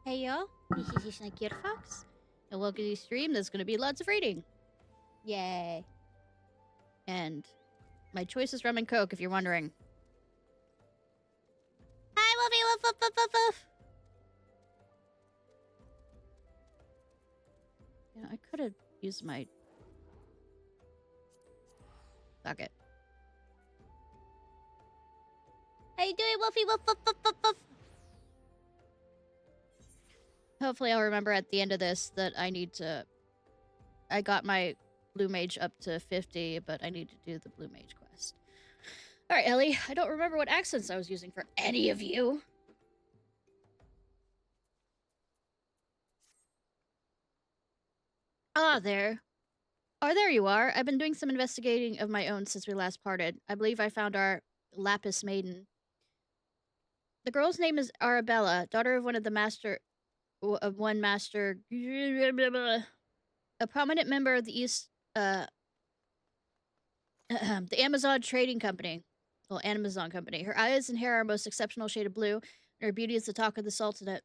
Hey y'all, this is Ishnai Ciarfox, and welcome to the stream. There's going to be lots of reading. Yay. And my choice is rum and coke, if you're wondering. Hi, Wolfie, woof, woof, woof, woof, woof. You know, I could have used my... Fuck it. How you doing, Wolfie, woof, woof, woof, woof, woof? Hopefully I'll remember at the end of this that I need to... I got my blue mage up to 50, but I need to do the blue mage quest. Alright, Ellie, I don't remember what accents I was using for any of you. Ah, there. Oh, there you are. I've been doing some investigating of my own since we last parted. I believe I found our Lapis Maiden. The girl's name is Arabella, daughter of one master, a prominent member of the the Amazon Trading Company. Well, Amazon Company. Her eyes and hair are a most exceptional shade of blue, and her beauty is the talk of the Sultanate.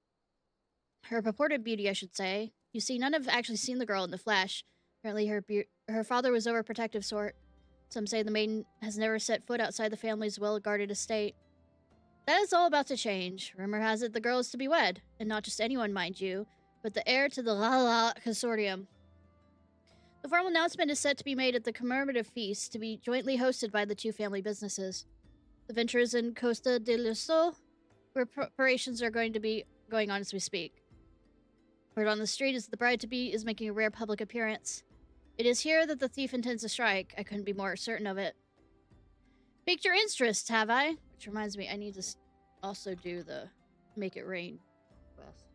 Her purported beauty, I should say. You see, none have actually seen the girl in the flesh. Apparently, her father was overprotective sort. Some say the maiden has never set foot outside the family's well-guarded estate. That is all about to change. Rumor has it the girl is to be wed, and not just anyone, mind you, but the heir to the Lala Consortium. The formal announcement is set to be made at the commemorative feast, to be jointly hosted by the two family businesses. The venture is in Costa del Sol, where preparations are going to be going on as we speak. Word on the street is that the bride-to-be is making a rare public appearance. It is here that the thief intends to strike. I couldn't be more certain of it. Piqued your interest, have I? Which reminds me, I need to also do the Make It Rain quest.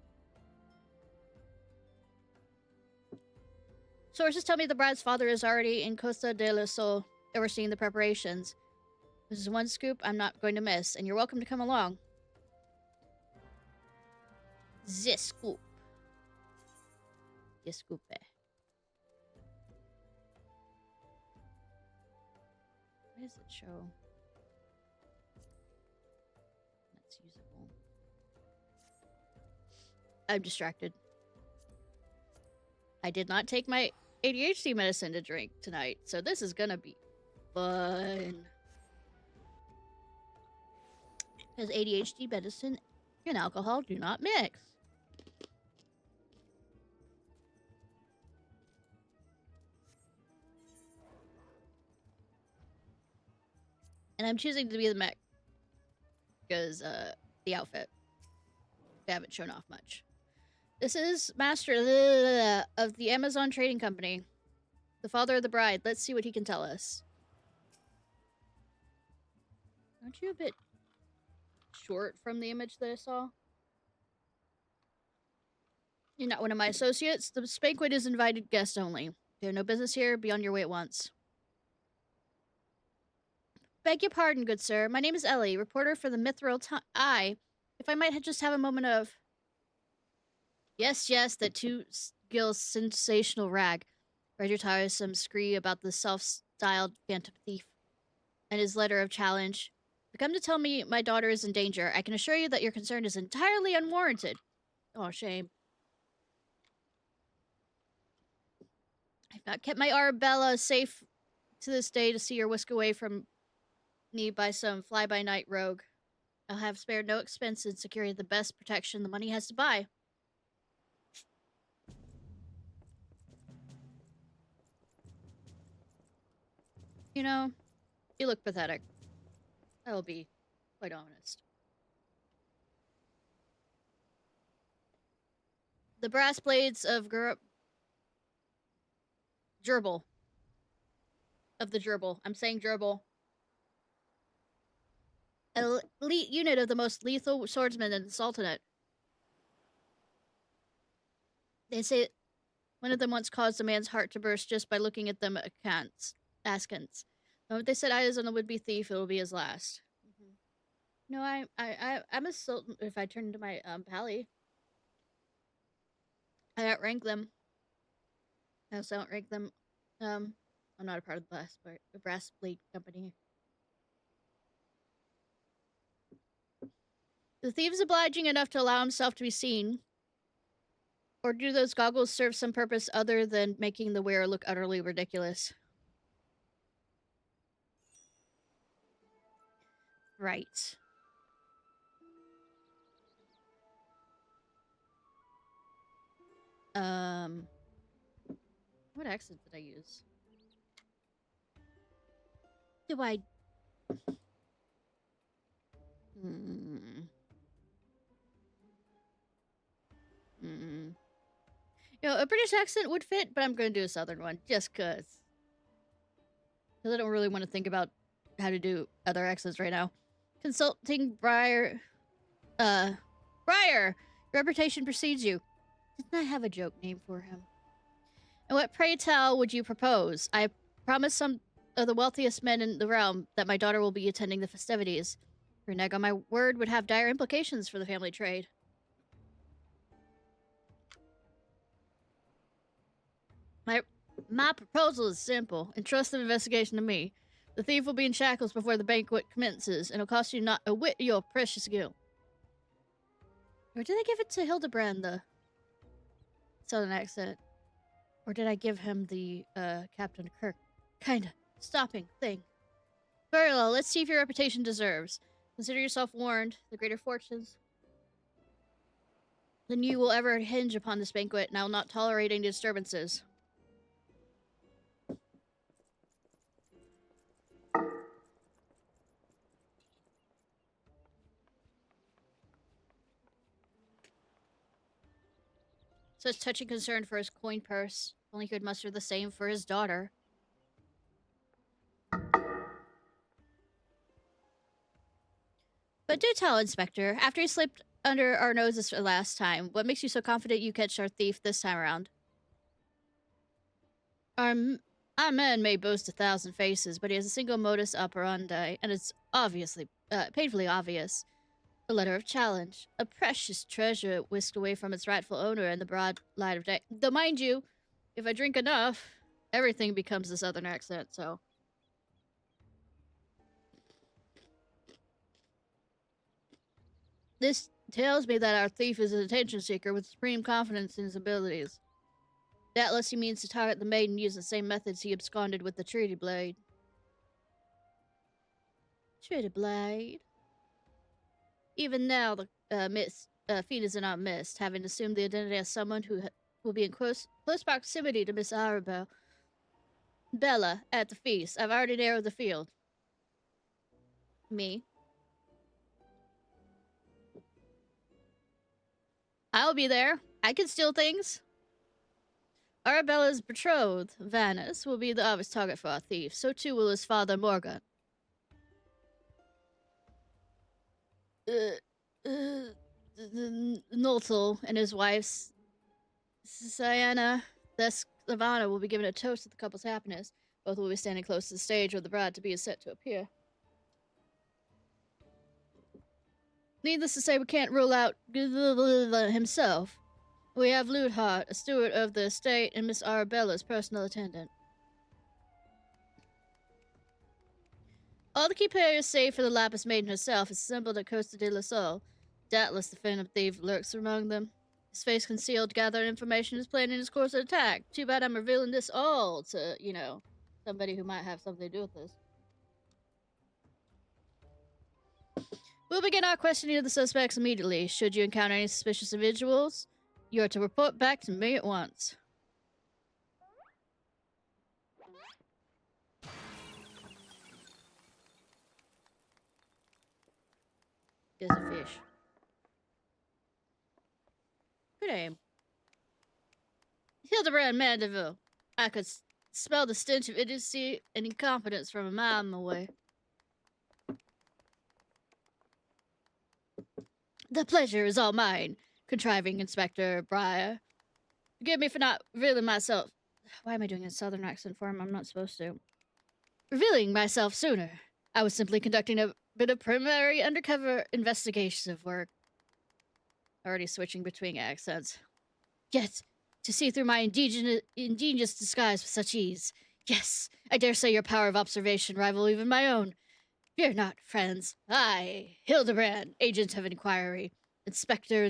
Sources tell me the bride's father is already in Costa del Sol, overseeing the preparations. This is one scoop I'm not going to miss, and you're welcome to come along. This scoop. This scoop. Why does it show? That's usable. I'm distracted. I did not take my ADHD medicine to drink tonight, so this is gonna be fun. Because ADHD medicine and alcohol do not mix. And I'm choosing to be the mech. Because, the outfit. They haven't shown off much. This is Master of the Amazon Trading Company. The father of the bride. Let's see what he can tell us. Aren't you a bit short from the image that I saw? You're not one of my associates. The banquet is invited guests only. They have no business here. Be on your way at once. Beg your pardon, good sir. My name is Ellie, reporter for the Mithril Eye. If I might just have a moment of... Yes, yes, that two-skill sensational rag. Read your tiresome scree about the self-styled phantom thief and his letter of challenge. You come to tell me my daughter is in danger. I can assure you that your concern is entirely unwarranted. Oh, shame. I've not kept my Arabella safe to this day to see her whisk away from me by some fly-by-night rogue. I'll have spared no expense in securing the best protection the money has to buy. You know, you look pathetic. I'll be quite honest. The brass blades of gerbil. Of the gerbil. I'm saying gerbil. An elite unit of the most lethal swordsmen in the Sultanate. They say one of them once caused a man's heart to burst just by looking at them askance. The moment they set eyes on the would-be thief, it will be his last. No, I'm a sultan. If I turn into my pally, I outrank them. I also outrank them. I'm not a part of the brass blade company. The thief is obliging enough to allow himself to be seen. Or do those goggles serve some purpose other than making the wearer look utterly ridiculous? Right. What accent did I use? Do I... You know, a British accent would fit, but I'm going to do a Southern one, just because. Because I don't really want to think about how to do other accents right now. Consulting Briar... Briar! Reputation precedes you. Didn't I have a joke name for him? And what, pray tell, would you propose? I promise some of the wealthiest men in the realm that my daughter will be attending the festivities. Renege on my word would have dire implications for the family trade. My proposal is simple. Entrust the investigation to me. The thief will be in shackles before the banquet commences, and it'll cost you not a whit of your precious skill. Or did I give it to Hildebrand, the southern accent? Or did I give him the, Captain Kirk kinda stopping thing? Very well, let's see if your reputation deserves. Consider yourself warned. The greater fortunes than you will ever hinge upon this banquet, and I will not tolerate any disturbances. Such touching concern for his coin purse. Only he could muster the same for his daughter. But do tell, Inspector, after he slipped under our noses the last time, what makes you so confident you catch our thief this time around? Our man may boast 1,000 faces, but he has a single modus operandi, and it's obviously, painfully obvious. A letter of challenge. A precious treasure whisked away from its rightful owner in the broad light of day. Though, mind you, if I drink enough, everything becomes a southern accent, so... This tells me that our thief is an attention seeker with supreme confidence in his abilities. Doubtless he means to target the maiden using the same methods he absconded with the treaty blade. Treaty blade? Even now, the feed is in our midst, having assumed the identity of someone who will be in close proximity to Miss Arabelle. Bella, at the feast. I've already narrowed the field. Me. I'll be there. I can steal things. Arabella's betrothed, Vanus, will be the obvious target for our thief. So too will his father, Morgan. Noltel and his wife, Sienna Savannah, will be given a toast to the couple's happiness. Both will be standing close to the stage where the bride to be is set to appear. Needless to say, we can't rule out himself. We have Ludhart, a steward of the estate, and Miss Arabella's personal attendant. All the key players save for the Lapis Maiden herself is assembled at Costa de la Sol. Doubtless the phantom thief lurks among them. His face concealed, gathering information is planning his course of attack. Too bad I'm revealing this all to, you know, somebody who might have something to do with this. We'll begin our questioning of the suspects immediately. Should you encounter any suspicious individuals, you are to report back to me at once. There's a fish. Good aim. Hildebrand Mandeville. I could smell the stench of idiocy and incompetence from a mile away. The pleasure is all mine, contriving Inspector Briar. Forgive me for not revealing myself. Why am I doing a southern accent for him? I'm not supposed to. Revealing myself sooner. I was simply conducting a bit of preliminary undercover investigative work. Already switching between accents. Yet, to see through my ingenious disguise with such ease. Yes, I dare say your power of observation rival even my own. Fear not, friends. I, Hildebrand, agent of inquiry, inspector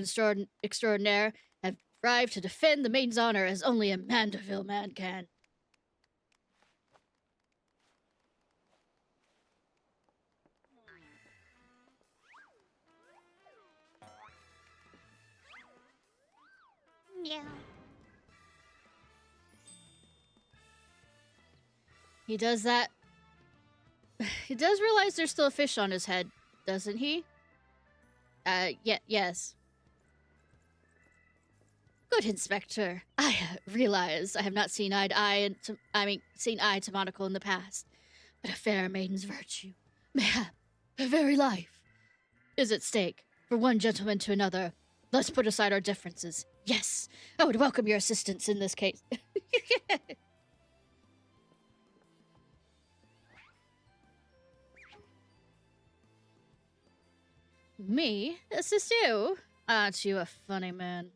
extraordinaire, have strive to defend the maiden's honor as only a Mandeville man can. Yeah. He does that. He does realize there's still a fish on his head, doesn't he? Yes. Good, Inspector. I realize I have not seen eye to eye, seen eye to monocle in the past, but a fair maiden's virtue, mayhap her very life, is at stake. For one gentleman to another, let's put aside our differences. Yes, I would welcome your assistance in this case. Me? Assist you? Aren't you a funny man?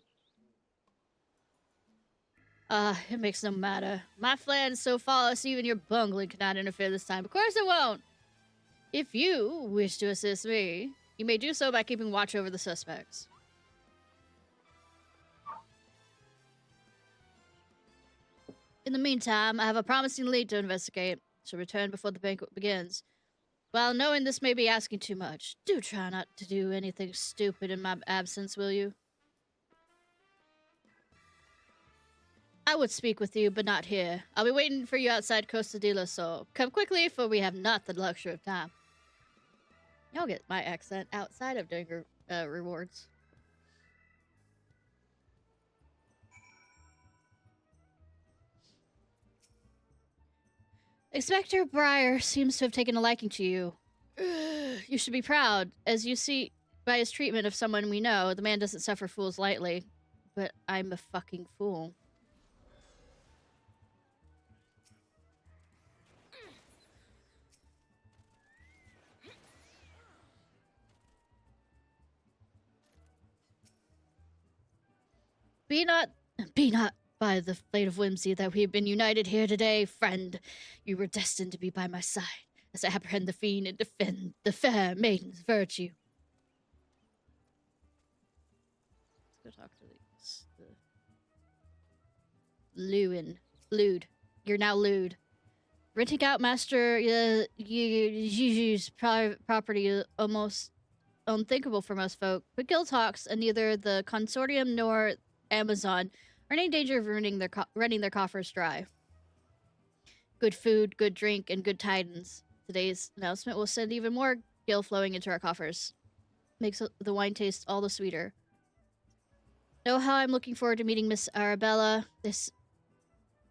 It makes no matter. My plan is so flawless, even your bungling cannot interfere this time. Of course it won't! If you wish to assist me, you may do so by keeping watch over the suspects. In the meantime, I have a promising lead to investigate. Shall return before the banquet begins. While knowing this may be asking too much, do try not to do anything stupid in my absence, will you? I would speak with you, but not here. I'll be waiting for you outside Costa del Sol. Come quickly, for we have not the luxury of time. Y'all get my accent outside of doing rewards. Inspector Breyer seems to have taken a liking to you. You should be proud. As you see by his treatment of someone we know, the man doesn't suffer fools lightly. But I'm a fucking fool. Be not by the fate of whimsy that we have been united here today, friend. You were destined to be by my side, as I apprehend the fiend and defend the fair maiden's virtue. Let's go talk to the Lude. You're now Lude. Renting out Master Juju's property is almost unthinkable for most folk, but guild hawks and neither the consortium nor Amazon are in any danger of running their coffers dry. Good food, good drink, and good tidings. Today's announcement will send even more gil flowing into our coffers. Makes the wine taste all the sweeter. Know how I'm looking forward to meeting Miss Arabella. This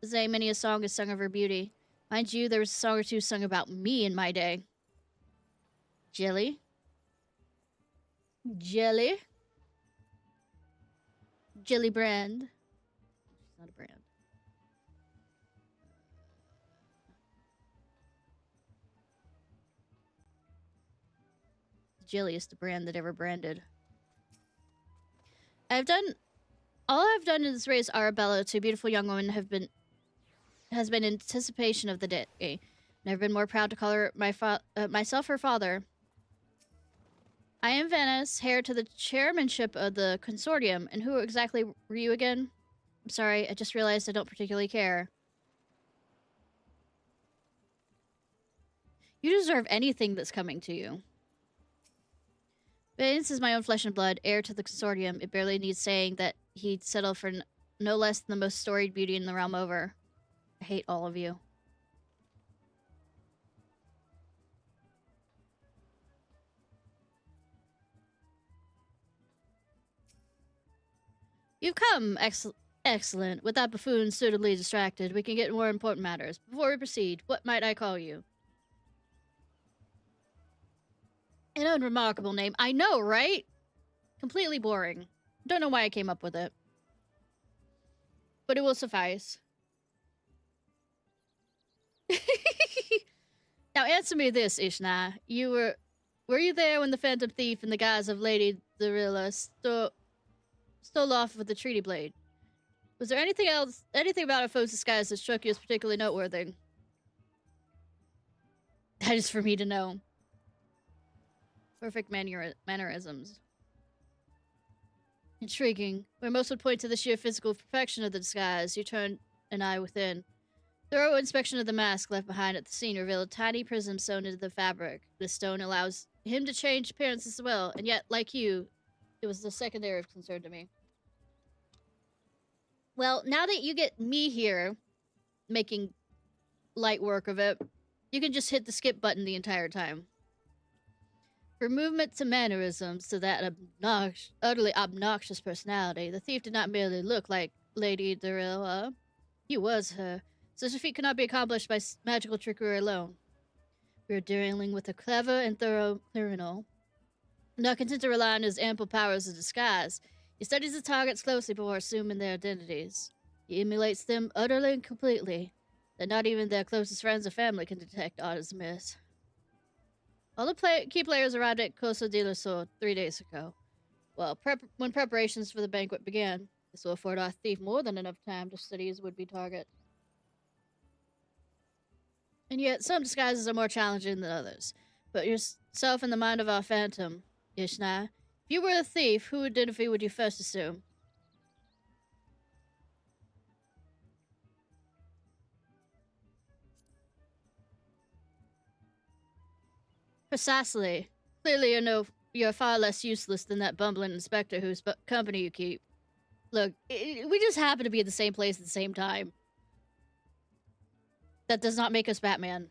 is many a song is sung of her beauty. Mind you, there was a song or two sung about me in my day. Jelly? Hildebrand. She's not a brand. Jilly is the brand that ever branded. All I've done is raise Arabella to a beautiful young woman has been in anticipation of the day. Never been more proud to call her myself her father. I am Venice, heir to the chairmanship of the consortium. And who exactly were you again? I'm sorry, I just realized I don't particularly care. You deserve anything that's coming to you. Venice is my own flesh and blood, heir to the consortium. It barely needs saying that he'd settle for no less than the most storied beauty in the realm over. I hate all of you. You've come, excellent. With that buffoon suitably distracted, we can get more important matters. Before we proceed, what might I call you? An unremarkable name. I know, right? Completely boring. Don't know why I came up with it. But it will suffice. Now answer me this, Ishnai. Were you there when the Phantom Thief in the guise of Lady Darilla stole off with the treaty blade? Was there anything about our foe's disguise that struck you as particularly noteworthy? That is for me to know. Perfect mannerisms. Intriguing. Where most would point to the sheer physical perfection of the disguise, you turn an eye within. Thorough inspection of the mask left behind at the scene revealed a tiny prism sewn into the fabric. This stone allows him to change appearance as well, and yet, like you, it was the secondary of concern to me. Well, now that you get me here, making light work of it, you can just hit the skip button the entire time. From movement to mannerisms to that utterly obnoxious personality, the thief did not merely look like Lady Darilla. He was her. Such a feat could not be accomplished by magical trickery alone. We were dealing with a clever and thorough criminal. Not content to rely on his ample powers of disguise, he studies the targets closely before assuming their identities. He emulates them utterly and completely, that not even their closest friends or family can detect aught as amiss. All the key players arrived at Costa del Sol 3 days ago. Well, when preparations for the banquet began, this will afford our thief more than enough time to study his would-be target. And yet, some disguises are more challenging than others. Put yourself in the mind of our phantom, Ishnai. If you were a thief, who identity would you first assume? Precisely. Clearly, you're far less useless than that bumbling inspector whose company you keep. Look, we just happen to be at the same place at the same time. That does not make us Batman.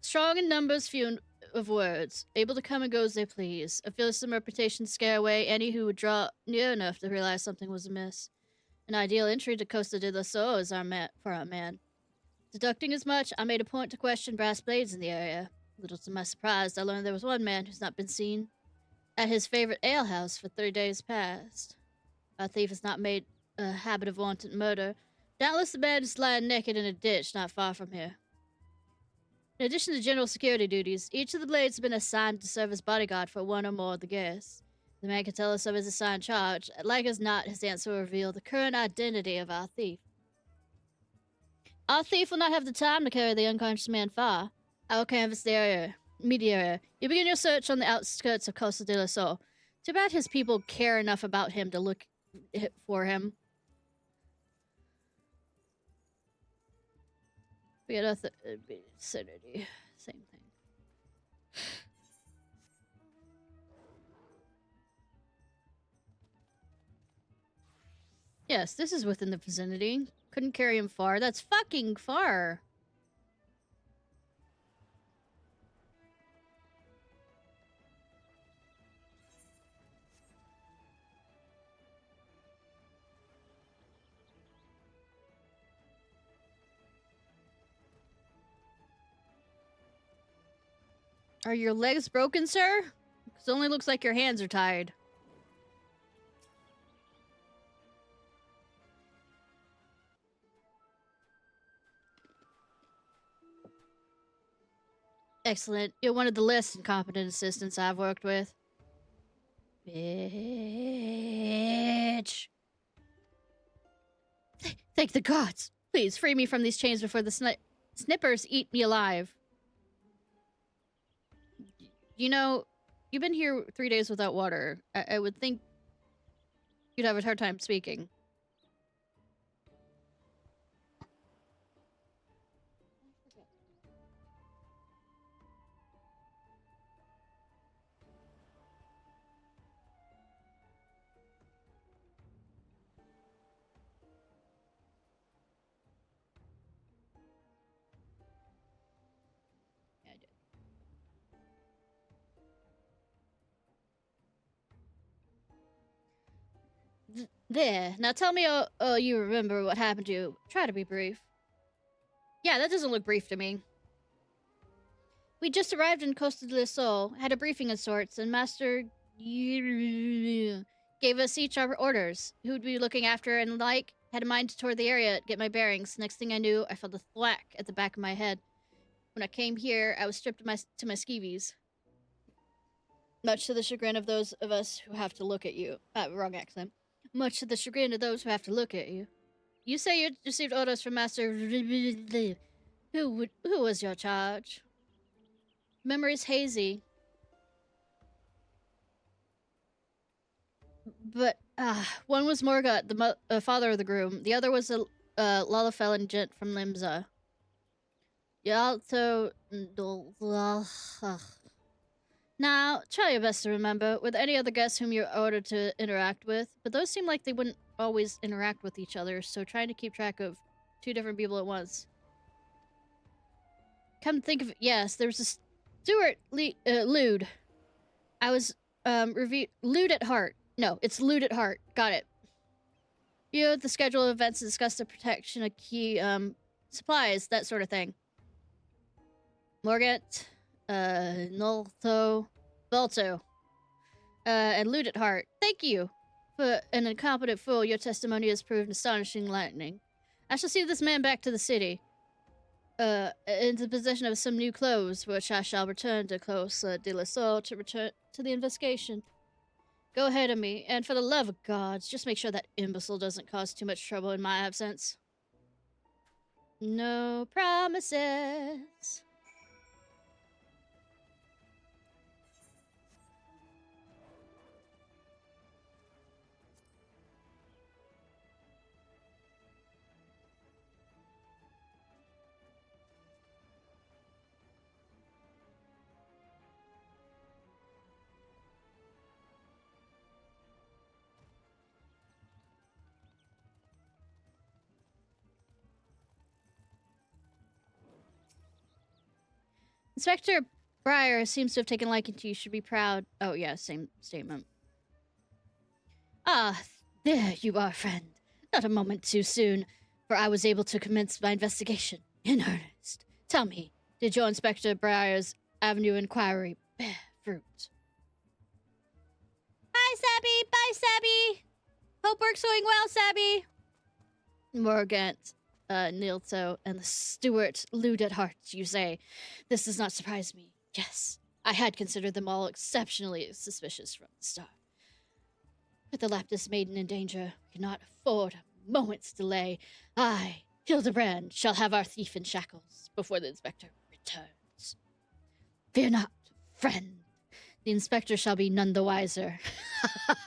Strong in numbers, few of words, able to come and go as they please. A fearsome reputation to scare away any who would draw near enough to realize something was amiss. An ideal entry to Costa del Sol is for our man. Deducting as much, I made a point to question brass blades in the area. Little to my surprise, I learned there was one man who's not been seen at his favorite alehouse for 3 days past. Our thief has not made a habit of wanton murder. Doubtless the man is lying naked in a ditch not far from here. In addition to general security duties, each of the blades has been assigned to serve as bodyguard for one or more of the guests. The man can tell us of his assigned charge. Like as not, his answer will reveal the current identity of our thief. Our thief will not have the time to carry the unconscious man far. I will canvass the area, immediate area. You begin your search on the outskirts of Costa del Sol. Too bad his people care enough about him to look for him. We had vicinity. Same thing. Yes, this is within the vicinity. Couldn't carry him far. That's fucking far. Are your legs broken, sir? Because it only looks like your hands are tied. Excellent. You're one of the less incompetent assistants I've worked with. Bitch. Thank the gods. Please, free me from these chains before the snippers eat me alive. You know, you've been here 3 days without water. I would think you'd have a hard time speaking. There. Now tell me, you remember what happened to you. Try to be brief. Yeah, that doesn't look brief to me. We just arrived in Costa del Sol, had a briefing of sorts, and Master gave us each our orders. Who would be looking after and like. Had a mind to tour the area, get my bearings. Next thing I knew, I felt a thwack at the back of my head. When I came here, I was stripped to my skeevies. Much to the chagrin of those of us who have to look at you. Wrong accent. Much to the chagrin of those who have to look at you. You say you received orders from Master... Who was your charge? Memory's hazy. But one was Morgoth, the father of the groom. The other was a Lalafellan gent from Limsa. Yalto. Now, try your best to remember with any other guests whom you're ordered to interact with, but those seem like they wouldn't always interact with each other, so trying to keep track of 2 different people at once. Come to think of it, yes, there was a Stuart Lude. I was, Lude at heart. No, it's Lude at heart. Got it. You know, the schedule of events to discuss the protection of key, supplies, that sort of thing. Morget, Noltho, Balto, and Lude at heart. Thank you. For an incompetent fool, your testimony has proved astonishing lightning. I shall see this man back to the city. Into possession of some new clothes, which I shall return to Clos de la Sol to return to the investigation. Go ahead of me, and for the love of gods, just make sure that imbecile doesn't cause too much trouble in my absence. No promises. Inspector Breyer seems to have taken liking to you. Should be proud. Oh, yeah, same statement. Ah, there you are, friend. Not a moment too soon, for I was able to commence my investigation in earnest. Tell me, did your Inspector Breyer's Avenue inquiry bear fruit? Hi, Sabby! Bye, Sabby! Hope work's going well, Sabby! Morgant, Nilto, and the Stuart Lude at heart, you say. This does not surprise me. Yes, I had considered them all exceptionally suspicious from the start. With the Laptis maiden in danger, we cannot afford a moment's delay. I, Hildebrand, shall have our thief in shackles before the inspector returns. Fear not, friend. The inspector shall be none the wiser.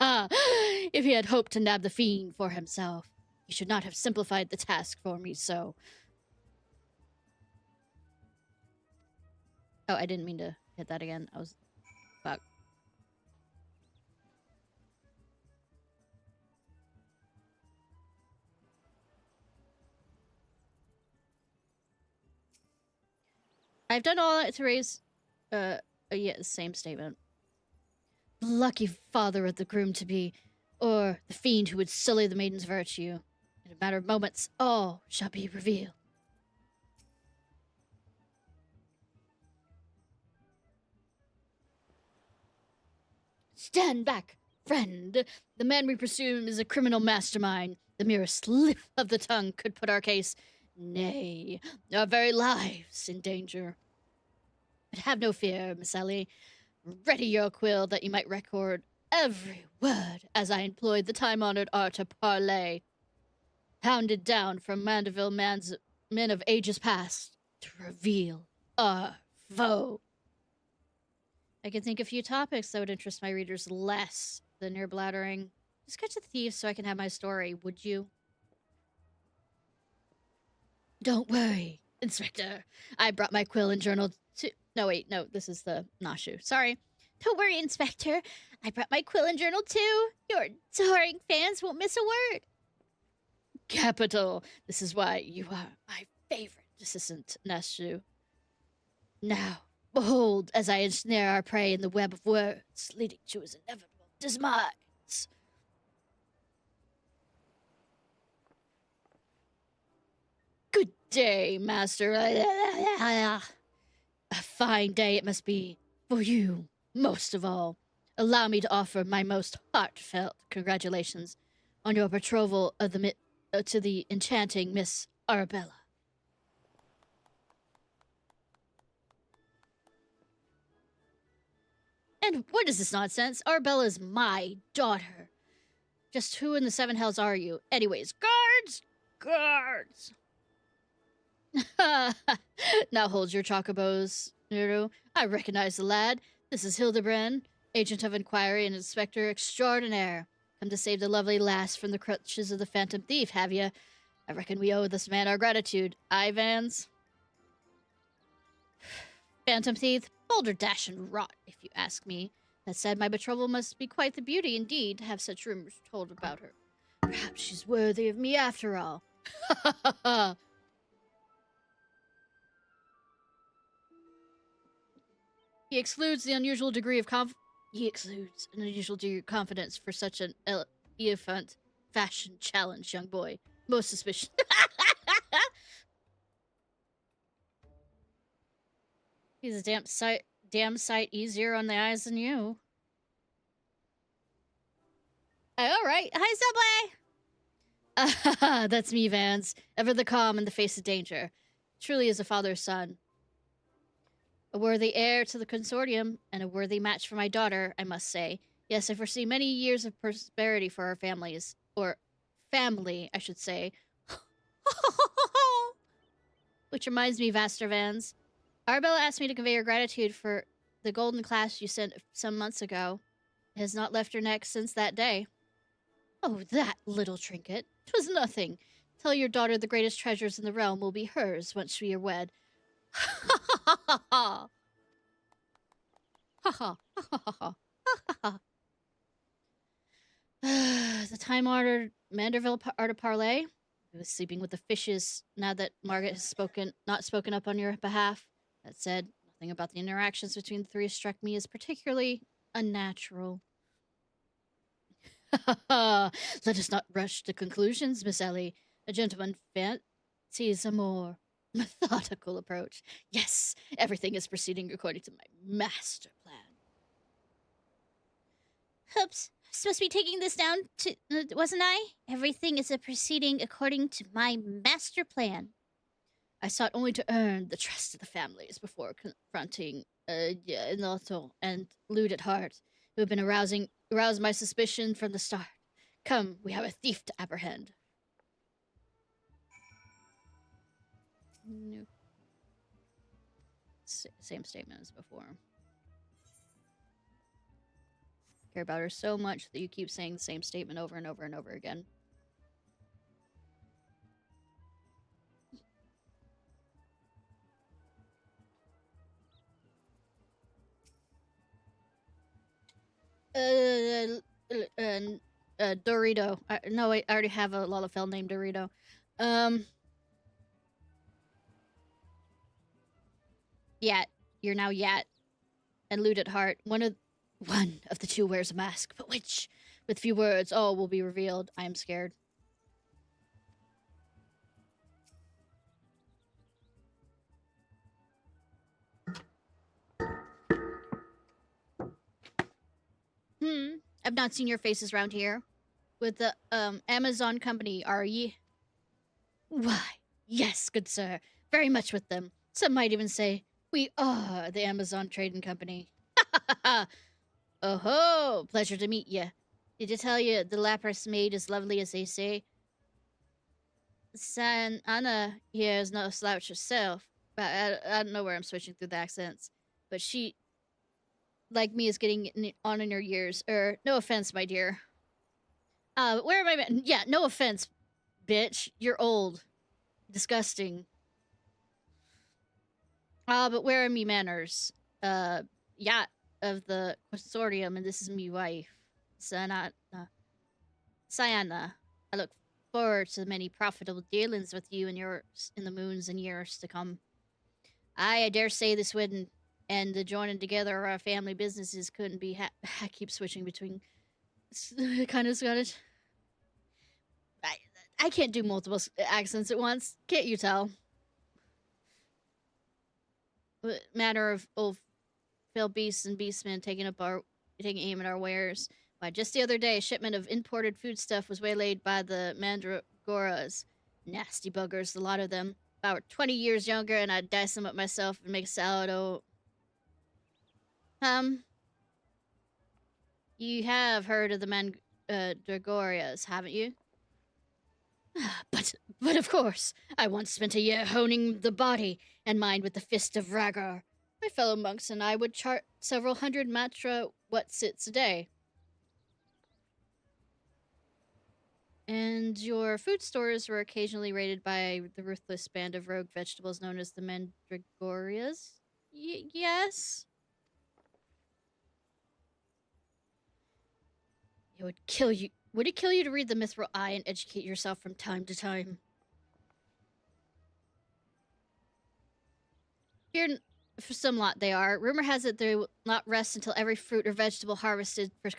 If he had hoped to nab the fiend for himself, he should not have simplified the task for me so. Oh, I didn't mean to hit that again. I was... Fuck. I've done all that to raise... yeah, the same statement. The lucky father of the groom-to-be, or the fiend who would sully the maiden's virtue. In a matter of moments, all shall be revealed. Stand back, friend. The man we presume is a criminal mastermind. The merest slip of the tongue could put our case, nay, our very lives in danger. But have no fear, Miss Ellie. Ready your quill that you might record every word as I employed the time-honored art of parley, hounded down from Mandeville men of ages past to reveal our foe. I can think of a few topics that would interest my readers less than your blathering. Just catch the thieves so I can have my story, would you? Don't worry, Inspector. I brought my quill and journal to... No, wait, no, this is the Nashu. Sorry. Don't worry, Inspector. I brought my quill and journal too. Your adoring fans won't miss a word. Capital. This is why you are my favorite assistant, Nashu. Now, behold, as I ensnare our prey in the web of words, leading to his inevitable demise. Good day, Master. A fine day it must be for you, most of all. Allow me to offer my most heartfelt congratulations on your betrothal of to the enchanting Miss Arabella. And what is this nonsense? Arabella's my daughter. Just who in the seven hells are you? Anyways, guards! Guards! Now hold your chocobos, Nero. I recognize the lad. This is Hildebrand, agent of inquiry and inspector extraordinaire. Come to save the lovely lass from the clutches of the phantom thief, have you? I reckon we owe this man our gratitude. Aye, Vans? Phantom thief, balderdash and rot, if you ask me. That said, my betrothal must be quite the beauty indeed to have such rumors told about her. Perhaps she's worthy of me after all. Ha ha ha! He exudes an unusual degree of confidence for such an elephant fashion challenge, young boy. Most suspicious. He's a damn sight easier on the eyes than you. All right. Hi, Subway! That's me, Vans. Ever the calm in the face of danger. Truly is a father's son. A worthy heir to the consortium, and a worthy match for my daughter, I must say. Yes, I foresee many years of prosperity for our families. Or family, I should say. Which reminds me, Vaster Vans. Arbella asked me to convey her gratitude for the golden clasp you sent some months ago. It has not left her neck since that day. Oh, that little trinket. 'Twas nothing. Tell your daughter the greatest treasures in the realm will be hers once we are wed. Ha ha ha ha! Ha ha ha ha ha! The time-honored Manderville art of parley. I was sleeping with the fishes now that Margaret has not spoken up on your behalf. That said, nothing about the interactions between the three struck me as particularly unnatural. Let us not rush to conclusions, Miss Ellie. A gentleman fancies a more methodical approach. Yes, everything is proceeding according to my master plan. Oops, supposed to be taking this down to, wasn't I? Everything is proceeding according to my master plan. I sought only to earn the trust of the families before confronting Noto and Lewd at Heart, who have been aroused my suspicion from the start. Come, we have a thief to apprehend. No. Same statement as before. Care about her so much that you keep saying the same statement over and over and over again. Dorito. No, I already have a Lalafell named Dorito. Yat. You're now Yat. And Lewd at Heart. One of the two wears a mask, but which? With few words, all will be revealed. I am scared. I've not seen your faces around here. With the, Amazon company, are ye? Why, yes, good sir. Very much with them. Some might even say, we are the Amazon Trading Company. Oh ho! Pleasure to meet ye. Did I tell you the lapras maid as lovely as they say? San Anna here is no slouch herself. But I don't know where I'm switching through the accents. But she, like me, is getting on in her years. No offense, my dear. Where am I? Yeah, no offense, bitch. You're old. Disgusting. But where are me manners? Yacht of the consortium, and this is me wife, Sayana. I look forward to many profitable dealings with you and yours in the moons and years to come. I dare say this wedding and the joining together of our family businesses couldn't be I keep switching between kind of Scottish. I can't do multiple accents at once. Can't you tell? Matter of old failed beasts and beastmen taking aim at our wares. Why, just the other day, a shipment of imported foodstuff was waylaid by the Mandragoras. Nasty buggers, a lot of them. If I were 20 years younger and I'd dice them up myself and make a salad, you have heard of the Mandragoras, haven't you? But of course, I once spent a year honing the body and mind with the fist of Rhagar. My fellow monks and I would chart several hundred matra what sits a day. And your food stores were occasionally raided by the ruthless band of rogue vegetables known as the Mandragorias? Yes? It would kill you. Would it kill you to read the Mithril Eye and educate yourself from time to time? Here, for some lot they are. Rumor has it they will not rest until every fruit or vegetable harvested for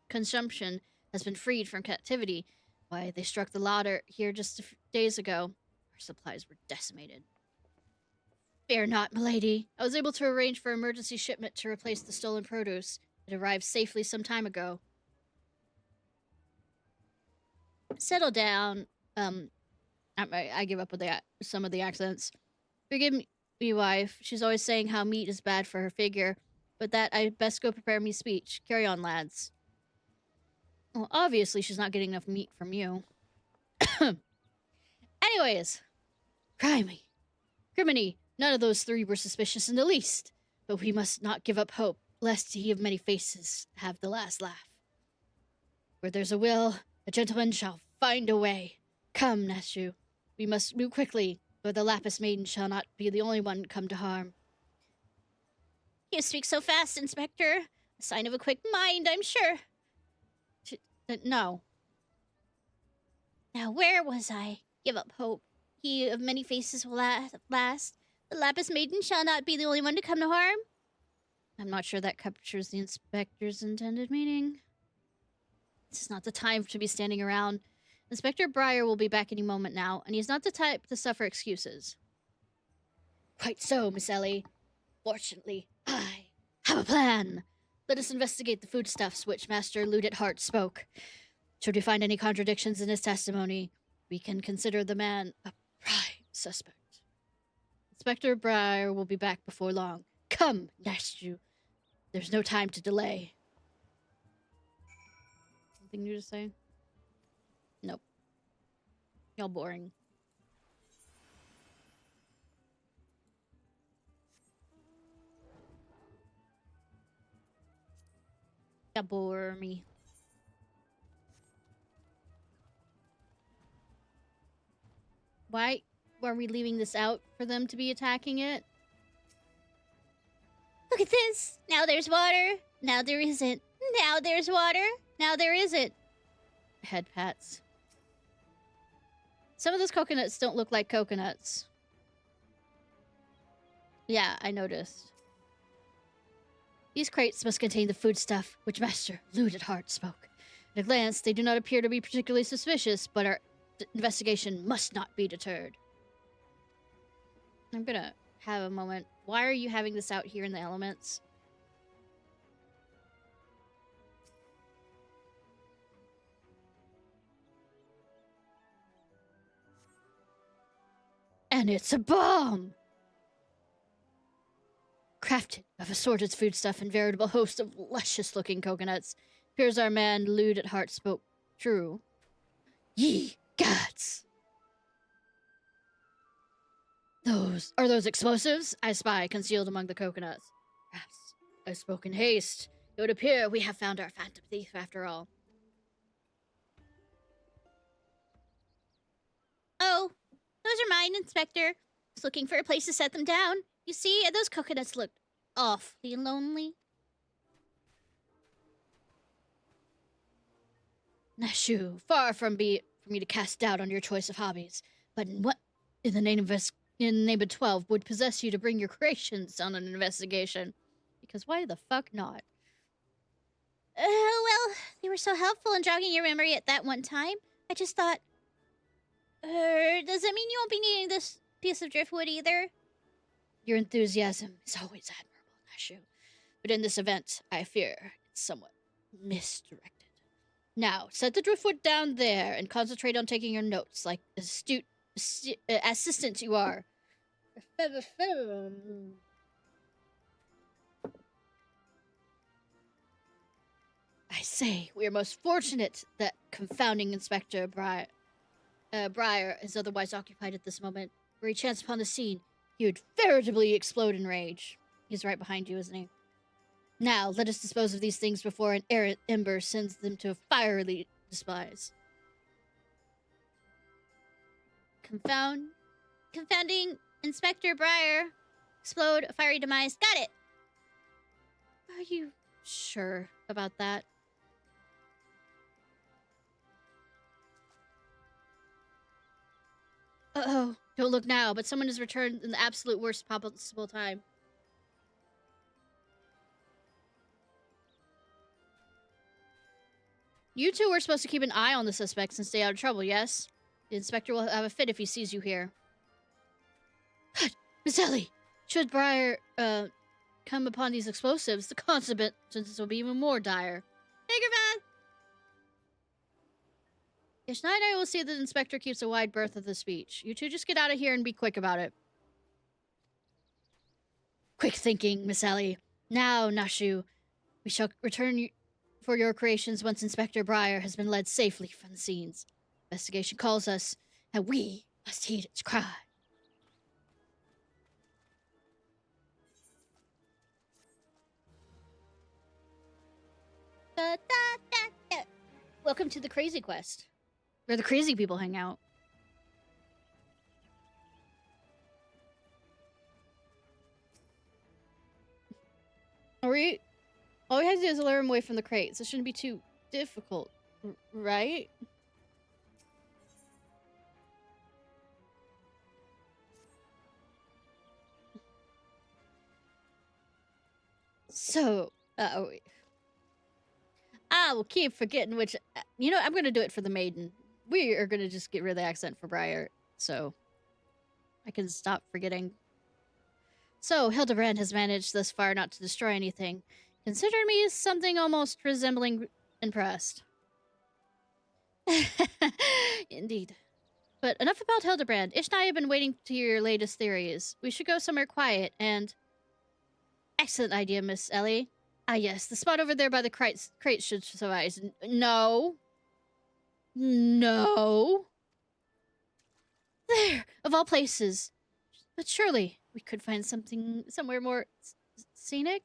consumption has been freed from captivity. Why, they struck the lauder here just days ago. Our supplies were decimated. Fear not, milady. I was able to arrange for emergency shipment to replace the stolen produce. It arrived safely some time ago. Settle down. I give up with some of the accents. Forgive me, wife. She's always saying how meat is bad for her figure, but that I best go prepare me speech. Carry on, lads. Well, obviously she's not getting enough meat from you. Anyways, Criminy, none of those three were suspicious in the least, but we must not give up hope, lest he of many faces have the last laugh. Where there's a will, a gentleman shall find a way. Come, Nashu, we must move quickly, or the Lapis Maiden shall not be the only one come to harm. You speak so fast, Inspector. A sign of a quick mind, I'm sure. No. Now, where was I? Give up hope. He of many faces will last. The Lapis Maiden shall not be the only one to come to harm. I'm not sure that captures the Inspector's intended meaning. This is not the time to be standing around. Inspector Briar will be back any moment now, and he's not the type to suffer excuses. Quite so, Miss Ellie. Fortunately, I have a plan. Let us investigate the foodstuffs which Master Ludit Hart spoke. Should we find any contradictions in his testimony, we can consider the man a prime suspect. Inspector Briar will be back before long. Come, Nashu. There's no time to delay. Something new to say? Nope. Y'all boring. Y'all bore me. Why are we leaving this out for them to be attacking it? Look at this! Now there's water. Now there isn't. Now there's water. Now there isn't. Head pats. Some of those coconuts don't look like coconuts. Yeah, I noticed. These crates must contain the foodstuff which Master Ludit Hart spoke. At a glance, they do not appear to be particularly suspicious, but our investigation must not be deterred. I'm gonna have a moment. Why are you having this out here in the elements? And it's a bomb! Crafted of assorted foodstuff and veritable host of luscious-looking coconuts. Appears our man Ludit Hart spoke true. Ye gods! Are those explosives? I spy concealed among the coconuts. Perhaps I spoke in haste. It would appear we have found our phantom thief after all. Oh, those are mine, Inspector. I was looking for a place to set them down. You see, those coconuts looked awfully lonely. Nashu, far from me to cast doubt on your choice of hobbies, but what in the name of 12 would possess you to bring your creations on an investigation? Because why the fuck not? Well, they were so helpful in jogging your memory at that one time. I just thought, does it mean you won't be needing this piece of driftwood either? Your enthusiasm is always admirable, Nashu. But in this event, I fear it's somewhat misdirected. Now, set the driftwood down there and concentrate on taking your notes like astute assistant you are. I say, we are most fortunate that confounding Inspector Briar is otherwise occupied at this moment. Were he chanced upon the scene, he would veritably explode in rage. He's right behind you, isn't he? Now, let us dispose of these things before an errant ember sends them to a fiery despise. Confounding Inspector Breyer. Explode, fiery demise. Got it! Are you sure about that? Uh-oh. Don't look now, but someone has returned in the absolute worst possible time. You two were supposed to keep an eye on the suspects and stay out of trouble, yes? The inspector will have a fit if he sees you here. Miss Ellie! Should Breyer, come upon these explosives, the consequences will be even more dire. Hildebrand! Ishnai and I will see that the inspector keeps a wide berth of the speech. You two just get out of here and be quick about it. Quick thinking, Miss Ellie. Now, Nashu, we shall return for your creations once Inspector Breyer has been led safely from the scenes. Investigation calls us, and we must heed its cry. Welcome to the Crazy Quest, where the crazy people hang out. All we have to do is lure him away from the crates. It shouldn't be too difficult, right? So, I will keep forgetting which... You know, I'm going to do it for the maiden. We are going to just get rid of the accent for Breyer, so I can stop forgetting. So, Hildebrand has managed thus far not to destroy anything. Consider me something almost resembling impressed. Indeed. But enough about Hildebrand. Ish and I have been waiting to hear your latest theories. We should go somewhere quiet and... Excellent idea, Miss Ellie. Ah, yes, the spot over there by the crates should suffice. No. No. There, of all places. But surely we could find something somewhere more scenic.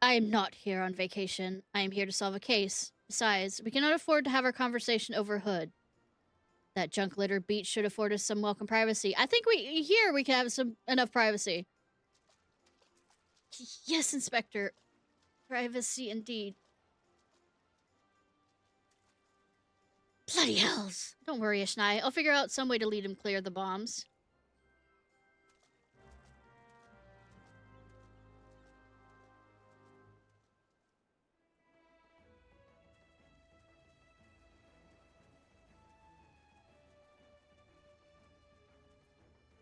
I am not here on vacation. I am here to solve a case. Besides, we cannot afford to have our conversation over hood. That junk litter beach should afford us some welcome privacy. I think we can have enough privacy. Yes, Inspector. Privacy indeed. Bloody hells. Don't worry, Ishnai. I'll figure out some way to lead him clear of the bombs.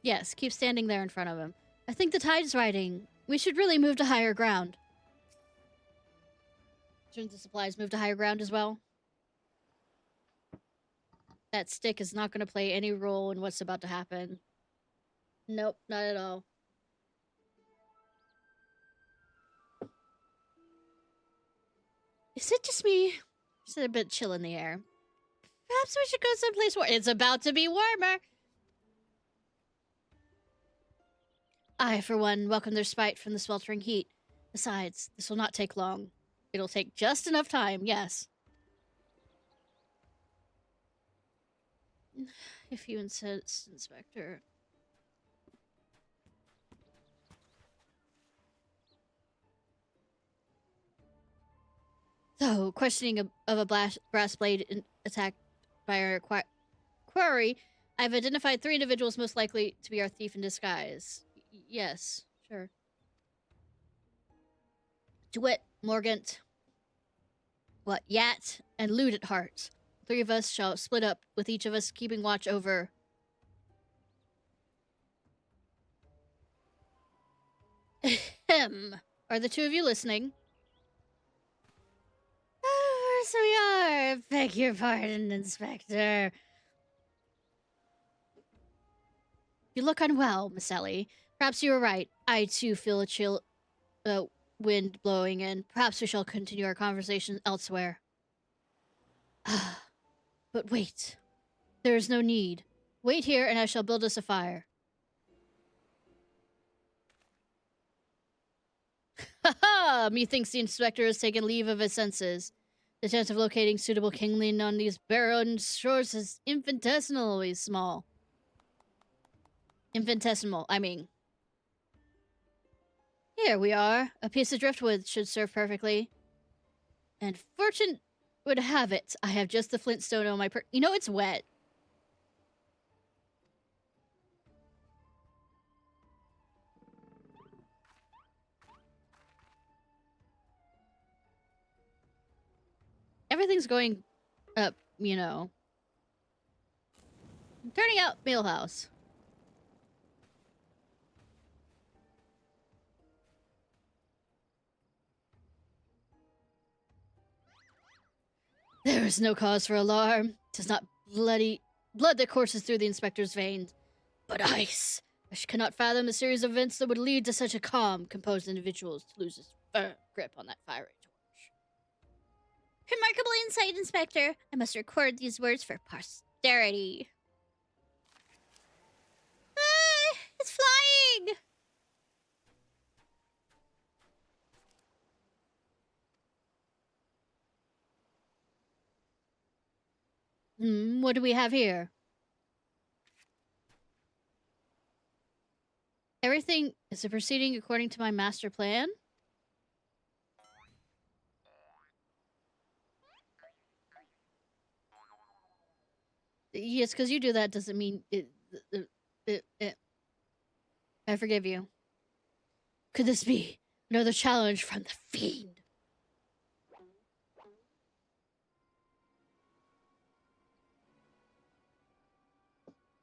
Yes, keep standing there in front of him. I think the tide's rising. We should really move to higher ground. Shouldn't the supplies move to higher ground as well? That stick is not going to play any role in what's about to happen. Nope, not at all. Is it just me? Is it a bit chill in the air? Perhaps we should go someplace warm. It's about to be warmer. I, for one, welcome their spite from the sweltering heat. Besides, this will not take long. It'll take just enough time, yes. If you insist, Inspector. So, questioning of a brass blade attacked by our quarry, I've identified 3 individuals most likely to be our thief in disguise. Yes, sure. DeWitt, Morgant, Yat, and Lewd at heart. 3 of us shall split up, with each of us keeping watch over... Ahem. Are the 2 of you listening? Oh, so we are. Beg your pardon, Inspector. You look unwell, Miss Ellie. Perhaps you were right. I, too, feel a chill wind blowing in. Perhaps we shall continue our conversation elsewhere. Ah, but wait. There is no need. Wait here, and I shall build us a fire. Ha ha! Methinks the inspector has taken leave of his senses. The chance of locating suitable kingling on these barren shores is infinitesimally small. Infinitesimal, I mean. Here we are. A piece of driftwood should serve perfectly. And fortune would have it, I have just the flintstone on my You know, it's wet. Everything's going up, you know. Turning out Millhouse. There is no cause for alarm. 'Tis not blood that courses through the inspector's veins, but ice. I cannot fathom a series of events that would lead to such a calm, composed individual to lose his firm grip on that fiery torch. Remarkable insight, Inspector. I must record these words for posterity. Ah, it's flying! What do we have here? Everything is proceeding according to my master plan? Yes, because you do that doesn't mean it. I forgive you. Could this be another challenge from the fiend?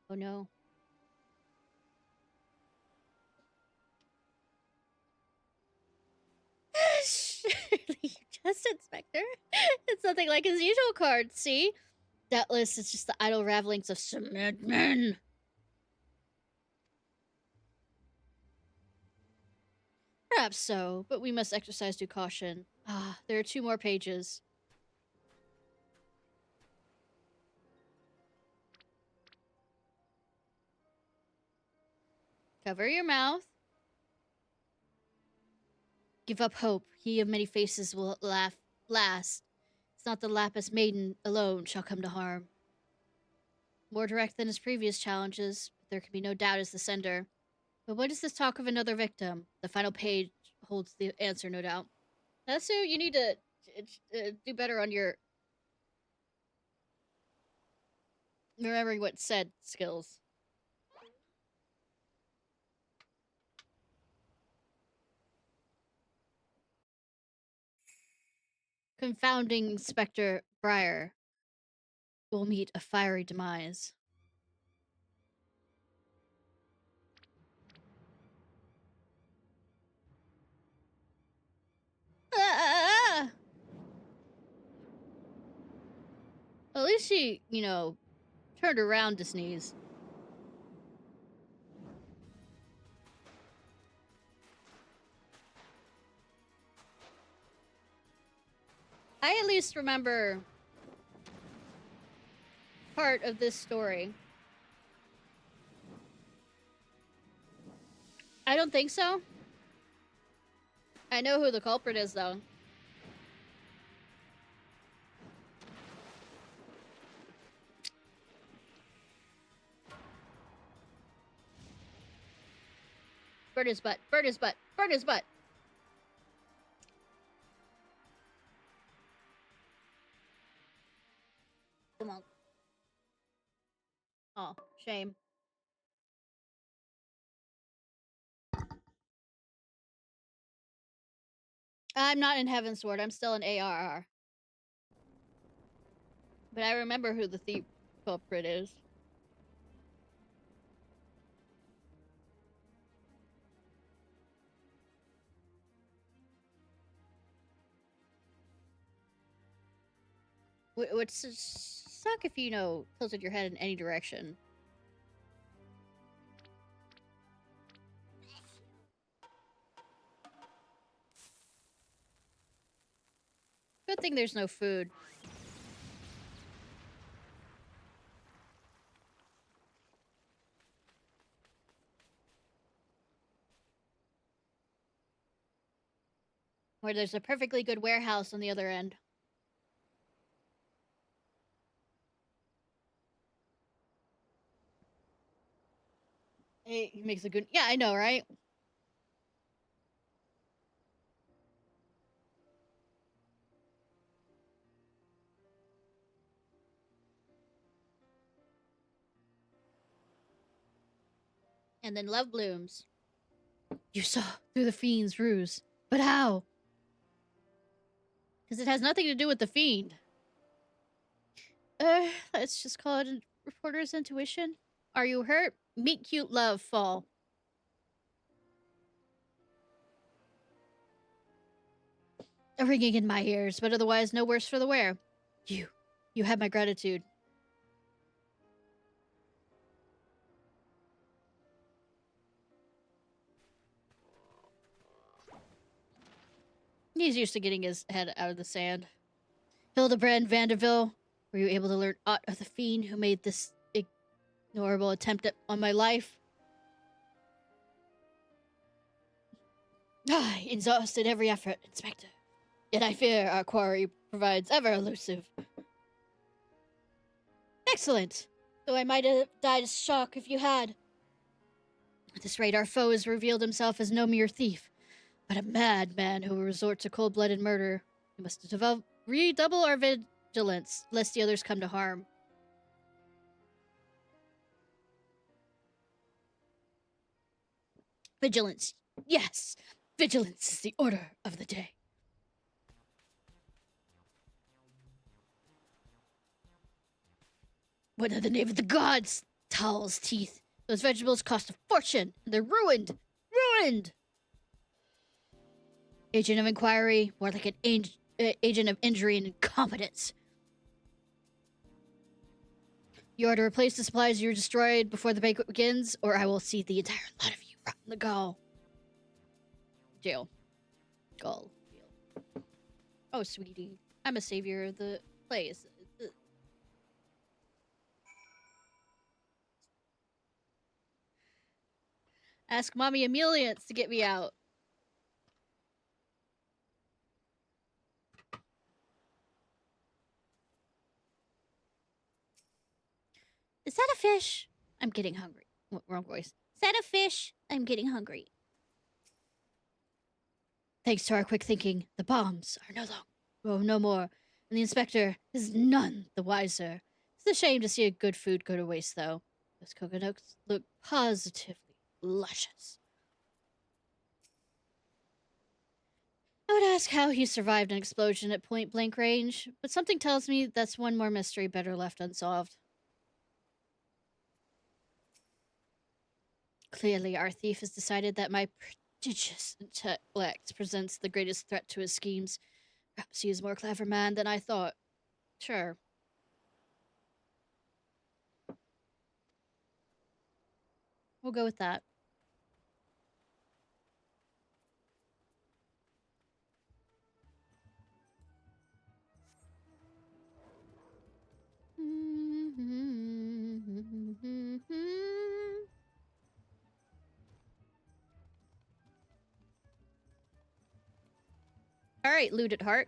Oh no. Surely you just, Inspector. It's nothing like his usual cards, see? That list is just the idle ravelings of some madmen. Perhaps so, but we must exercise due caution. Ah, there are 2 more pages. Cover your mouth. Give up hope. He of many faces will laugh last. It's not the Lapis Maiden alone shall come to harm. More direct than his previous challenges, but there can be no doubt as the sender. But what is this talk of another victim? The final page holds the answer, no doubt. Natsu, you need to do better on your remembering what said skills. Confounding Inspector Briar will meet a fiery demise. Ah! At least she, you know, turned around to sneeze. I at least remember part of this story. I don't think so. I know who the culprit is, though. Burn his butt. Burn his butt. Burn his butt. Come on. Oh, shame. I'm not in Heavensward. I'm still in ARR. But I remember who the thief culprit is. Would suck if you know tilted your head in any direction. Good thing there's no food. Or there's a perfectly good warehouse on the other end. He makes a good. Yeah, I know, right? And then love blooms. You saw through the fiend's ruse, but how? Because it has nothing to do with the fiend. Let's just call it a reporter's intuition. Are you hurt? Meet cute love, fall. A ringing in my ears, but otherwise no worse for the wear. You have my gratitude. He's used to getting his head out of the sand. Hildebrand Vanderville, were you able to learn aught of the fiend who made this ignoble attempt on my life? I exhausted every effort, Inspector. Yet I fear our quarry provides ever elusive. Excellent! Though I might have died of shock if you had. At this rate, our foe has revealed himself as no mere thief, but a madman who will resort to cold-blooded murder. We must redouble our vigilance, lest the others come to harm. Vigilance. Yes! Vigilance is the order of the day. What in the name of the gods? Towel's teeth. Those vegetables cost a fortune, and they're ruined. Ruined! Agent of inquiry, more like an agent of injury and incompetence. You are to replace the supplies you destroyed before the banquet begins, or I will see the entire lot of you rot in the gall. Jail. Gall. Jail. Oh, sweetie. I'm a savior of the place. Ask Mommy Emeliance to get me out. Is that a fish? I'm getting hungry. Wrong voice. Is that a fish? I'm getting hungry. Thanks to our quick thinking, the bombs are no more, and the inspector is none the wiser. It's a shame to see a good food go to waste, though. Those coconuts look positively luscious. I would ask how he survived an explosion at point-blank range, but something tells me that's one more mystery better left unsolved. Clearly, our thief has decided that my prodigious intellect presents the greatest threat to his schemes. Perhaps he is a more clever man than I thought. Sure. We'll go with that. All right, looted heart.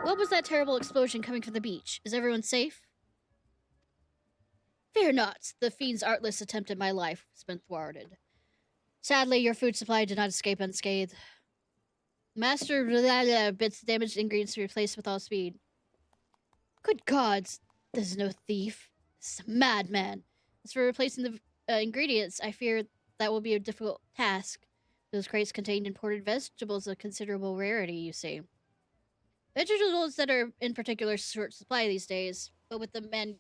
What was that terrible explosion coming from the beach? Is everyone safe? Fear not. The fiend's artless attempt at my life has been thwarted. Sadly, your food supply did not escape unscathed. Master bids damaged ingredients to be replaced with all speed. Good gods, this is no thief. This is a madman. As for replacing the ingredients, I fear that will be a difficult task. Those crates contained imported vegetables of considerable rarity, you see. Vegetables that are in particular short supply these days, but with the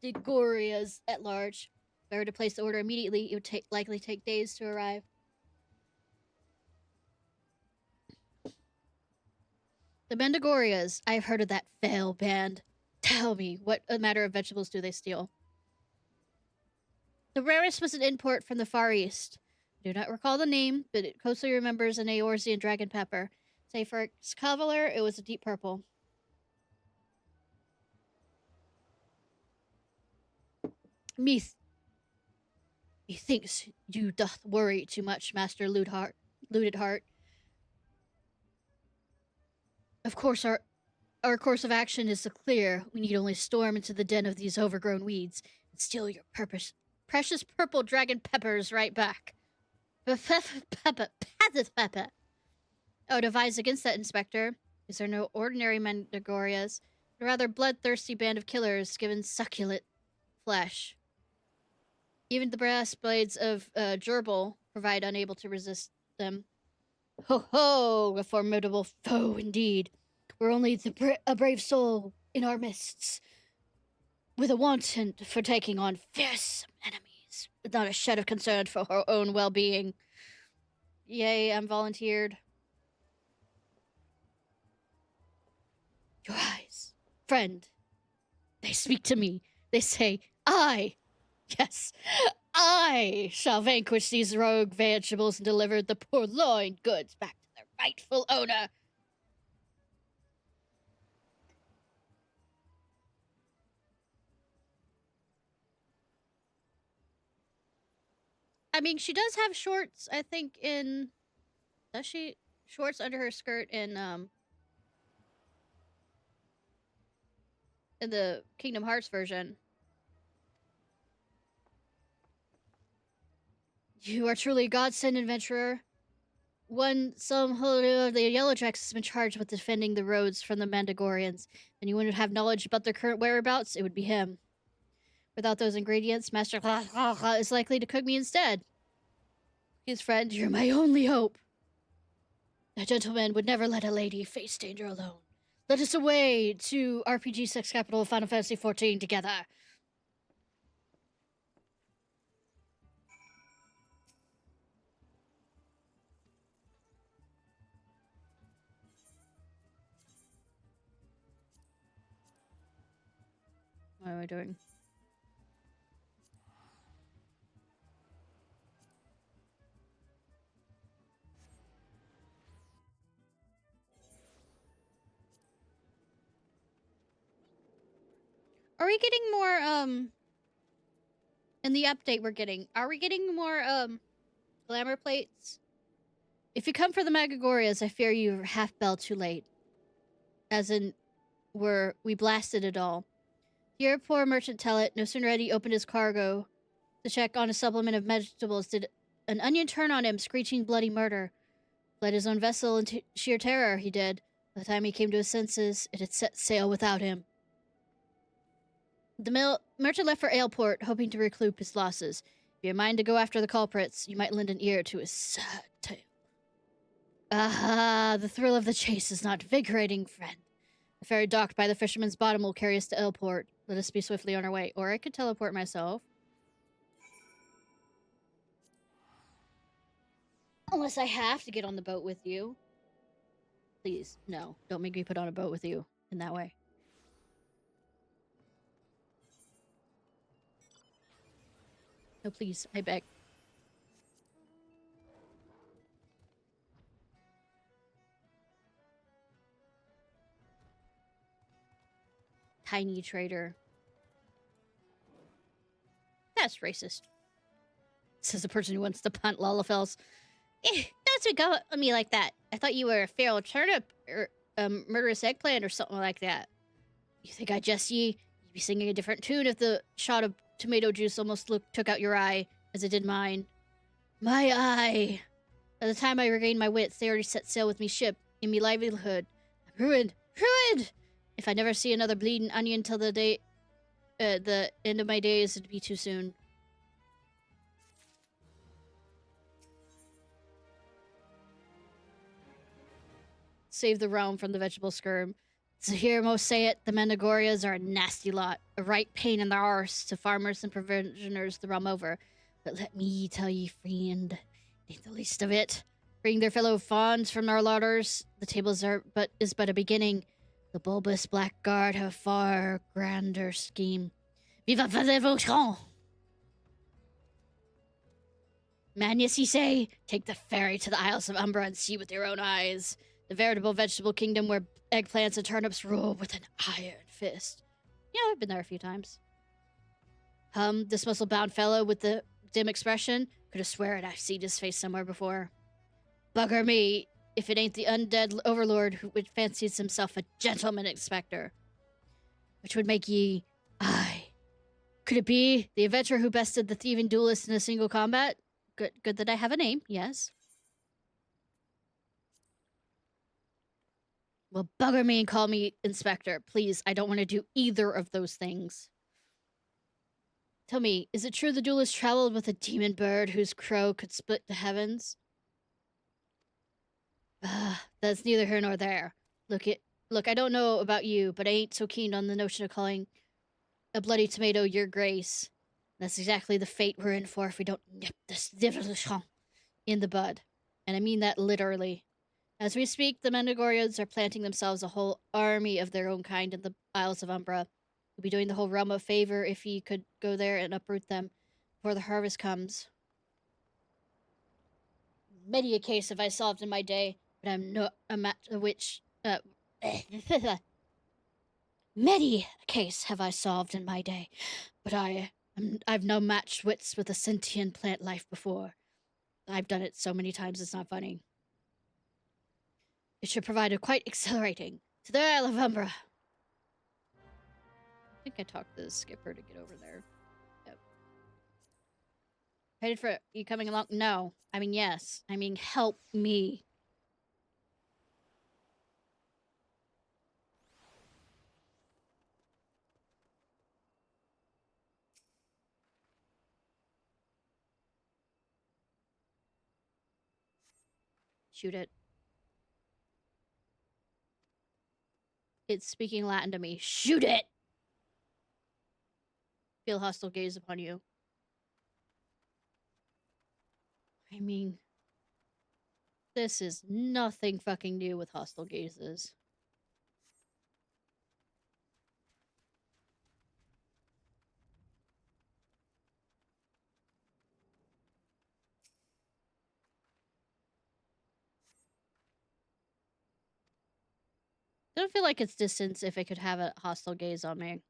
Mandigorias at large. If I were to place the order immediately, it would likely take days to arrive. The Mandigorias, I've heard of that fail band. Tell me, what matter of vegetables do they steal? The rarest was an import from the Far East. I do not recall the name, but it closely remembers an Eorzean dragon pepper. Say for its color, it was a deep purple. Methinks you doth worry too much, Master Looted Heart. Of course, our course of action is clear. We need only storm into the den of these overgrown weeds and steal your precious purple dragon peppers right back. Pepper. I would advise against that, Inspector. These are no ordinary Mandagorias, but a rather bloodthirsty band of killers given succulent flesh. Even the brass blades of Gerbil provide unable to resist them. Ho ho! A formidable foe indeed. We're only a brave soul in our midst, with a wanton for taking on fearsome enemies, with not a shed of concern for her own well-being. Yay, I'm volunteered. Your eyes, friend, they speak to me. They say, yes, I shall vanquish these rogue vegetables and deliver the purloined goods back to their rightful owner. I mean, she does have shorts, I think, in... Does she? Shorts under her skirt in the Kingdom Hearts version. You are truly a godsend, adventurer. Some of the Yellowjacks has been charged with defending the roads from the Mandagorians. Anyone who would have knowledge about their current whereabouts, it would be him. Without those ingredients, Master is likely to cook me instead. His friend, you're my only hope. A gentleman would never let a lady face danger alone. Let us away to RPG sex capital of Final Fantasy XIV together. What am I doing? Are we getting more, in the update we're getting, are we getting more, glamour plates? If you come for the Magagorias, I fear you're half bell too late. As in, we blasted it all. Hear a poor merchant tell it, no sooner had he opened his cargo to check on a supplement of vegetables did an onion turn on him, screeching bloody murder. Fled his own vessel in sheer terror, he did. By the time he came to his senses, it had set sail without him. The merchant left for Aleport, hoping to recoup his losses. If you have mind to go after the culprits, you might lend an ear to his sad tale. Ah, the thrill of the chase is not invigorating, friend. The ferry docked by the fisherman's bottom will carry us to Aleport. Let us be swiftly on our way. Or I could teleport myself. Unless I have to get on the boat with you. Please, no. Don't make me put on a boat with you in that way. No, please, I beg. Tiny trader. That's racist. Says the person who wants to punt Lalafels. Don't go at me like that. I thought you were a feral turnip or a murderous eggplant or something like that. You think I jest ye? You'd be singing a different tune if the shot of tomato juice almost took out your eye, as it did mine. My eye! By the time I regained my wits, they already set sail with me ship, in me livelihood. I'm ruined! Ruined! If I never see another bleeding onion till the end of my days, it'd be too soon. Save the realm from the vegetable scurm. To hear most say it, the Mandagorias are a nasty lot, a right pain in the arse to farmers and provisioners the realm over. But let me tell ye, friend, ain't the least of it. Freeing their fellow fawns from our lauders, the tables is but a beginning. The bulbous blackguard have a far grander scheme. Viva les Vautrons! Madness, ye say? Take the ferry to the Isles of Umbra and see with your own eyes. The veritable vegetable kingdom where eggplants and turnips rule with an iron fist. Yeah, I've been there a few times. This muscle-bound fellow with the dim expression, could have swear I've seen his face somewhere before. Bugger me, if it ain't the undead overlord who fancies himself a gentleman inspector. Which would make ye... Aye. Could it be the adventurer who bested the thieving duelist in a single combat? Good that I have a name, yes. Well, bugger me and call me inspector. Please, I don't want to do either of those things. Tell me, is it true the duelist traveled with a demon bird whose crow could split the heavens? That's neither here nor there. Look, I don't know about you, but I ain't so keen on the notion of calling a bloody tomato your grace. That's exactly the fate we're in for if we don't nip this in the bud. And I mean that literally. As we speak, the Mandagorians are planting themselves a whole army of their own kind in the Isles of Umbra. We'd be doing the whole realm a favor if he could go there and uproot them before the harvest comes. Many a case have I solved in my day, but I'm no a match which many a case have I solved in my day, but I've no matched wits with a sentient plant life before. I've done it so many times it's not funny. It should provide a quite exhilarating to the Isle of Umbra. I think I talked to the skipper to get over there. Yep. Headed for you coming along? No. I mean, yes. I mean, help me. Shoot it. It's speaking Latin to me. Shoot it! Feel hostile gaze upon you. I mean, this is nothing fucking new with hostile gazes. I don't feel like it's distance if it could have a hostile gaze on me.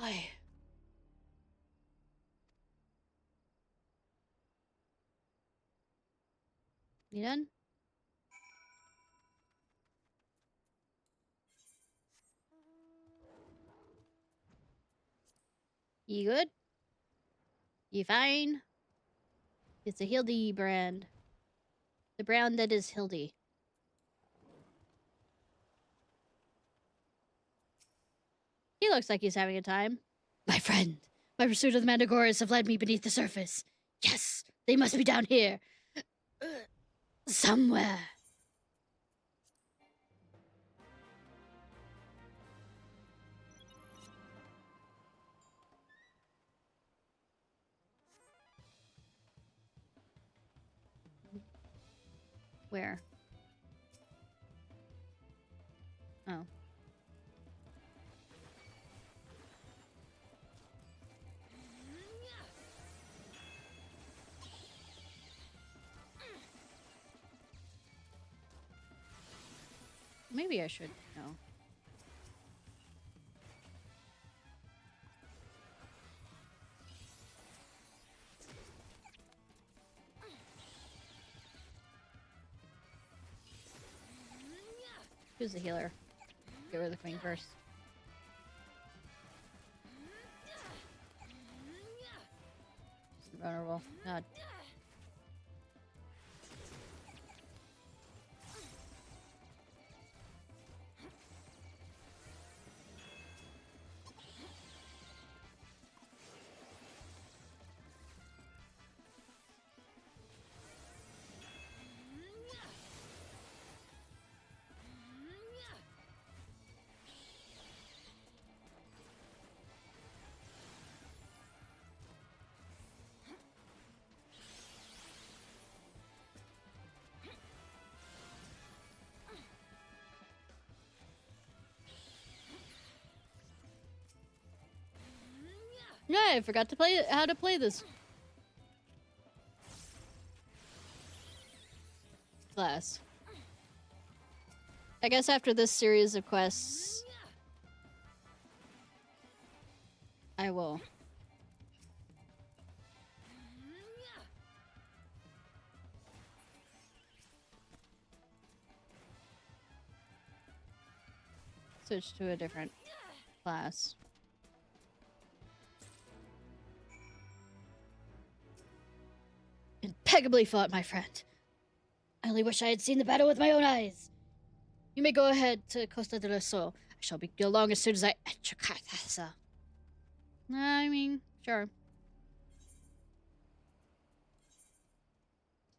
Aye. You done? You good? You fine? It's a Hildebrand. The brown that is Hildy. He looks like he's having a time. My friend, my pursuit of the Mandagores have led me beneath the surface. Yes, they must be down here. Somewhere. Where? Oh. Maybe I should know. Who's the healer? Get rid of the queen first. She's vulnerable. God. Yeah, I forgot to play how to play this class. I guess after this series of quests, I will. Switch to a different class. Impeccably fought, my friend. I only wish I had seen the battle with my own eyes. You may go ahead to Costa del Sol. I shall be along as soon as I enter Casa. I mean, sure.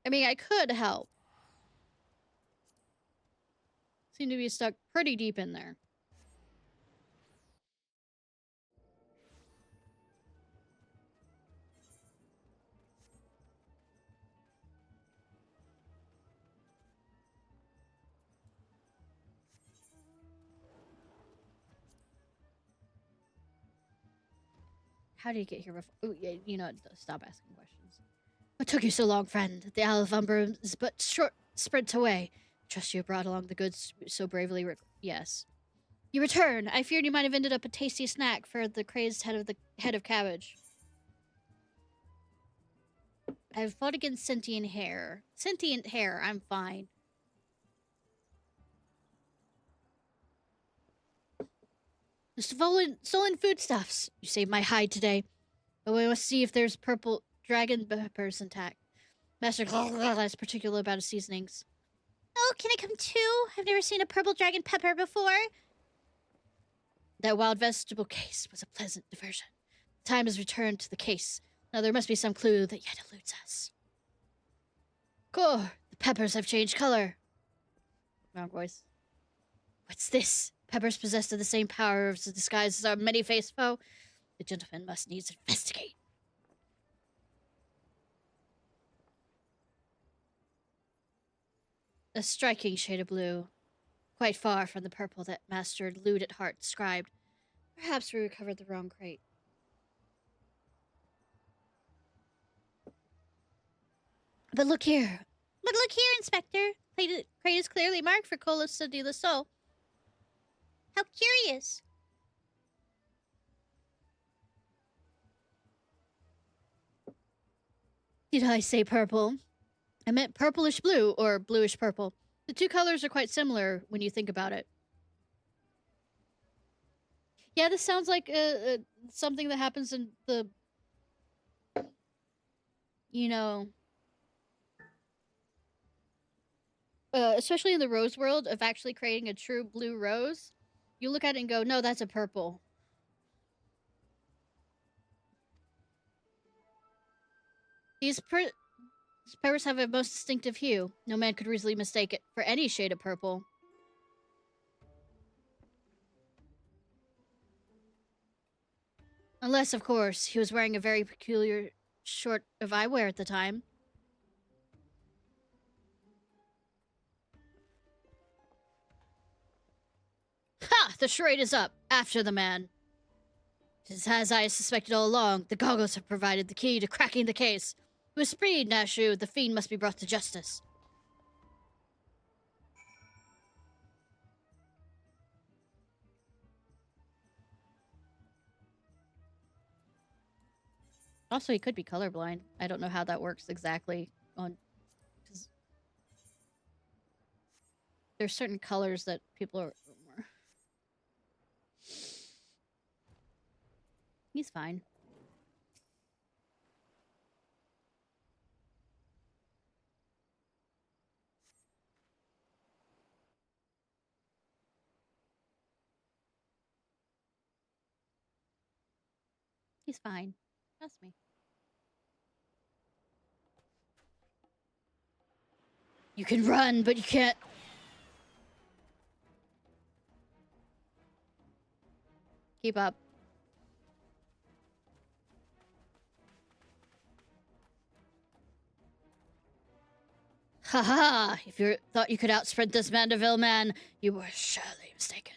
I mean, I could help. Seem to be stuck pretty deep in there. How did you get here before? Oh, yeah, you know, stop asking questions. What took you so long, friend? The Owl of Umber is but short sprint away. Trust you brought along the goods so bravely. Yes. You return. I feared you might have ended up a tasty snack for the crazed head of cabbage. I've fought against sentient hair. Sentient hair, I'm fine. The stolen foodstuffs. You saved my hide today. But we must see if there's purple dragon peppers intact. Master is particular about his seasonings. Oh, can I come too? I've never seen a purple dragon pepper before. That wild vegetable case was a pleasant diversion. Time has returned to the case. Now there must be some clue that yet eludes us. Cool. The peppers have changed color. Wrong voice. What's this? Peppers possessed of the same power as the disguise as our many-faced foe. The gentleman must needs investigate. A striking shade of blue. Quite far from the purple that Master Lewd at Heart described. Perhaps we recovered the wrong crate. But look here. But look here, Inspector. Crate is clearly marked for Costa del Sol. How curious. Did I say purple? I meant purplish blue or bluish purple. The two colors are quite similar when you think about it. Yeah, this sounds like something that happens in the, you know, especially in the rose world of actually creating a true blue rose. You look at it and go, no, that's a purple. These peppers have a most distinctive hue. No man could easily mistake it for any shade of purple. Unless, of course, he was wearing a very peculiar sort of eyewear at the time. Ha! The charade is up. After the man. Just as I suspected all along, the goggles have provided the key to cracking the case. With speed, Nashu, the fiend must be brought to justice. Also, he could be colorblind. I don't know how that works exactly. Because there's certain colors that people are more. He's fine. He's fine. Trust me. You can run, but you can't. Keep up. Ha! If you thought you could outsprint this Mandeville man, you were surely mistaken.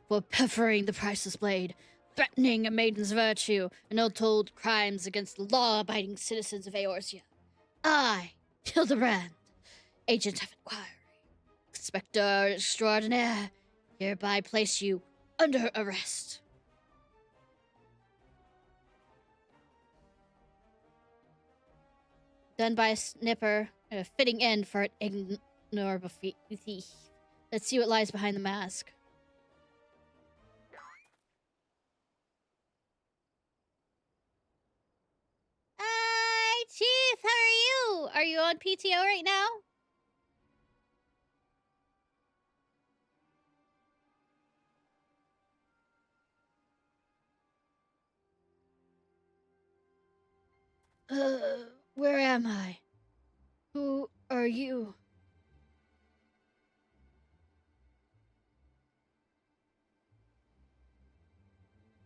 for preferring the priceless blade, threatening a maiden's virtue, and untold crimes against the law-abiding citizens of Eorzea. I, Hildebrand, agent of inquiry, inspector extraordinaire, hereby place you under arrest. Done by a snipper, a fitting end for an ignorable thief. Let's see what lies behind the mask. Hi, Chief. How are you? Are you on PTO right now? Where am I? Who are you?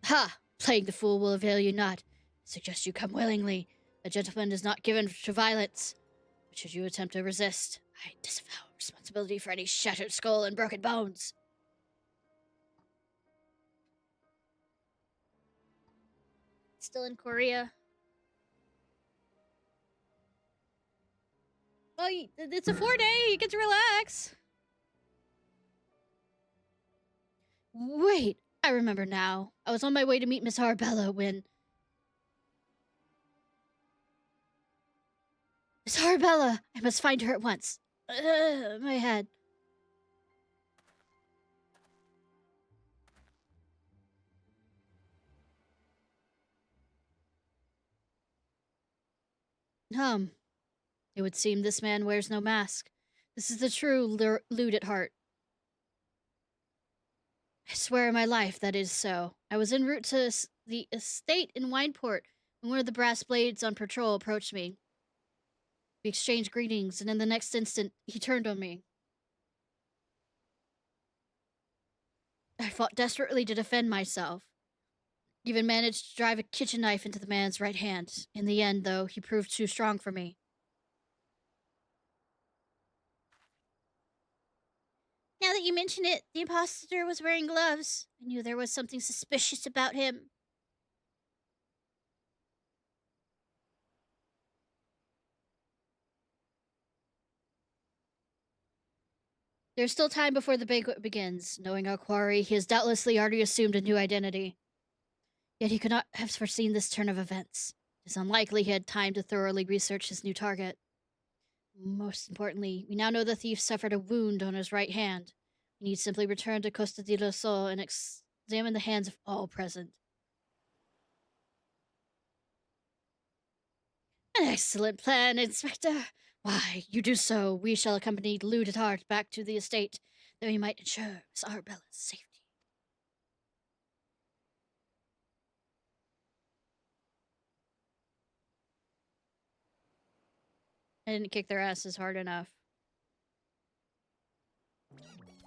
Ha! Playing the fool will avail you not. I suggest you come willingly. A gentleman is not given to violence. But should you attempt to resist, I disavow responsibility for any shattered skull and broken bones. Still in Korea. Well, it's a 4-day. You get to relax. Wait, I remember now. I was on my way to meet Miss Arbella when... Miss Arbella! I must find her at once. My head. It would seem this man wears no mask. This is the true lewd at heart. I swear on my life that is so. I was en route to the estate in Wineport when one of the brass blades on patrol approached me. We exchanged greetings, and in the next instant, he turned on me. I fought desperately to defend myself. Even managed to drive a kitchen knife into the man's right hand. In the end, though, he proved too strong for me. Now that you mention it, the impostor was wearing gloves. I knew there was something suspicious about him. There's still time before the banquet begins. Knowing our quarry, he has doubtlessly already assumed a new identity. Yet he could not have foreseen this turn of events. It is unlikely he had time to thoroughly research his new target. Most importantly, we now know the thief suffered a wound on his right hand. We need simply return to Costa del Sol and examine the hands of all present. An excellent plan, Inspector. Why, you do so. We shall accompany Lewd at Heart back to the estate, that we might ensure Miss Arabella's safety. I didn't kick their asses hard enough.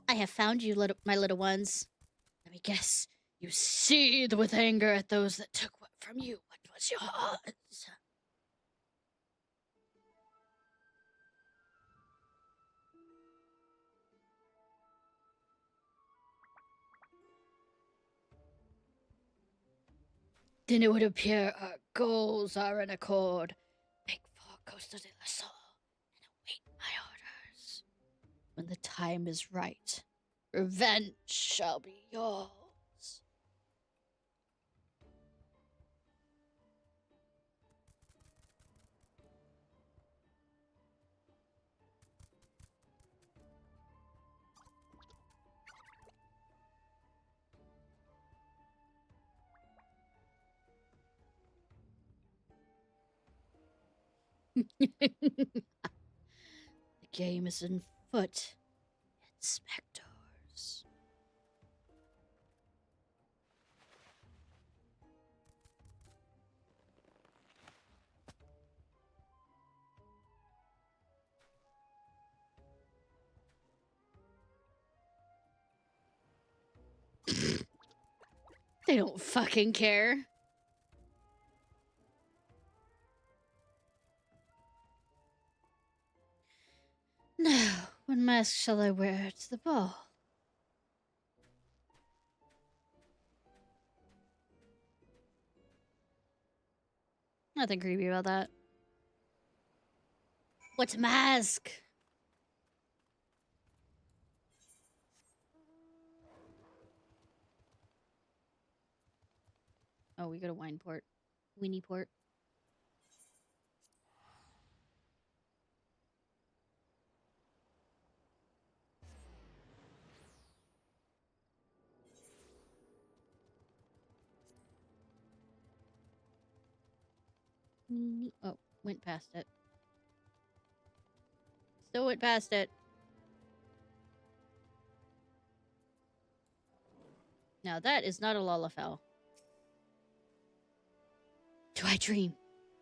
I have found you, my little ones. Let me guess. You seethe with anger at those that took from you what was yours. Then it would appear our goals are in accord. Make for Costa de la Sol and await my orders. When the time is right, revenge shall be yours. The game is in foot, inspectors. They don't fucking care. Now, what mask shall I wear to the ball? nothing creepy about that. What mask? Oh, we go to Wineport. Winnieport. Oh, went past it. Still went past it. Now that is not a Lalafell. Do I dream?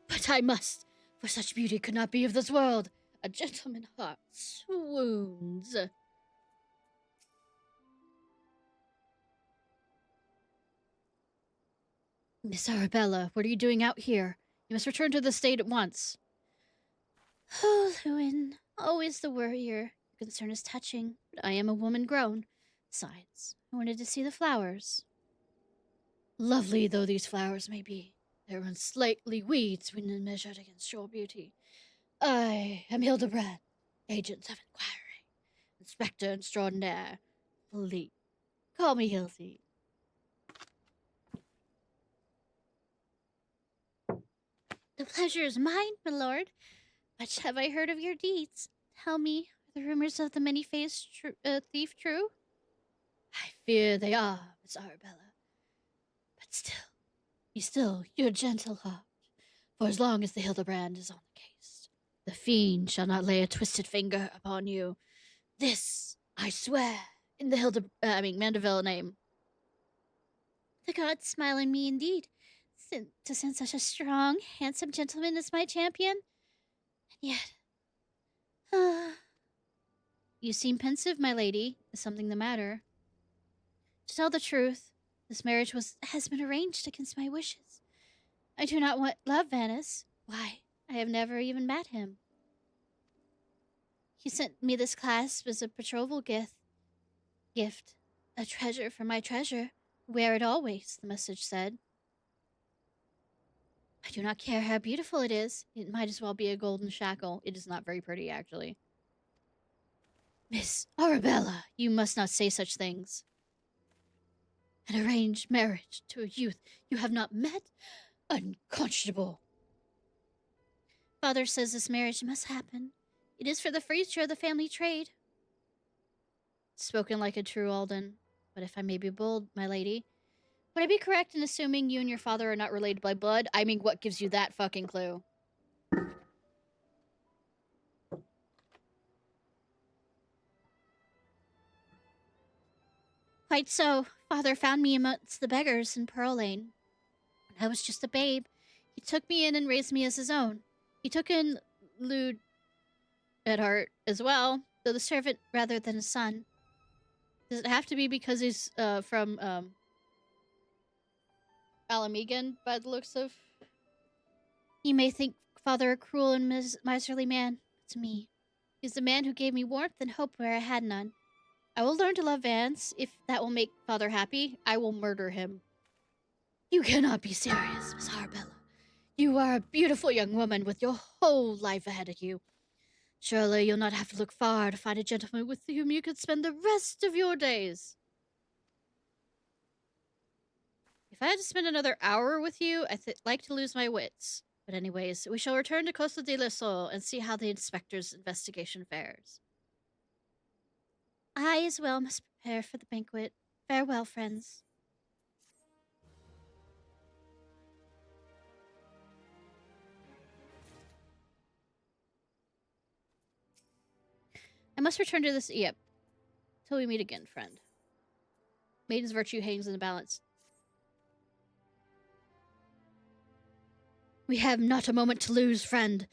But I must, for such beauty could not be of this world. A gentleman heart swoons. Miss Arabella, what are you doing out here? You must return to the state at once. Oh, Lewin, always the worrier. Your concern is touching, but I am a woman grown. Besides, I wanted to see the flowers. Lovely though these flowers may be, they are unsightly weeds when measured against your beauty. I am Hildebrand, agent of inquiry, inspector extraordinaire. Please, call me Hildy. The pleasure is mine, my lord. Much have I heard of your deeds. Tell me, are the rumors of the many-faced thief true? I fear they are, Miss Arabella. But still, be still your gentle heart, for as long as the Hildebrand is on the case, the fiend shall not lay a twisted finger upon you. This I swear in the Mandeville name. The gods smile on me indeed, to send such a strong, handsome gentleman as my champion. And yet, you seem pensive, my lady. Is something the matter? To tell the truth, this marriage has been arranged against my wishes. I do not want love, Vanis. Why, I have never even met him. He sent me this clasp as a betrothal gift. A treasure for my treasure. Wear it always, the message said. I do not care how beautiful it is. It might as well be a golden shackle. It is not very pretty, actually. Miss Arabella, you must not say such things. An arranged marriage to a youth you have not met? Unconscionable. Father says this marriage must happen. It is for the future of the family trade. Spoken like a true Alden. But if I may be bold, my lady, would I be correct in assuming you and your father are not related by blood? I mean, what gives you that fucking clue? Quite so. Father found me amongst the beggars in Pearl Lane. When I was just a babe, he took me in and raised me as his own. He took in Lude at heart as well, though the servant rather than a son. Does it have to be because he's from Alamegan, by the looks of? You may think Father a cruel and miserly man, but to me, he's the man who gave me warmth and hope where I had none. I will learn to love Vance. If that will make Father happy, I will murder him. You cannot be serious, Miss Arabella. You are a beautiful young woman with your whole life ahead of you. Surely you'll not have to look far to find a gentleman with whom you could spend the rest of your days. If I had to spend another hour with you, I'd like to lose my wits. But anyways, we shall return to Costa de la Sol and see how the inspector's investigation fares. I as well must prepare for the banquet. Farewell, friends. I must return to this. Yep. Till we meet again, friend. Maiden's virtue hangs in the balance. We have not a moment to lose, friend.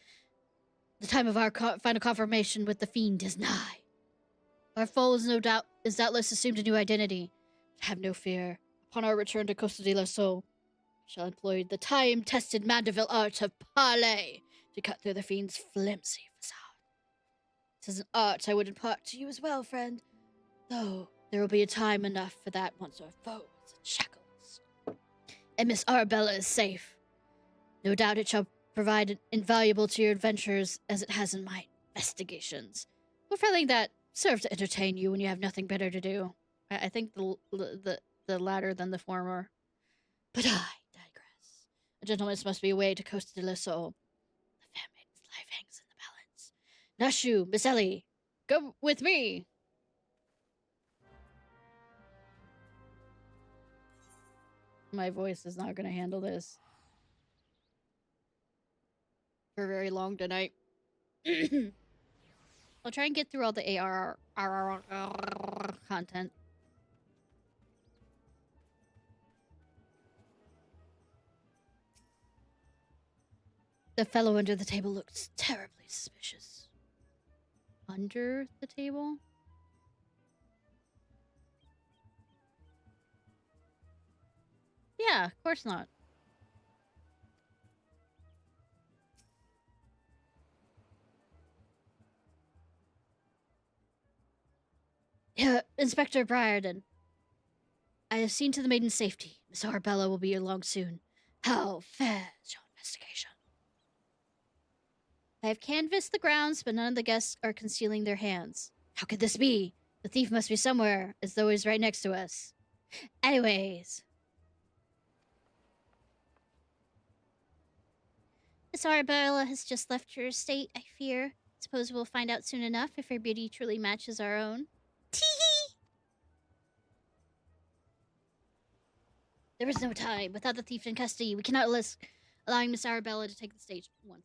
The time of our final confirmation with the fiend is nigh. Our foe is doubtless assumed a new identity. But have no fear. Upon our return to Costa de la Sol, we shall employ the time-tested Mandeville art of parley to cut through the fiend's flimsy facade. This is an art I would impart to you as well, friend. Though there will be a time enough for that once our foes in shackles. And Miss Arabella is safe. No doubt it shall provide invaluable to your adventures as it has in my investigations. Or feeling that serve to entertain you when you have nothing better to do. I think the latter than the former. But I digress. A gentleman's must be a way to Costa del Sol. The family's life hangs in the balance. Nashu, Miss Ellie, go with me. My voice is not going to handle this for very long tonight. I'll try and get through all the ARR content. The fellow under the table looks terribly suspicious. Under the table? Yeah, of course not. Inspector Briarden. I have seen to the maiden's safety. Miss Arabella will be along soon. How fares your investigation? I have canvassed the grounds, but none of the guests are concealing their hands. How could this be? The thief must be somewhere, as though he's right next to us. Anyways. Miss Arabella has just left her estate, I fear. Suppose we'll find out soon enough if her beauty truly matches our own. Tee-hee! There is no time. Without the thief in custody, we cannot risk allowing Miss Arabella to take the stage. 1 second.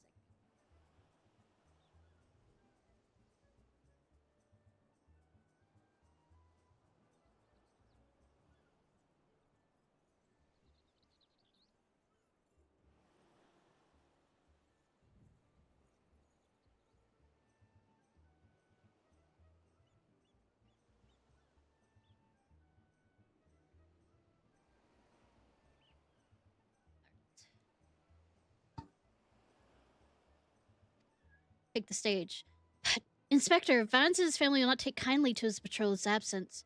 Take the stage. But, Inspector, Vance's family will not take kindly to his betrothed's absence.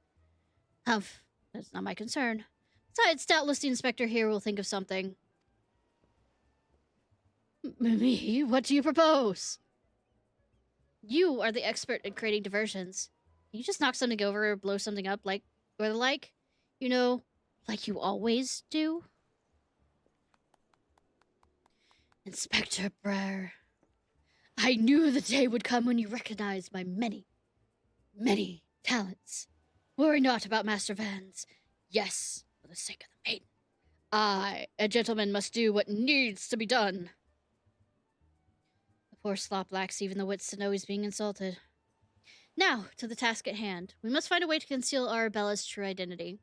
Humph, that's not my concern. Besides, doubtless the inspector here will think of something. Me? What do you propose? You are the expert in creating diversions. Can you just knock something over or blow something up like, or the like? You know, like you always do? Inspector Brer. I knew the day would come when you recognized my many, many talents. Worry not about Master Vans. Yes, for the sake of the maiden. I, a gentleman, must do what needs to be done. The poor slop lacks even the wits to know he's being insulted. Now, to the task at hand. We must find a way to conceal Arabella's true identity.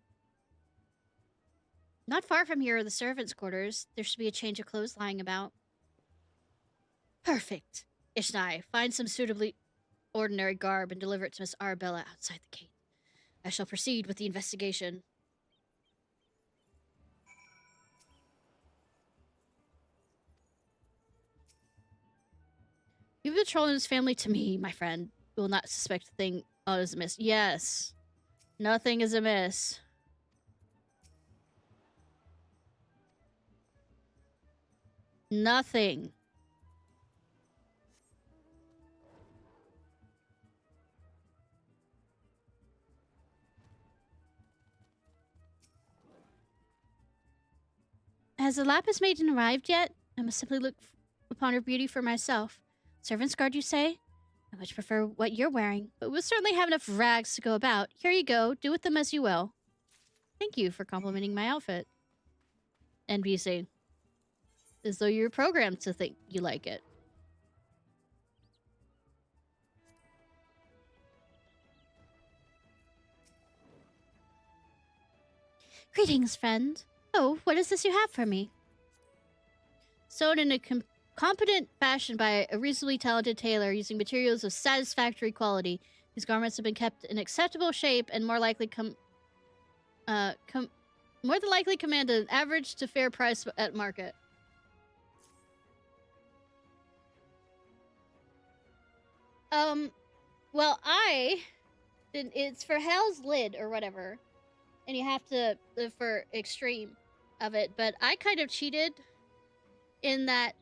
Not far from here are the servants' quarters. There should be a change of clothes lying about. Perfect. Ishnai, find some suitably ordinary garb and deliver it to Miss Arabella outside the gate. I shall proceed with the investigation. Give the troll and his family to me, my friend. You will not suspect a thing is amiss. Yes. Nothing is amiss. Nothing. Has the lapis maiden arrived yet? I must simply look upon her beauty for myself. Servant's guard, you say? I much prefer what you're wearing, but we'll certainly have enough rags to go about. Here you go. Do with them as you will. Thank you for complimenting my outfit. NPC. As though you're programmed to think you like it. Greetings, friend. Oh, what is this you have for me? Sewn in a competent fashion by a reasonably talented tailor using materials of satisfactory quality. These garments have been kept in acceptable shape and more likely more than likely command an average to fair price at market. Well, it's for Hell's Lid or whatever, and you have to for extreme of it. But I kind of cheated in that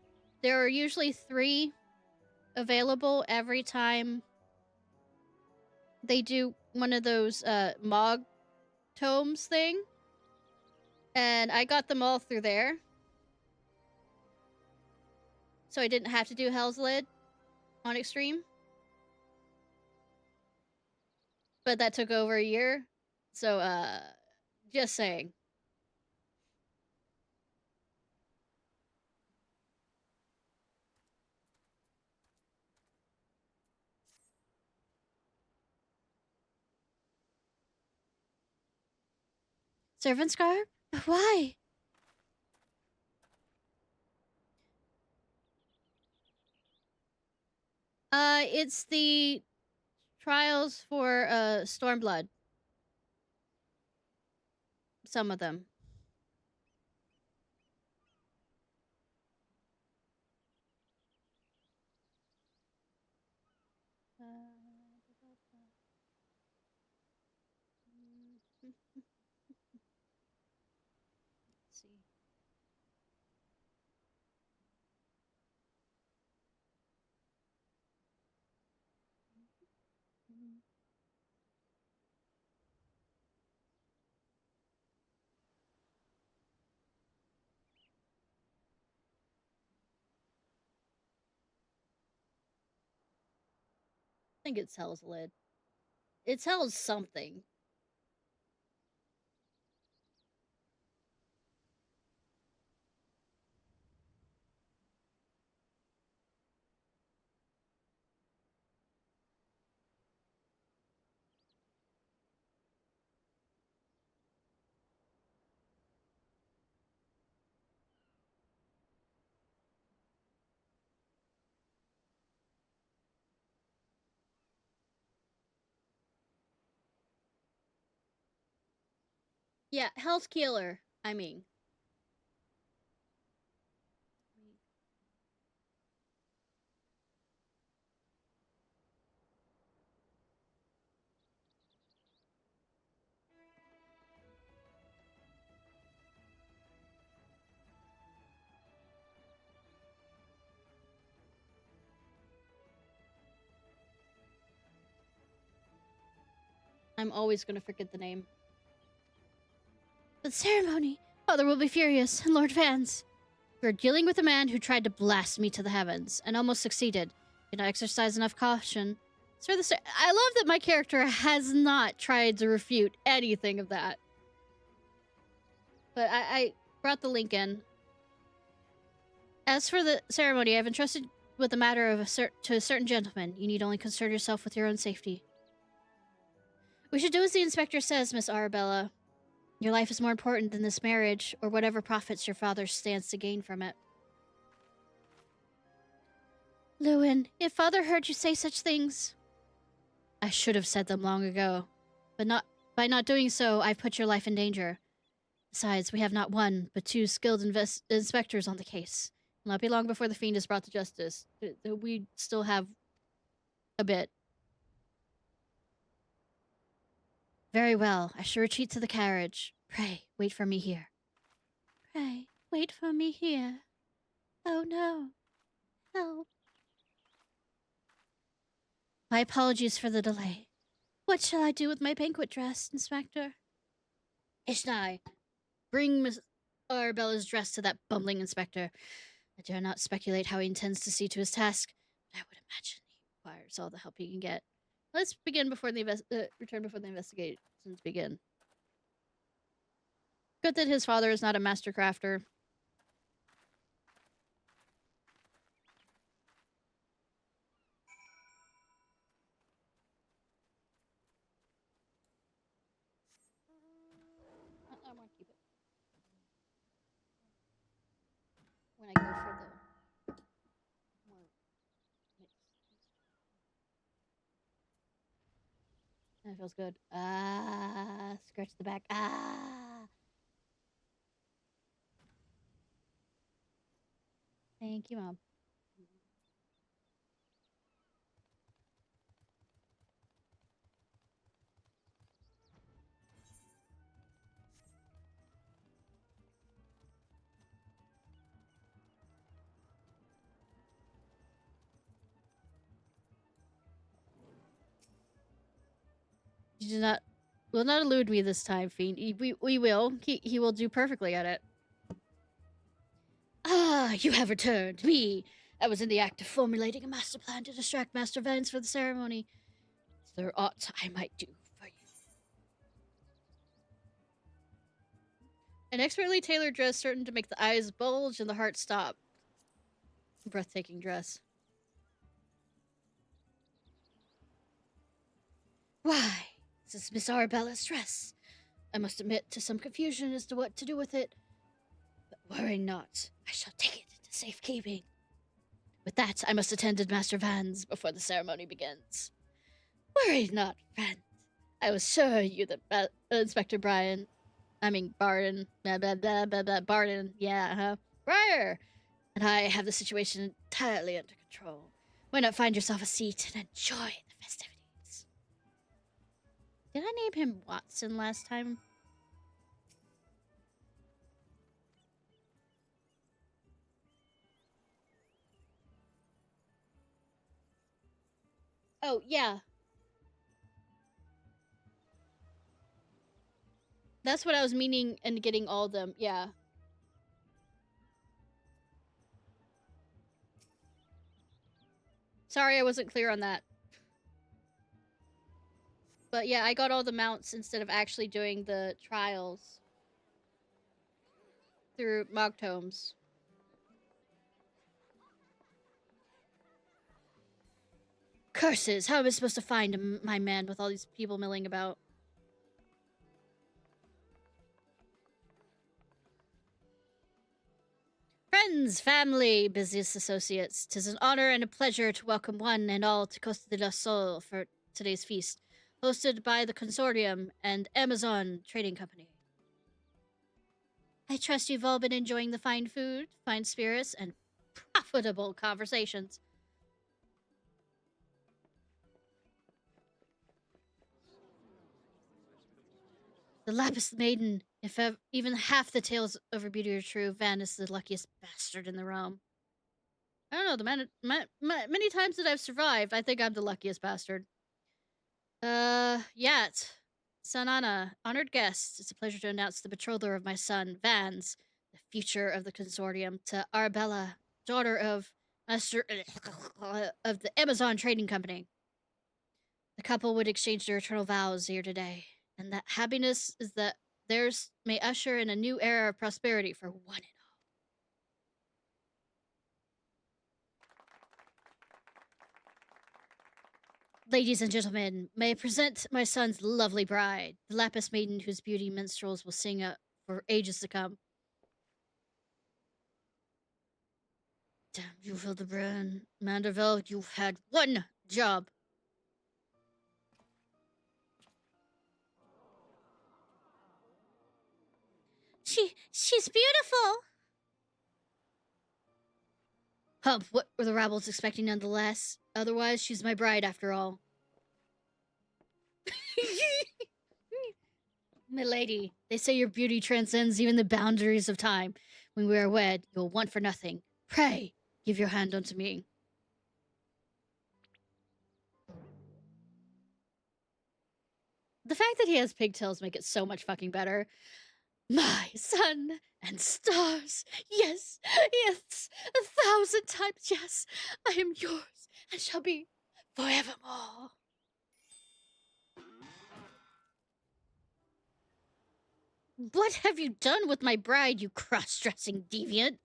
there are usually 3 available every time they do one of those Mog tomes thing. And I got them all through there. So I didn't have to do Hell's Lid on Extreme. But that took over a year. So, just saying. Servant's garb? Why? It's the trials for Stormblood. Some of them. Let's see. I think it's Hell's Lid. It's Hell's something. Yeah, Hell's Keeler, I mean. I'm always gonna forget the name. The ceremony! Father will be furious, and Lord Vans. We're dealing with a man who tried to blast me to the heavens, and almost succeeded. Did I exercise enough caution? Sir, I love that my character has not tried to refute anything of that. But I brought the link in. As for the ceremony, I've entrusted with the matter of to a certain gentleman. You need only concern yourself with your own safety. We should do as the inspector says, Miss Arabella. Your life is more important than this marriage, or whatever profits your father stands to gain from it. Lewin, if father heard you say such things... I should have said them long ago. But by not doing so, I've put your life in danger. Besides, we have not one, but 2 skilled inspectors on the case. It will not be long before the fiend is brought to justice. We still have a bit. Very well. I shall retreat to the carriage. Pray, wait for me here. Pray, wait for me here. Oh no. Help. My apologies for the delay. What shall I do with my banquet dress, Inspector? Ishnai, bring Miss Arabella's dress to that bumbling inspector. I dare not speculate how he intends to see to his task, but I would imagine he requires all the help he can get. Let's begin before the return before the investigations begin. Good that his father is not a master crafter. I want to keep it. When I go for the more mix. That feels good. Ah, scratch the back. Ah. Thank you, Mom. will not elude me this time, Fiend. We will. He will do perfectly at it. Ah, you have returned. I was in the act of formulating a master plan to distract Master Vance for the ceremony. Is there aught I might do for you? An expertly tailored dress certain to make the eyes bulge and the heart stop. Breathtaking dress. Why, this is Miss Arabella's dress. I must admit to some confusion as to what to do with it. But worry not, I shall take it into safekeeping. With that, I must attend to Master Vans before the ceremony begins. Worry not, friend. I was sure you that Inspector Barden, Briar, and I have the situation entirely under control. Why not find yourself a seat and enjoy the festivities? Did I name him Watson last time? Oh, yeah. That's what I was meaning and getting all of them, yeah. Sorry I wasn't clear on that. But yeah, I got all the mounts instead of actually doing the trials through Mogtomes. Curses! How am I supposed to find my man with all these people milling about? Friends, family, business associates, 'tis an honor and a pleasure to welcome one and all to Costa del Sol for today's feast, hosted by the Consortium and Amazon Trading Company. I trust you've all been enjoying the fine food, fine spirits, and profitable conversations. The Lapis Maiden, if even half the tales of her beauty are true, Van is the luckiest bastard in the realm. I don't know, many times that I've survived, I think I'm the luckiest bastard. Yat. Sanana, honored guests, it's a pleasure to announce the betrothal of my son, Vans, the future of the consortium, to Arabella, daughter of Master of the Amazon Trading Company. The couple would exchange their eternal vows here today, and that happiness is that theirs may usher in a new era of prosperity for one and all. Ladies and gentlemen, may I present my son's lovely bride, the Lapis Maiden whose beauty minstrels will sing for ages to come. Damn you, Hildebrand. Manderville, you've had one job. She's beautiful. Hump, what were the rabbles expecting nonetheless? Otherwise, she's my bride after all. Milady, they say your beauty transcends even the boundaries of time. When we are wed, you'll want for nothing. Pray, give your hand unto me. The fact that he has pigtails make it so much fucking better. My sun and stars. Yes, yes, 1,000 times yes. I am yours and shall be forevermore. What have you done with my bride, you cross-dressing deviant?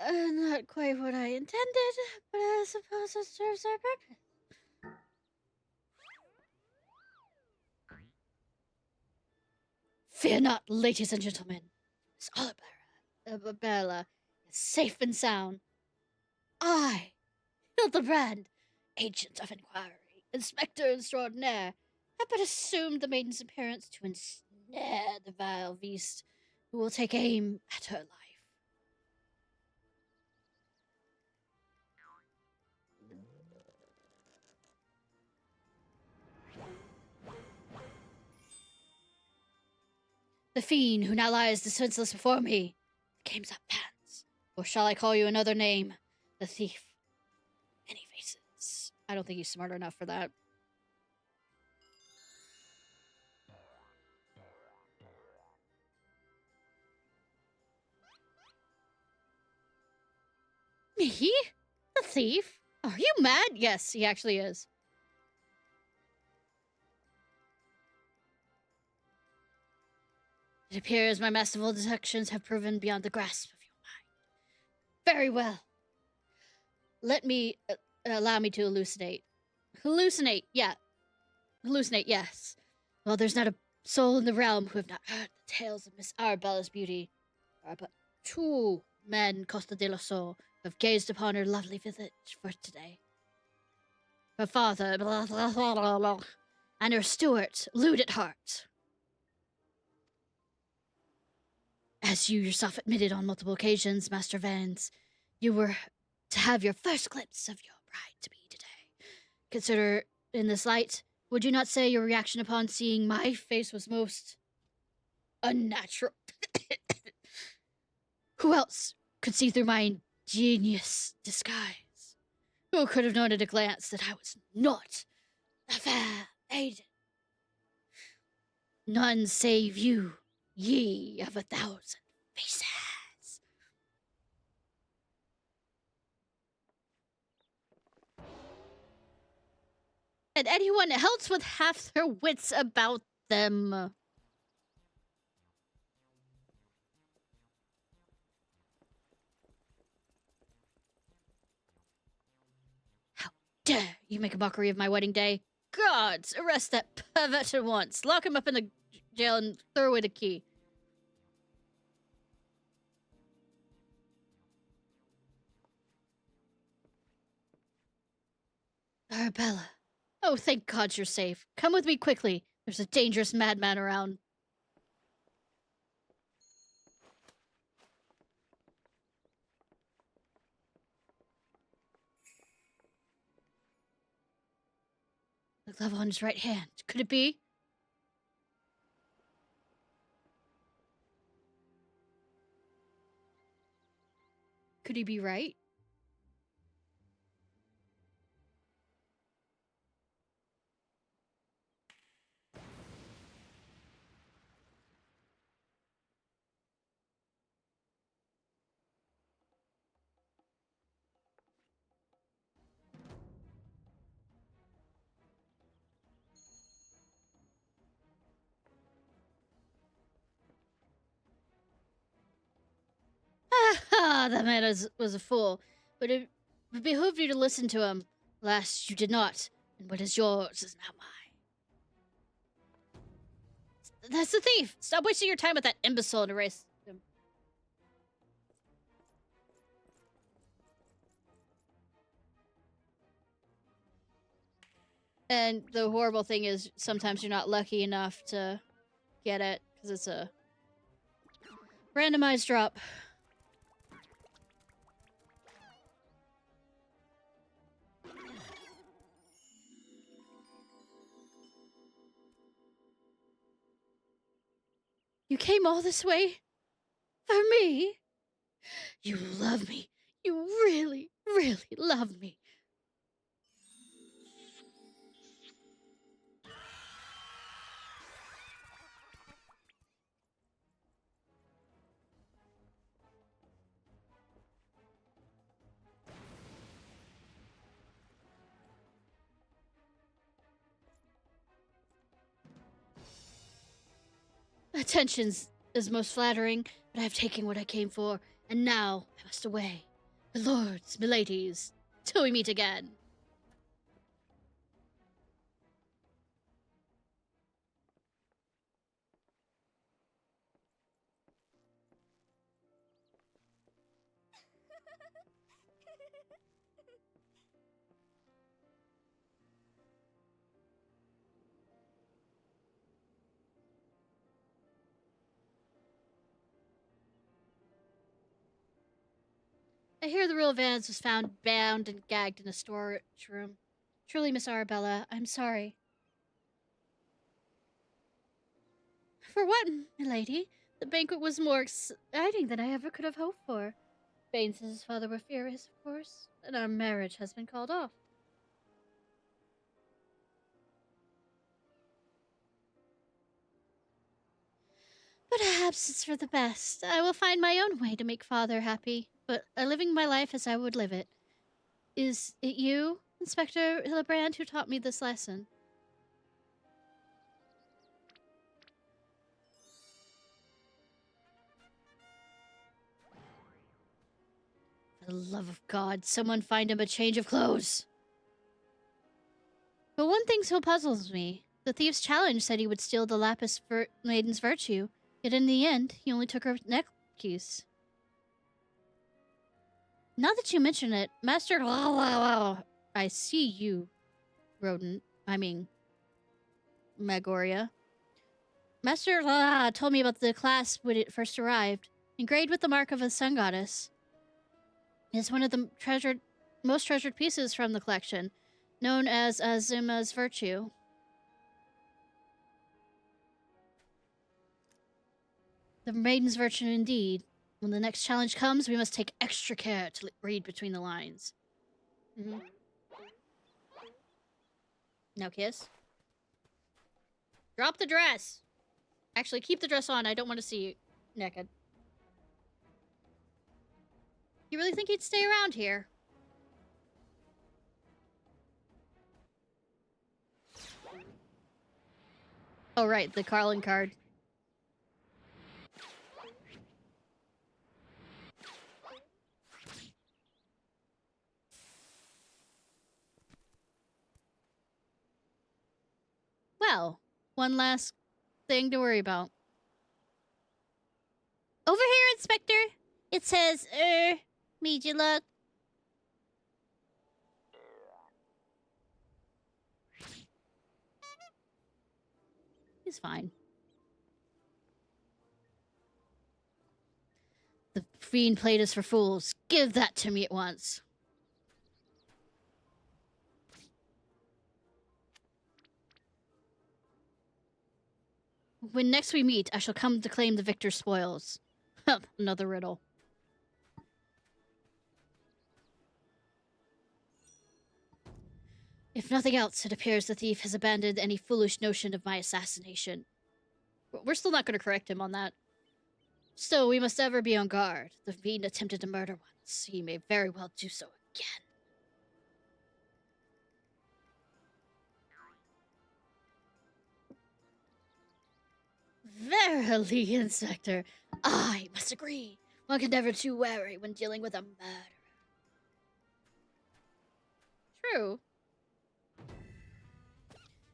Not quite what I intended, but I suppose it serves our purpose. Fear not, ladies and gentlemen. Miss Arabella is safe and sound. I, Hildebrand, agent of inquiry, inspector extraordinaire, have but assumed the maiden's appearance to ensnare the vile beast who will take aim at her life. The fiend who now lies defenseless before me, the game's up, Vance. Or shall I call you another name? The thief. Many faces. I don't think he's smart enough for that. Me? The thief? Are you mad? Yes, he actually is. It appears my masterful deductions have proven beyond the grasp of your mind. Very well. Let me allow me to hallucinate. Hallucinate, yeah. Hallucinate, yes. Well, there's not a soul in the realm who have not heard the tales of Miss Arabella's beauty. There are but 2 men in Costa del Sol who have gazed upon her lovely visage for today. Her father, blah, blah, blah, blah, blah, and her steward, lewd at heart. As you yourself admitted on multiple occasions, Master Vance, you were to have your first glimpse of your bride-to-be today. Consider in this light, would you not say your reaction upon seeing my face was most unnatural? Who else could see through my ingenious disguise? Who could have known at a glance that I was not the fair maiden? None save you, ye of 1,000 faces. And anyone else with half their wits about them. How dare you make a mockery of my wedding day? Gods, arrest that pervert at once. Lock him up in the jail and throw away the key. Arabella. Oh, thank God you're safe. Come with me quickly. There's a dangerous madman around. The glove on his right hand. Could it be? Could he be right? Ah, that man was a fool. But it behooved you to listen to him. Last you did not, and what is yours is now mine. That's the thief! Stop wasting your time with that imbecile and erase him. And the horrible thing is, sometimes you're not lucky enough to get it, because it's a randomized drop. You came all this way? For me? You love me. You really, really love me. Attentions is most flattering, but I have taken what I came for, and now I must away. My lords, my ladies, till we meet again. I hear the real Vance was found bound and gagged in a storage room. Truly, Miss Arabella, I'm sorry. For what, milady? The banquet was more exciting than I ever could have hoped for. Baines and his father were furious, of course, and our marriage has been called off. Perhaps it's for the best. I will find my own way to make Father happy, but living my life as I would live it. Is it you, Inspector Hildebrand, who taught me this lesson? For the love of God, someone find him a change of clothes. But one thing still puzzles me. The thief's challenge said he would steal the lapis maiden's virtue, yet in the end, he only took her neck piece. Now that you mention it, Master... I see you, rodent. I mean, Magoria. Master told me about the class when it first arrived, engraved with the mark of a sun goddess. It's one of the most treasured pieces from the collection, known as Azuma's Virtue. The Maiden's Virtue indeed. When the next challenge comes, we must take extra care to read between the lines. Now kiss. Drop the dress! Actually, keep the dress on. I don't want to see you naked. You really think he'd stay around here? Oh, right. The Carlin card. Well, one last thing to worry about. Over here, Inspector. It says, made you look. He's fine. The fiend played us for fools. Give that to me at once. When next we meet, I shall come to claim the victor's spoils. Another riddle. If nothing else, it appears the thief has abandoned any foolish notion of my assassination. We're still not going to correct him on that. Still, we must ever be on guard. The fiend attempted to murder once. He may very well do so again. Verily, Inspector, I must agree. One can never too wary when dealing with a murderer. True.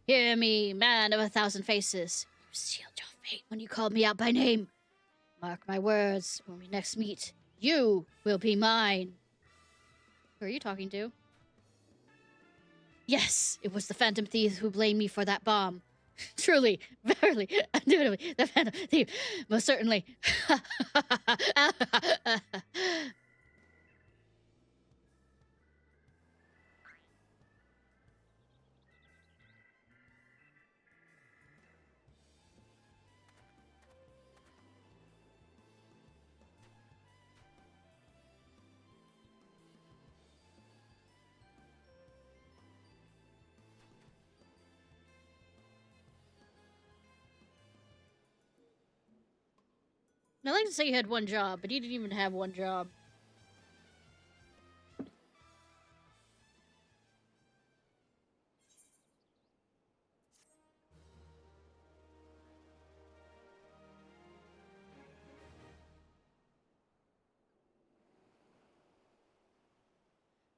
Hear me, man of 1,000 faces. You sealed your fate when you called me out by name. Mark my words, when we next meet, you will be mine. Who are you talking to? Yes, it was the Phantom Thief who blamed me for that bomb. Truly, verily, undoubtedly, the Phantom Thief, most certainly. I like to say you had one job, but you didn't even have one job.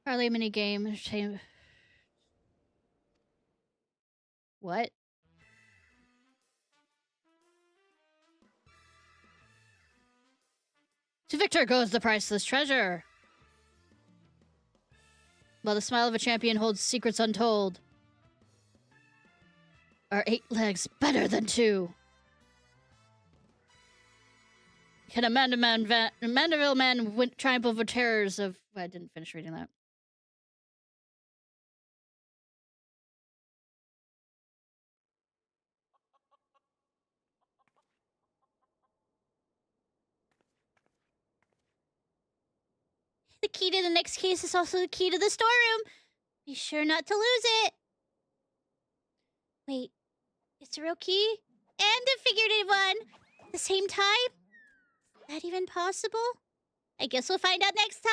Parlay minigame. What? To Victor goes the priceless treasure. While the smile of a champion holds secrets untold. Are 8 legs better than 2? Can a Mandeville man triumph over terrors of... I didn't finish reading that. The key to the next case is also the key to the storeroom. Be sure not to lose it. Wait, it's a real key? And a figurative one. the same time? Is that even possible? I guess we'll find out next time.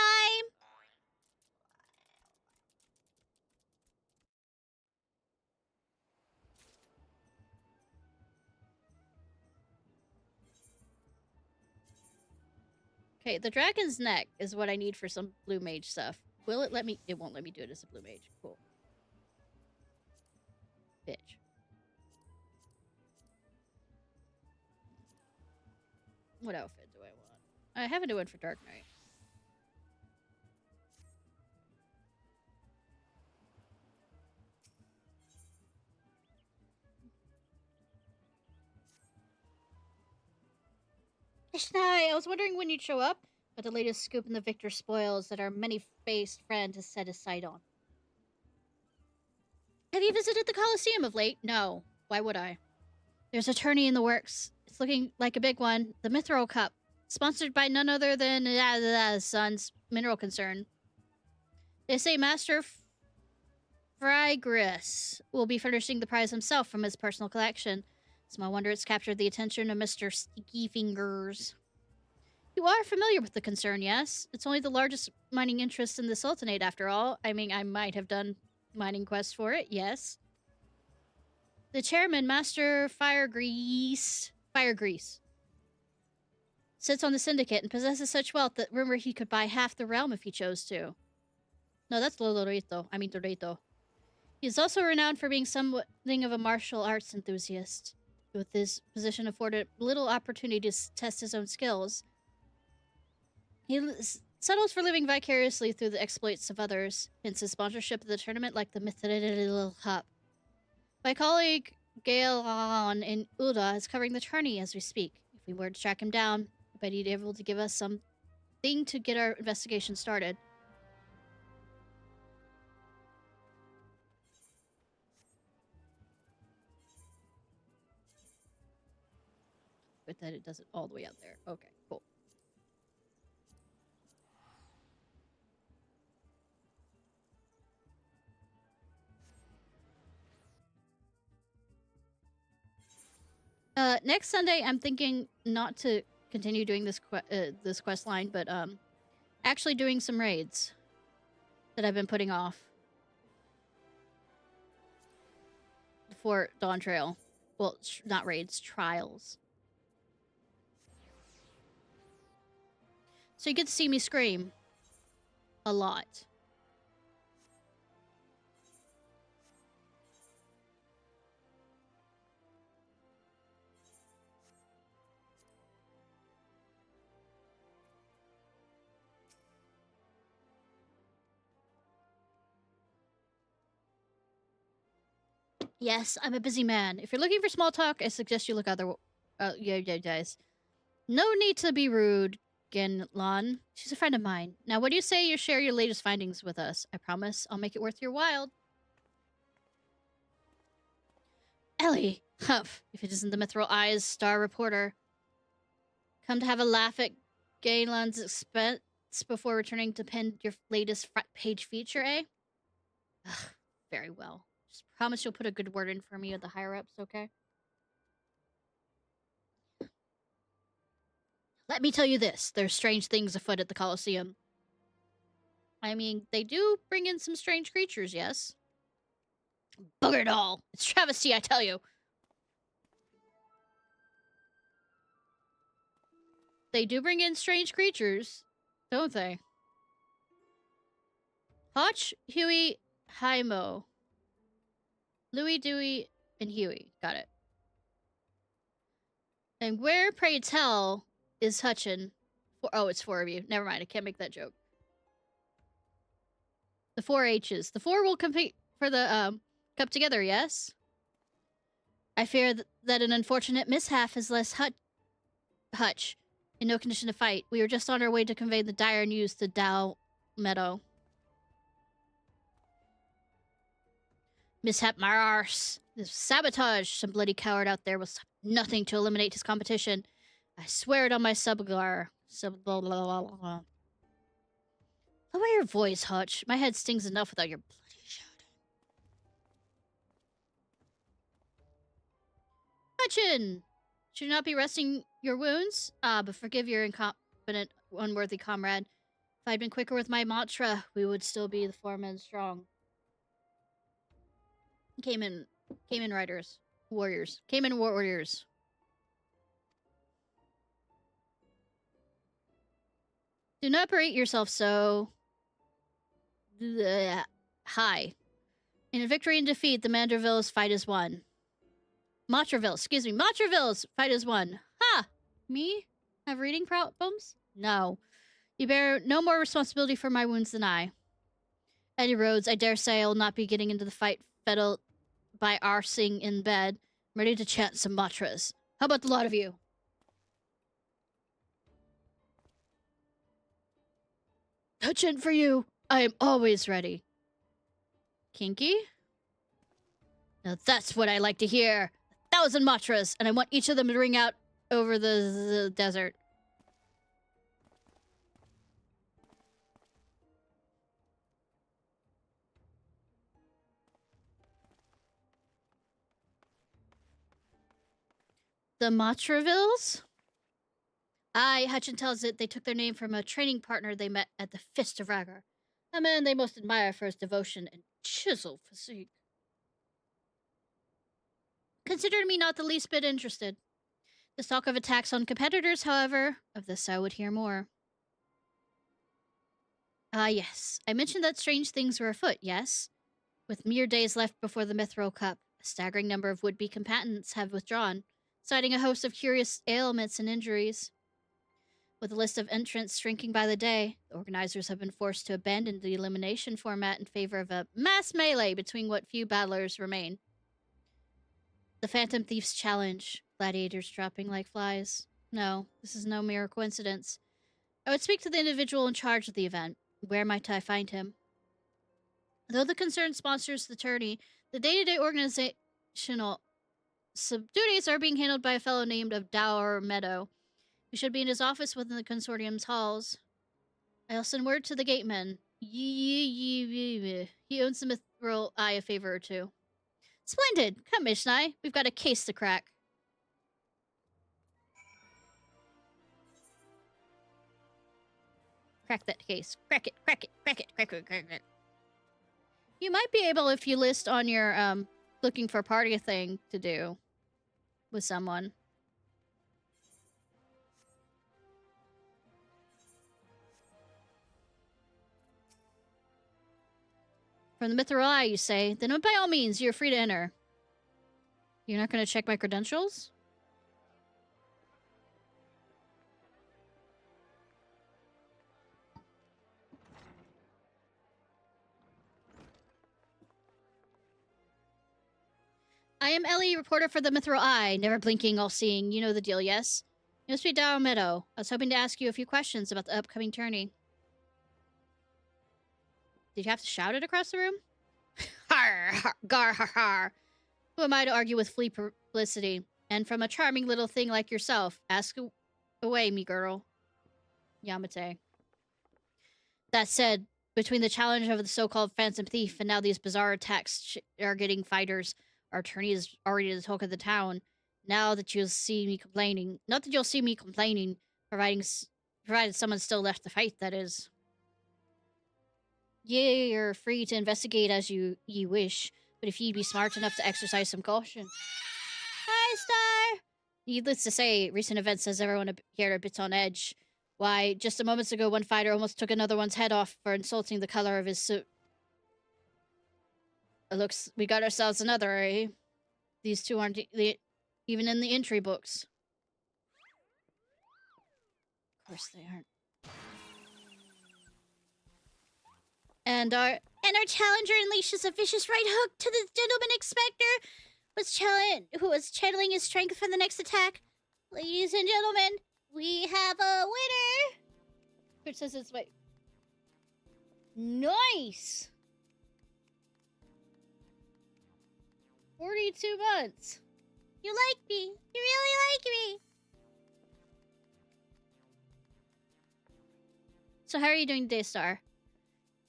Okay, the dragon's neck is what I need for some blue mage stuff. Will it let me? It won't let me do it as a blue mage. Cool. Bitch. What outfit do I want? I have a new one for Dark Knight. Ishnai, I was wondering when you'd show up, but the latest scoop in the victor spoils that our many-faced friend has set his sight on. Have you visited the Colosseum of late? No. Why would I? There's a tourney in the works. It's looking like a big one. The Mithril Cup. Sponsored by none other than Son's mineral concern. They say Master Frygris will be furnishing the prize himself from his personal collection. Small wonder it's captured the attention of Mr. Sticky Fingers. You are familiar with the concern, yes? It's only the largest mining interest in the Sultanate, after all. I mean, I might have done mining quests for it, yes. The chairman, Master Firegrease, sits on the syndicate and possesses such wealth that rumor he could buy half the realm if he chose to. No, that's Dorito. He is also renowned for being something of a martial arts enthusiast. With his position afforded little opportunity to test his own skills, he settles for living vicariously through the exploits of others, hence his sponsorship of the tournament like the Mithril Cup. My colleague Gaelan in Uda is covering the tourney as we speak. If we were to track him down, I bet he'd be able to give us something to get our investigation started. But that it does it all the way out there. Okay, cool. Next Sunday, I'm thinking not to continue doing this this quest line, but actually doing some raids that I've been putting off for Dawn Trail. Well, not raids, trials. So you get to see me scream a lot. Yes, I'm a busy man. If you're looking for small talk, I suggest you look other. Yeah, guys. No need to be rude, Genlan. She's a friend of mine. Now, what do you say you share your latest findings with us? I promise I'll make it worth your while. Ellie! Humph. If it isn't the Mithril Eyes star reporter. Come to have a laugh at Galen's expense before returning to pen your latest front page feature, eh? Ugh, very well. Just promise you'll put a good word in for me with the higher-ups, okay? Let me tell you this. There's strange things afoot at the Colosseum. I mean, they do bring in some strange creatures, yes? Bugger it all. It's travesty, I tell you. They do bring in strange creatures, don't they? Hotch, Huey, Haimo. Louie, Dewey, and Huey. Got it. And where, pray tell, is Hutchin? Oh, it's 4 of you. Never mind, I can't make that joke. The 4 H's. The 4 will compete for the cup together, yes? I fear that an unfortunate mishap has left Hutch in no condition to fight. We were just on our way to convey the dire news to Dow Meadow. Mishap my arse. This sabotage. Some bloody coward out there will stop nothing to eliminate his competition. I swear it on my subgar. Lower your voice, Hutch. My head stings enough without your bloody shouting. Hutchin! Should you not be resting your wounds? But forgive your incompetent, unworthy comrade. If I'd been quicker with my mantra, we would still be the 4 men strong. Came in riders. Warriors. Came in warriors. Do not berate yourself so high. In a victory and defeat, the Manderville's fight is won. Montraville's fight is won. Ha! Me? Have reading problems? No. You bear no more responsibility for my wounds than I. Eddie Rhodes, I dare say I will not be getting into the fight fettled by arsing in bed. I'm ready to chant some mantras. How about the lot of you? A chant for you. I am always ready. Kinky? Now that's what I like to hear. 1,000 mantras, and I want each of them to ring out over the desert. The Montravilles? Aye, Hutchin tells it they took their name from a training partner they met at the Fist of Ragar. A man they most admire for his devotion and chiseled physique. Considered me not the least bit interested. The talk of attacks on competitors, however, of this I would hear more. Ah, yes. I mentioned that strange things were afoot, yes? With mere days left before the Mithril Cup, a staggering number of would-be combatants have withdrawn, citing a host of curious ailments and injuries. With the list of entrants shrinking by the day, the organizers have been forced to abandon the elimination format in favor of a mass melee between what few battlers remain. The Phantom Thief's challenge, gladiators dropping like flies. No, this is no mere coincidence. I would speak to the individual in charge of the event. Where might I find him? Though the concern sponsors the tourney, the day-to-day organizational duties are being handled by a fellow named of Dower Meadow. He should be in his office within the consortium's halls. I'll send word to the gateman. He owns the Mithril Eye a favor or two. Splendid! Come, Ishnai. We've got a case to crack. Crack that case. Crack it, crack it, crack it, crack it, crack it. You might be able, if you list on your, looking for party thing to do with someone. From the Mithril Eye, you say? Then by all means, you're free to enter. You're not going to check my credentials? I am Ellie, reporter for the Mithril Eye. Never blinking, all-seeing. You know the deal, yes? You must be Dow Meadow. I was hoping to ask you a few questions about the upcoming tourney. Did you have to shout it across the room? Har, har, gar, har, har. Who am I to argue with flea publicity? And from a charming little thing like yourself, ask away, me girl. Yamate. That said, between the challenge of the so-called Phantom Thief and now these bizarre attacks are getting fighters, our tourney is already the talk of the town. Now that you'll see me complaining, not that you'll see me complaining, provided someone's still left to fight, that is. Yeah, you're free to investigate as ye wish, but if ye be smart enough to exercise some caution. Hi, Star! Needless to say, recent events has everyone here a bit on edge. Why, just a moments ago, one fighter almost took another one's head off for insulting the color of his suit. It looks we got ourselves another, eh? These two aren't even in the entry books. Of course they aren't. And our challenger unleashes a vicious right hook to the gentleman inspector, who was channeling his strength for the next attack. Ladies and gentlemen, we have a winner. Which says it's wait. Nice. 42 months. You like me. You really like me. So how are you doing today, Star?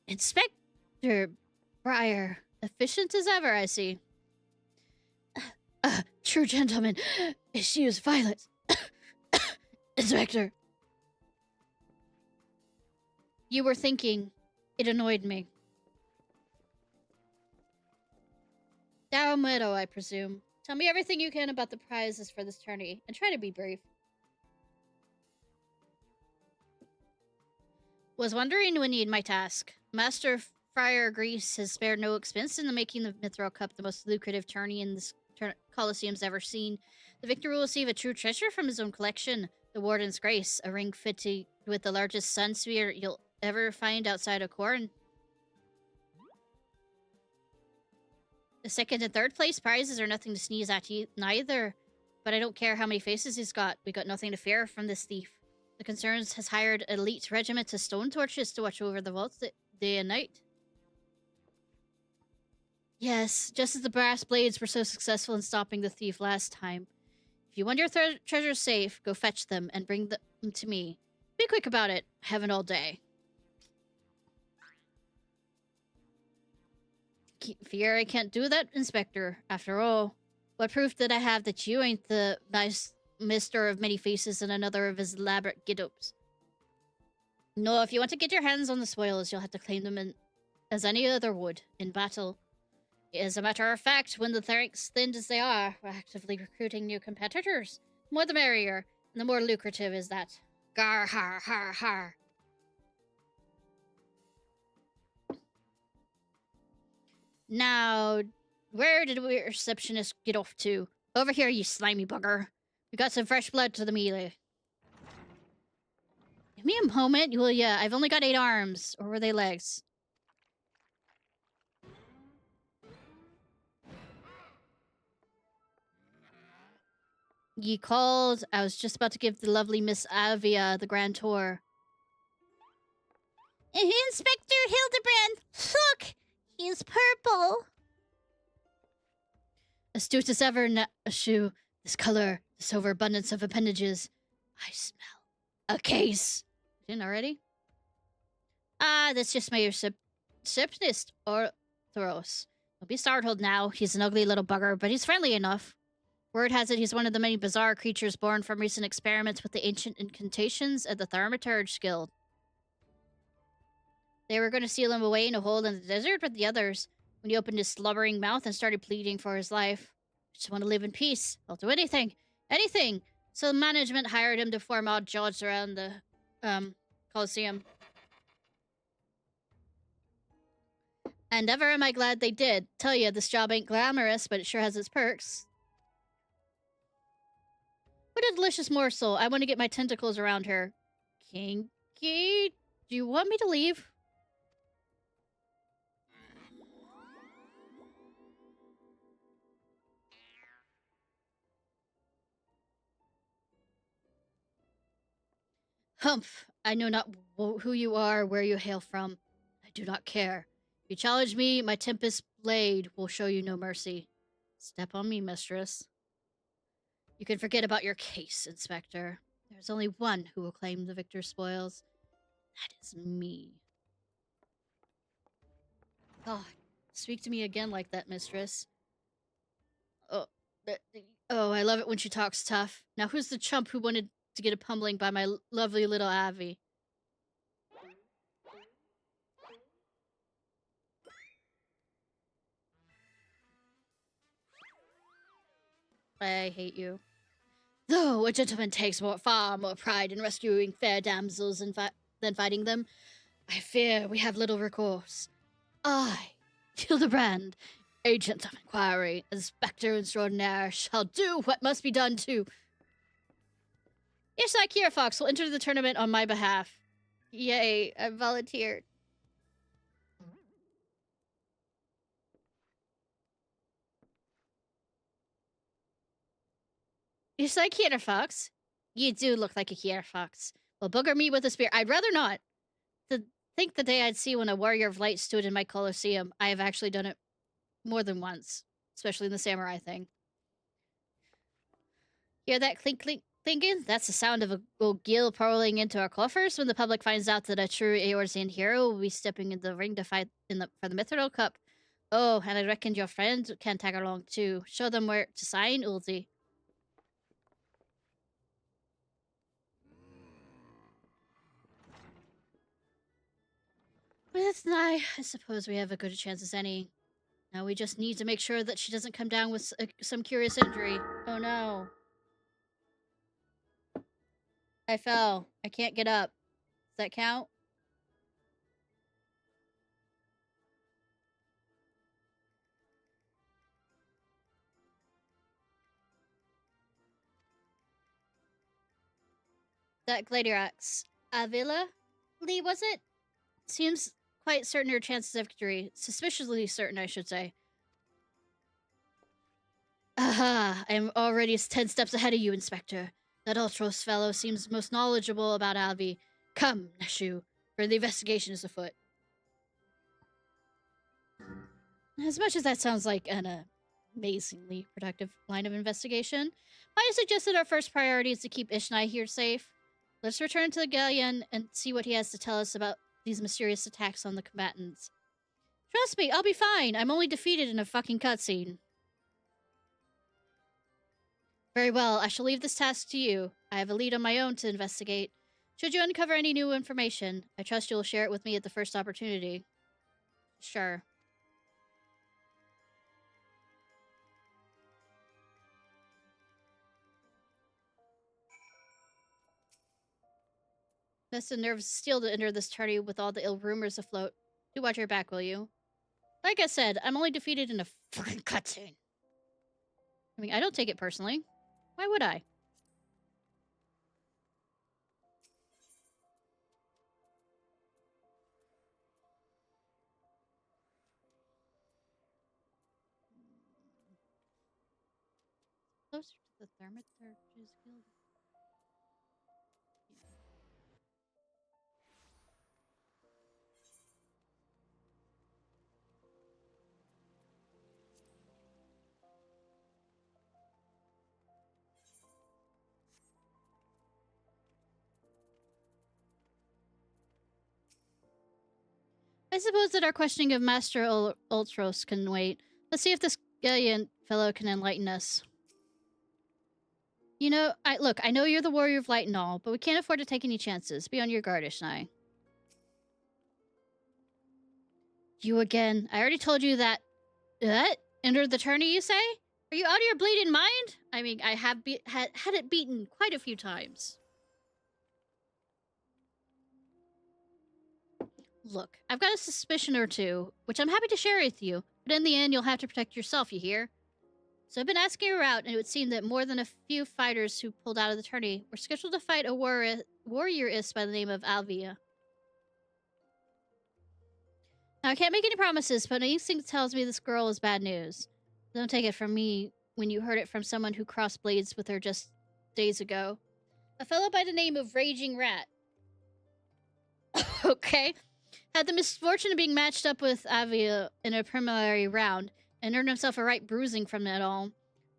Inspector Briar. Efficient as ever, I see. true gentleman. She was violent. Inspector. You were thinking. It annoyed me. Down Meadow, I presume. Tell me everything you can about the prizes for this tourney, and try to be brief. Was wondering when you'd my task. Master Friar Grease has spared no expense in making the Mithril Cup the most lucrative tourney in this Colosseum's ever seen. The victor will receive a true treasure from his own collection, the Warden's Grace, a ring fitted with the largest sun sphere you'll ever find outside of Corn. The second and third place prizes are nothing to sneeze at neither, but I don't care how many faces he's got. We got nothing to fear from this thief. The Concerns has hired an elite regiment of stone torches to watch over the vaults day and night. Yes, just as the brass blades were so successful in stopping the thief last time. If you want your treasures safe, go fetch them and bring them to me. Be quick about it. I haven't all day. Fear I can't do that, Inspector. After all, what proof did I have that you ain't the nice mister of many faces and another of his elaborate get-ups? No, if you want to get your hands on the spoils, you'll have to claim them as any other would in battle. As a matter of fact, when the ranks thinned as they are, we're actively recruiting new competitors. The more the merrier, and the more lucrative is that. Gar har har har. Now, where did we receptionist get off to? Over here, you slimy bugger. We got some fresh blood to the melee. Give me a moment, Julia. I've only got 8 arms. Or were they legs? Ye called. I was just about to give the lovely Miss Avia the grand tour. Inspector Hildebrand! Look! He's purple. Astute as ever, Nashu. This color, this overabundance of appendages. I smell a case. Didn't already? Ah, that's just my receptionist, or Thoros. Don't be startled now. He's an ugly little bugger, but he's friendly enough. Word has it he's one of the many bizarre creatures born from recent experiments with the ancient incantations at the Thaumaturge Guild. They were going to seal him away in a hole in the desert with the others when he opened his slubbering mouth and started pleading for his life. I just want to live in peace. I'll do anything. Anything! So management hired him to form odd jobs around the, Colosseum. And ever am I glad they did. Tell you, this job ain't glamorous, but it sure has its perks. What a delicious morsel. I want to get my tentacles around her. Kinky? Do you want me to leave? Humph. I know not who you are, where you hail from. I do not care. If you challenge me, my Tempest blade will show you no mercy. Step on me, mistress. You can forget about your case, Inspector. There's only one who will claim the victor's spoils. That is me. God, speak to me again like that, mistress. Oh, I love it when she talks tough. Now who's the chump who wanted to get a pummeling by my lovely little Avi? I hate you. Though a gentleman takes far more pride in rescuing fair damsels than fighting them, I fear we have little recourse. I, Hildebrand, agent of inquiry, inspector extraordinaire, shall do what must be done to... Ishnai Ciarfox will enter the tournament on my behalf. Yay, I volunteered. Ishnai Ciarfox? You do look like a Ciarfox. Well, booger me with a spear. I'd rather not. To think the day I'd see when a warrior of light stood in my Colosseum. I have actually done it more than once, especially in the samurai thing. Hear that clink clink thinking? That's the sound of a old gill rolling into our coffers when the public finds out that a true Eorzean hero will be stepping in the ring to fight for the Mithril Cup. Oh, and I reckon your friends can tag along too. Show them where to sign, Ulzi. With Nye, I suppose we have a good chance as any. Now we just need to make sure that she doesn't come down with some curious injury. Oh no. I fell. I can't get up. Does that count? That Gladiator axe. Avila? Lee, was it? Seems quite certain your chances of victory. Suspiciously certain, I should say. Aha! I'm already 10 steps ahead of you, Inspector. That Ultros fellow seems most knowledgeable about Alvi. Come, Neshu, for the investigation is afoot. As much as that sounds like an amazingly productive line of investigation, I suggested our first priority is to keep Ishnai here safe. Let's return to the galleon and see what he has to tell us about these mysterious attacks on the combatants. Trust me, I'll be fine. I'm only defeated in a fucking cutscene. Very well, I shall leave this task to you. I have a lead on my own to investigate. Should you uncover any new information, I trust you'll share it with me at the first opportunity. Sure. That's a nervous steel to enter this tourney with all the ill rumors afloat. Do watch your back, will you? Like I said, I'm only defeated in a fucking cutscene. I mean, I don't take it personally. Why would I? Closer to the Thaumaturge's Guild. I suppose that our questioning of Master Ultros can wait. Let's see if this gallant fellow can enlighten us. You know, I know you're the warrior of light and all, but we can't afford to take any chances. Be on your guard, Ishnai. You again. I already told you that. Entered the tourney, you say? Are you out of your bleeding mind? I mean, I have had it beaten quite a few times. Look, I've got a suspicion or two, which I'm happy to share with you, but in the end, you'll have to protect yourself, you hear? So I've been asking around, and it would seem that more than a few fighters who pulled out of the tourney were scheduled to fight a warrioress by the name of Alvia. Now, I can't make any promises, but my instinct tells me this girl is bad news. Don't take it from me when you heard it from someone who crossed blades with her just days ago. A fellow by the name of Raging Rat. Okay. Had the misfortune of being matched up with Avia in a preliminary round and earned himself a right bruising from it all.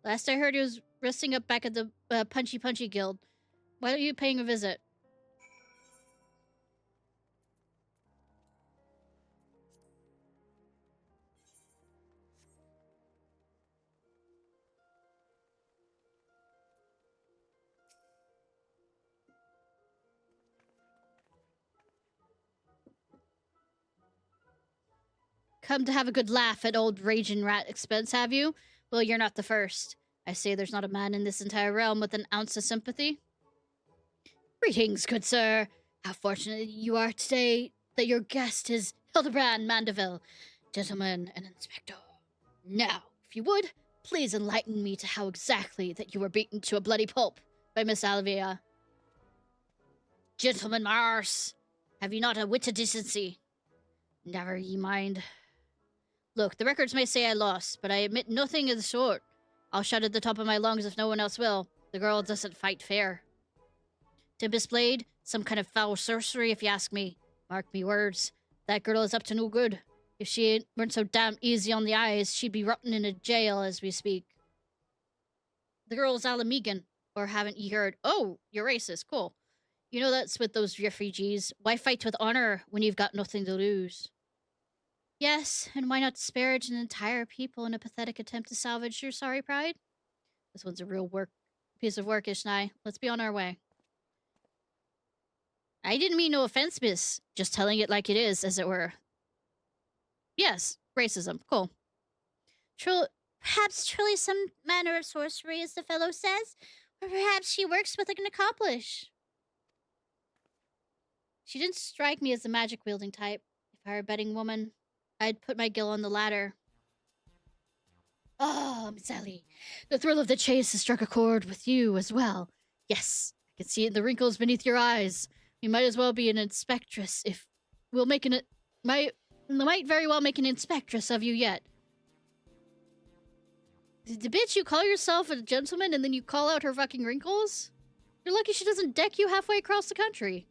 Last I heard, he was resting up back at the Punchy Guild. Why are you paying a visit? Come to have a good laugh at old Raging Rat expense, have you? Well, you're not the first. I say there's not a man in this entire realm with an ounce of sympathy. Greetings, good sir. How fortunate you are today that your guest is Hildebrand Mandeville, gentleman and inspector. Now, if you would, please enlighten me to how exactly that you were beaten to a bloody pulp by Miss Alvia. Gentleman Mars, have you not a whit of decency? Never ye mind. Look, the records may say I lost, but I admit nothing of the sort. I'll shout at the top of my lungs if no one else will. The girl doesn't fight fair. Tempest Blade, some kind of foul sorcery if you ask me. Mark me words, that girl is up to no good. If she weren't so damn easy on the eyes, she'd be rotting in a jail as we speak. The girl's Alamegan, or haven't ye heard? Oh, you're racist, cool. You know that's with those refugees. Why fight with honor when you've got nothing to lose? Yes, and why not disparage an entire people in a pathetic attempt to salvage your sorry pride? This one's a real piece of work, Ishnai. Let's be on our way. I didn't mean no offense, miss. Just telling it like it is, as it were. Yes, racism. Cool. Perhaps truly some manner of sorcery, as the fellow says. Or perhaps she works with an accomplice. She didn't strike me as the magic-wielding type. If I were a betting woman, I'd put my gill on the latter. Oh, Miss Ellie, the thrill of the chase has struck a chord with you as well. Yes, I can see it in the wrinkles beneath your eyes. You might as well be an inspectress if we'll make an might very well make an inspectress of you yet. The bitch, you call yourself a gentleman and then you call out her fucking wrinkles? You're lucky she doesn't deck you halfway across the country.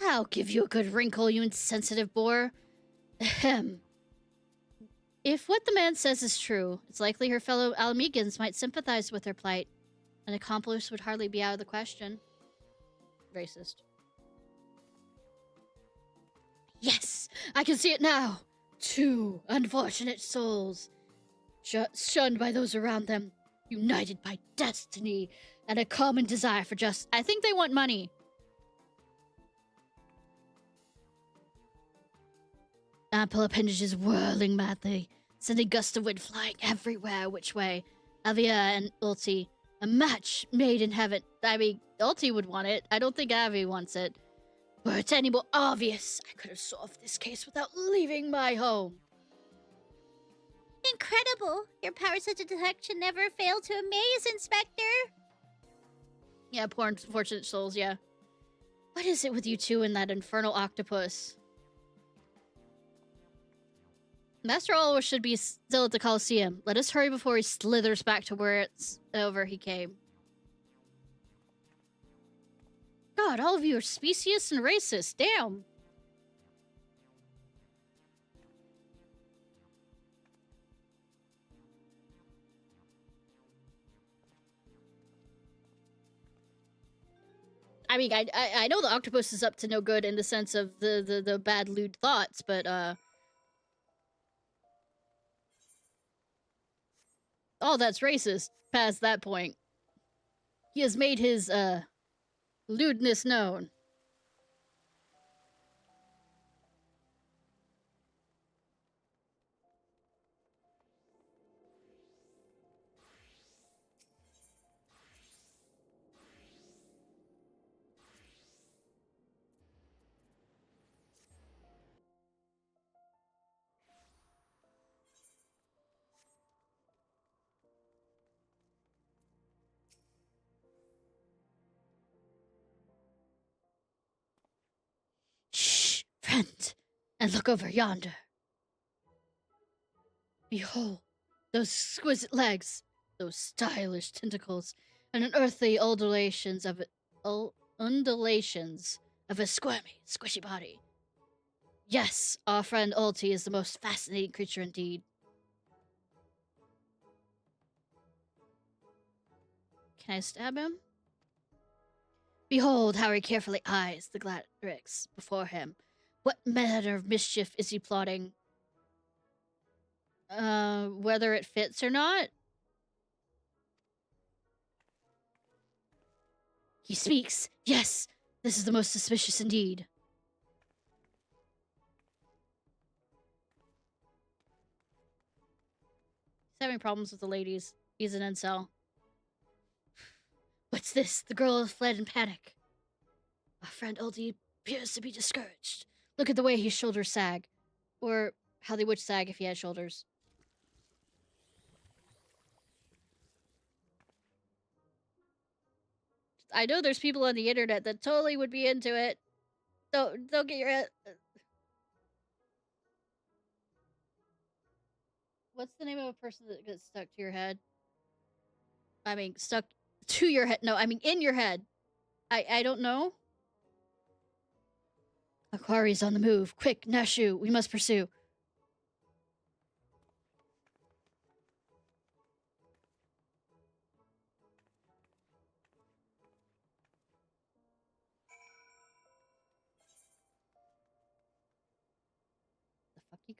I'll give you a good wrinkle, you insensitive boor. Ahem. If what the man says is true, it's likely her fellow Almegans might sympathize with her plight. An accomplice would hardly be out of the question. Racist. Yes, I can see it now. Two unfortunate souls, shunned by those around them, united by destiny and a common desire for justice. I think they want money. Ample appendages whirling madly, sending gusts of wind flying everywhere, which way. Avia and Ulti, a match made in heaven. I mean, Ulti would want it. I don't think Avi wants it. Were it any more obvious, I could have solved this case without leaving my home. Incredible! Your powers of detection never fail to amaze, Inspector! Yeah, poor unfortunate souls, yeah. What is it with you two and that infernal octopus? Master Always should be still at the Coliseum. Let us hurry before he slithers back to where he came. God, all of you are specious and racist. Damn. I mean, I know the octopus is up to no good in the sense of the bad lewd thoughts, but all that's racist past that point. He has made his lewdness known. Shh, friend, and look over yonder. Behold, those exquisite legs, those stylish tentacles, and unearthly undulations of a squirmy, squishy body. Yes, our friend Ulti is the most fascinating creature indeed. Can I stab him? Behold how he carefully eyes the Glatrix before him. What manner of mischief is he plotting? Whether it fits or not? He speaks. Yes, this is the most suspicious indeed. He's having problems with the ladies. He's an incel. What's this? The girl has fled in panic. Our friend Ulti appears to be discouraged. Look at the way his shoulders sag. Or how they would sag if he had shoulders. I know there's people on the internet that totally would be into it. Don't get your head... What's the name of a person that gets stuck to your head? I mean, stuck to your head. No, I mean in your head. I don't know. Aquari's on the move. Quick, Nashu, we must pursue.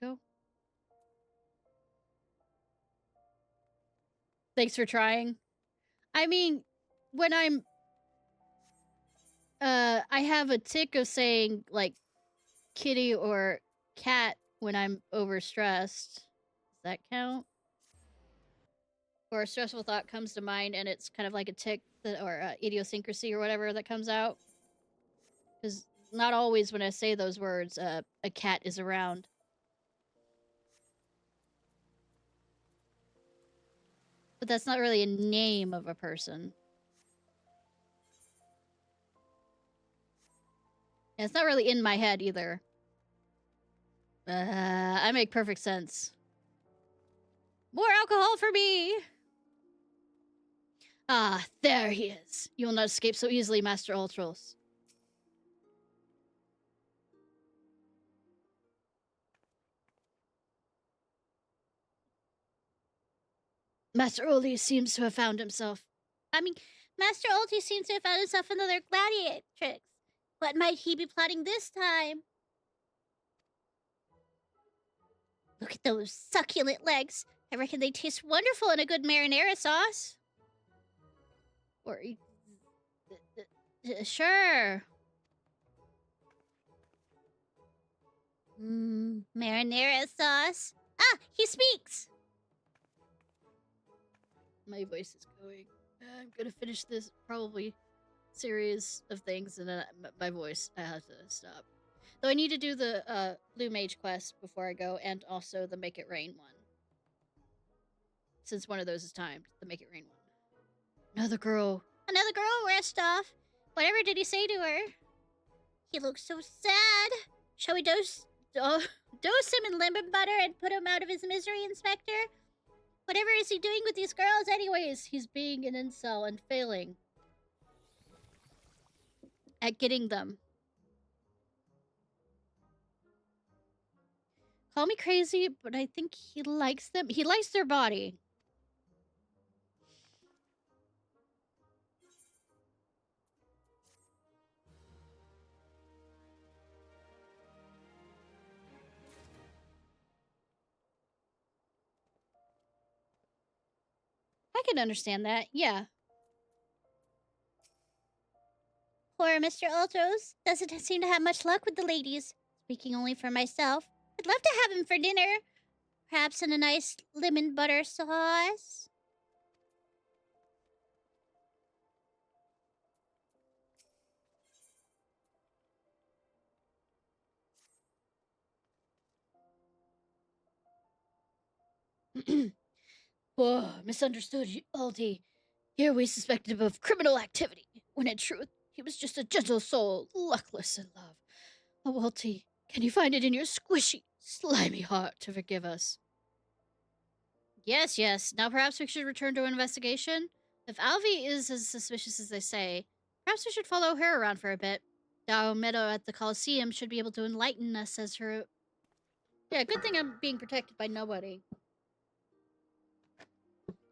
go? Thanks for trying. I mean, when I'm... I have a tick of saying, like, kitty or cat when I'm overstressed. Does that count? Or a stressful thought comes to mind and it's kind of like a tick that, or idiosyncrasy or whatever that comes out. Because not always when I say those words, a cat is around. But that's not really a name of a person. And it's not really in my head either. I make perfect sense. More alcohol for me! Ah, there he is. You will not escape so easily, Master Ultros. Master Uli seems to have found himself. I mean, Master Ulti seems to have found himself another gladiatrix. What might he be plotting this time? Look at those succulent legs. I reckon they taste wonderful in a good marinara sauce. Or... sure. Marinara sauce. Ah, he speaks! My voice is going. I'm gonna finish this probably series of things and then my voice, I have to stop. Though I need to do the Blue Mage quest before I go and also the Make It Rain one. Since one of those is timed, the Make It Rain one. Another girl. Another girl, rest off. Whatever did he say to her? He looks so sad. Shall we dose him in lemon butter and put him out of his misery, Inspector? Whatever is he doing with these girls anyways? He's being an incel and failing at getting them. Call me crazy, but I think he likes them. He likes their body. I can understand that, yeah. Poor Mr. Ultros doesn't seem to have much luck with the ladies. Speaking only for myself, I'd love to have him for dinner. Perhaps in a nice lemon butter sauce. Whoa, misunderstood, Ulti. Here we suspected him of criminal activity, when in truth, he was just a gentle soul, luckless in love. Oh, Ulti, can you find it in your squishy, slimy heart to forgive us? Yes, yes. Now perhaps we should return to our investigation? If Alvi is as suspicious as they say, perhaps we should follow her around for a bit. Dao Meadow at the Colosseum should be able to enlighten us as her... Yeah, good thing I'm being protected by nobody.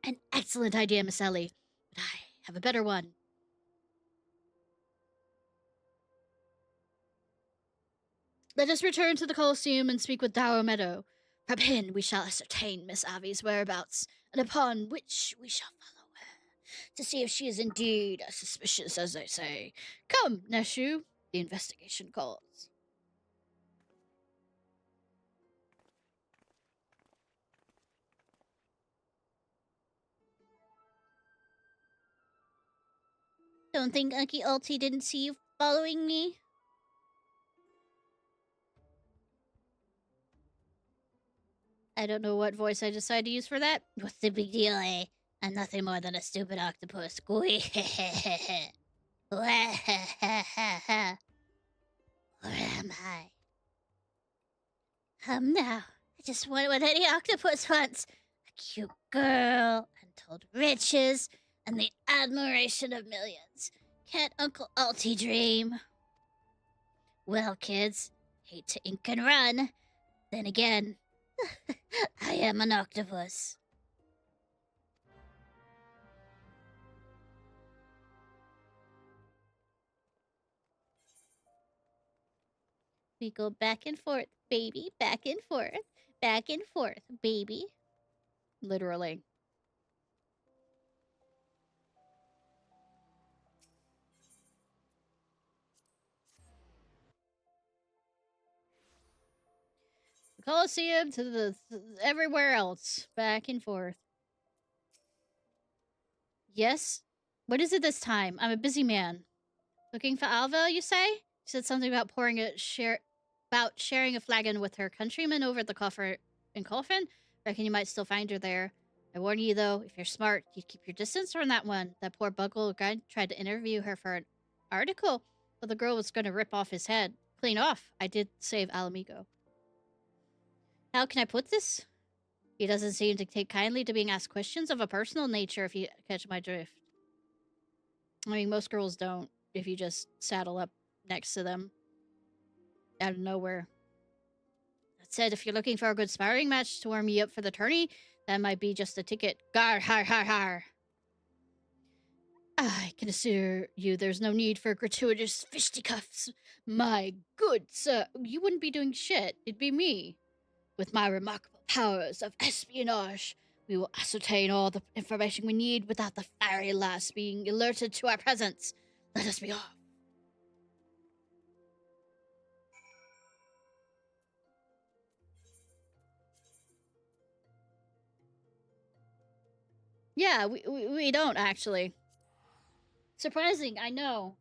An excellent idea, Miss Ellie. But I have a better one. Let us return to the Colosseum and speak with Dao Meadow. From him we shall ascertain Miss Avi's whereabouts, and upon which we shall follow her, to see if she is indeed as suspicious as they say. Come, Neshu, the investigation calls. Don't think Unky Ulti didn't see you following me? I don't know what voice I decided to use for that. What's the big deal, eh? I'm nothing more than a stupid octopus. Where am I? Now. I just want what any octopus wants. A cute girl, untold riches, and the admiration of millions. Can't Uncle Alti dream? Well, kids, hate to ink and run. Then again, I am an octopus. We go back and forth, baby, back and forth. Back and forth, baby. Literally. The Colosseum to the everywhere else. Back and forth. Yes? What is it this time? I'm a busy man. Looking for Alva, you say? She said something about sharing a flagon with her countrymen over at the coffer in Coffin. Reckon you might still find her there. I warn you though, if you're smart, you'd keep your distance from that one. That poor Buckle guy tried to interview her for an article, but the girl was going to rip off his head. Clean off. I did save Alamigo. How can I put this? He doesn't seem to take kindly to being asked questions of a personal nature, if you catch my drift. I mean, most girls don't, if you just saddle up next to them out of nowhere. That said, if you're looking for a good sparring match to warm you up for the tourney, that might be just a ticket. Gar, har, har, har. I can assure you there's no need for gratuitous fisticuffs. My good sir, you wouldn't be doing shit. It'd be me. With my remarkable powers of espionage, we will ascertain all the information we need without the fiery lass being alerted to our presence. Let us be off. Yeah, we don't actually. Surprising, I know.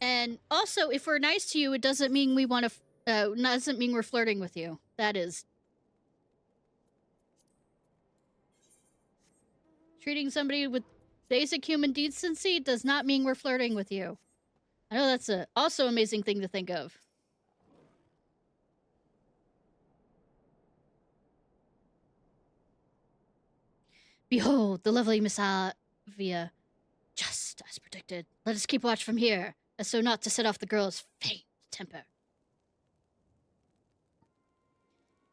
And also, if we're nice to you, it doesn't mean we want to. Doesn't mean we're flirting with you. That is. Treating somebody with basic human decency does not mean we're flirting with you. I know that's a also amazing thing to think of. Behold, the lovely Miss Avia. Just as predicted. Let us keep watch from here, as so not to set off the girl's faint temper.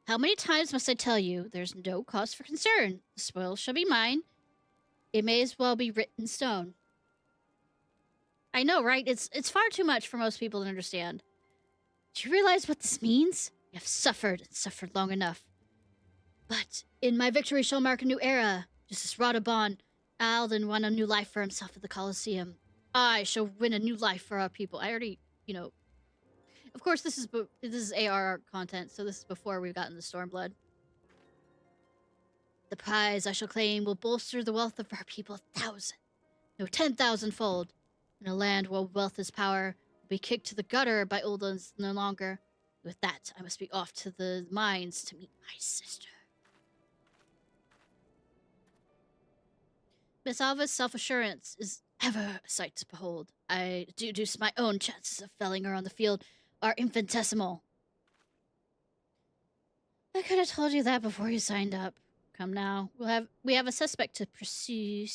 How many times must I tell you there's no cause for concern? The spoils shall be mine. It may as well be written in stone. I know, right? It's far too much for most people to understand. Do you realize what this means? You have suffered and suffered long enough. But in my victory shall mark a new era. Just as Radobon, Alden won a new life for himself at the Colosseum. I shall win a new life for our people. I already, of course this is AR content, so this is before we've gotten the Stormblood. The prize I shall claim will bolster the wealth of our people 1,000, no 10,000-fold. In a land where wealth is power, will be kicked to the gutter by old ones no longer. With that, I must be off to the mines to meet my sister. Miss Alva's self-assurance is ever a sight to behold. I deduce my own chances of felling her on the field are infinitesimal. I could have told you that before you signed up. Come now, we have a suspect to pursue.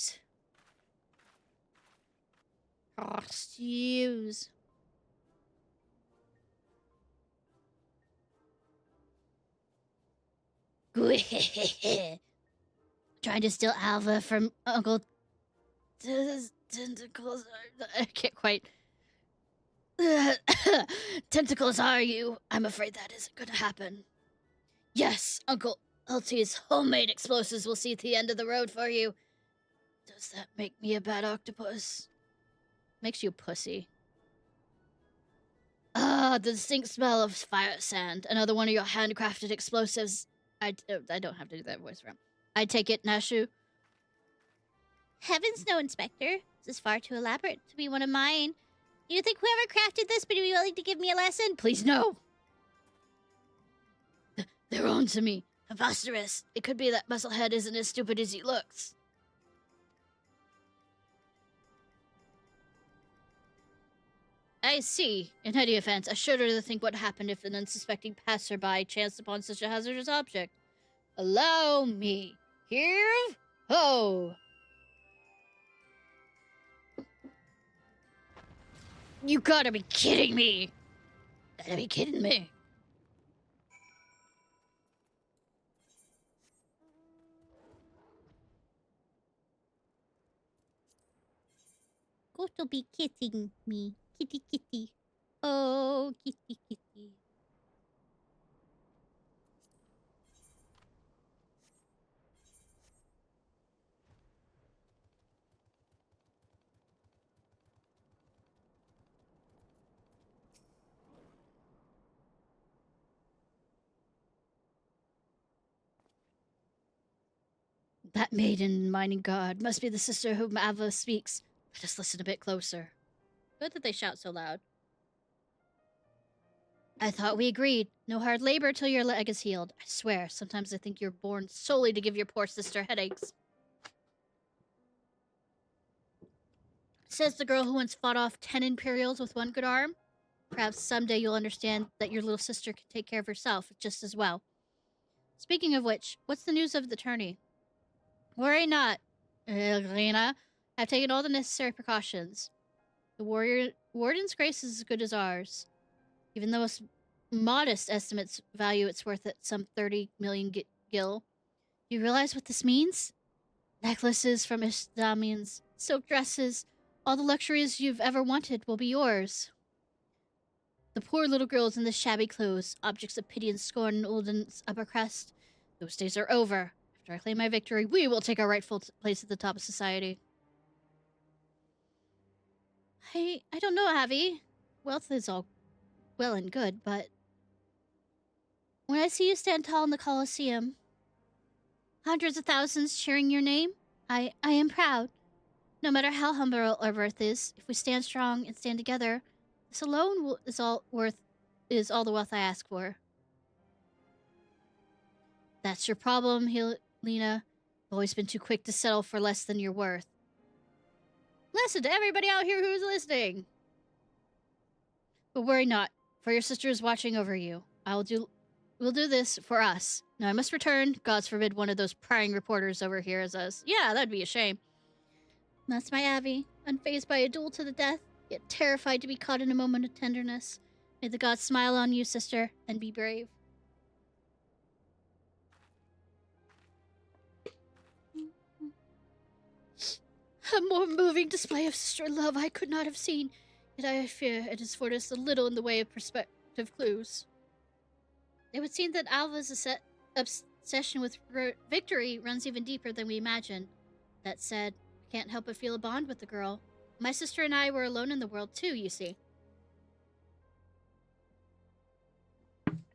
Pursues. Trying to steal Alva from Uncle Tentacles. I can't quite. Tentacles, are you? I'm afraid that isn't going to happen. Yes, Uncle Ulti's homemade explosives will see at the end of the road for you. Does that make me a bad octopus? Makes you a pussy. Ah, the distinct smell of fire sand. Another one of your handcrafted explosives. I don't have to do that voice from. I take it, Nashu. Heavens no, Inspector. This is far too elaborate to be one of mine. Do you think whoever crafted this would be willing to give me a lesson? Please, no. They're on to me. Preposterous. It could be that Musclehead isn't as stupid as he looks. I see. In any event, I shudder to think what happened if an unsuspecting passerby chanced upon such a hazardous object. Allow me. Here ho! You gotta be kidding me! Gotta be kidding me. Gotta be kidding me. Kitty kitty. Oh, kitty kitty. That maiden, mining god, must be the sister whom Ava speaks. Let us listen a bit closer. Good that they shout so loud. I thought we agreed. No hard labor till your leg is healed. I swear, sometimes I think you're born solely to give your poor sister headaches. Says the girl who once fought off 10 Imperials with one good arm. Perhaps someday you'll understand that your little sister can take care of herself just as well. Speaking of which, what's the news of the tourney? Worry not, Rena. I've taken all the necessary precautions. The warden's grace is as good as ours. Even though modest estimates value its worth at some 30 million gil. You realize what this means? Necklaces from Ishtamians, silk dresses, all the luxuries you've ever wanted will be yours. The poor little girls in the shabby clothes, objects of pity and scorn in Ulden's upper crust, those days are over. After I claim my victory, we will take our rightful place at the top of society. I don't know, Avi. Wealth is all well and good, but when I see you stand tall in the Colosseum, hundreds of thousands cheering your name, I am proud. No matter how humble our birth is, if we stand strong and stand together, this alone is all the wealth I ask for. That's your problem, Lena. You've always been too quick to settle for less than you're worth. Listen to everybody out here who's listening. But worry not, for your sister is watching over you. We'll do this for us. Now I must return. Gods forbid one of those prying reporters overhears us. Yeah, that'd be a shame. That's my Abby, unfazed by a duel to the death, yet terrified to be caught in a moment of tenderness. May the gods smile on you, sister, and be brave. A more moving display of sister love I could not have seen, yet I fear it has afforded us a little in the way of perspective clues. It would seem that Alva's obsession with victory runs even deeper than we imagine. That said, I can't help but feel a bond with the girl. My sister and I were alone in the world too, you see.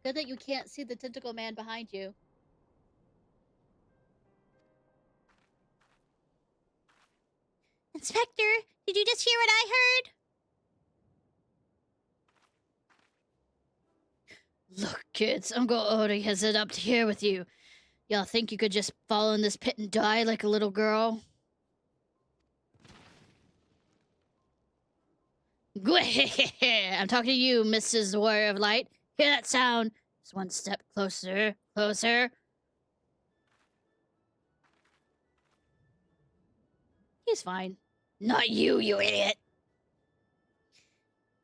Good that you can't see the tentacle man behind you. Inspector, did you just hear what I heard? Look, kids, Uncle Odie has it up to here with you. Y'all think you could just fall in this pit and die like a little girl? I'm talking to you, Mrs. Warrior of Light. Hear that sound? Just one step closer. Closer. He's fine. Not you, you idiot.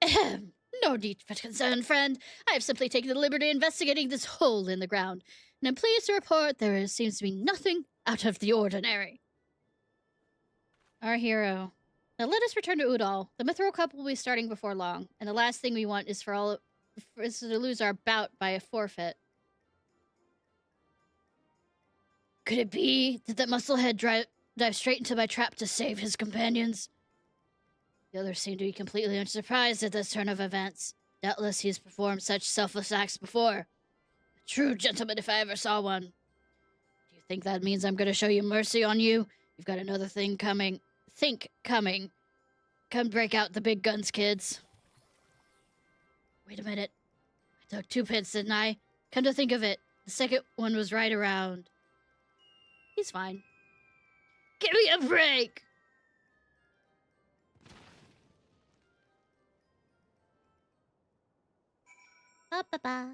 Ahem. No need for concern, friend. I have simply taken the liberty of investigating this hole in the ground, and I'm pleased to report there seems to be nothing out of the ordinary. Our hero. Now let us return to Udall. The Mithril Cup will be starting before long, and the last thing we want is to lose our bout by a forfeit. Could it be that musclehead dive straight into my trap to save his companions? The others seem to be completely unsurprised at this turn of events. Doubtless he has performed such selfless acts before. A true gentleman if I ever saw one. Do you think that means I'm going to show you mercy on you? You've got another thing coming. Coming. Come break out the big guns, kids. Wait a minute. I took 2 pits, didn't I? Come to think of it, the second one was right around. He's fine. Give me a break! Ba-ba-ba.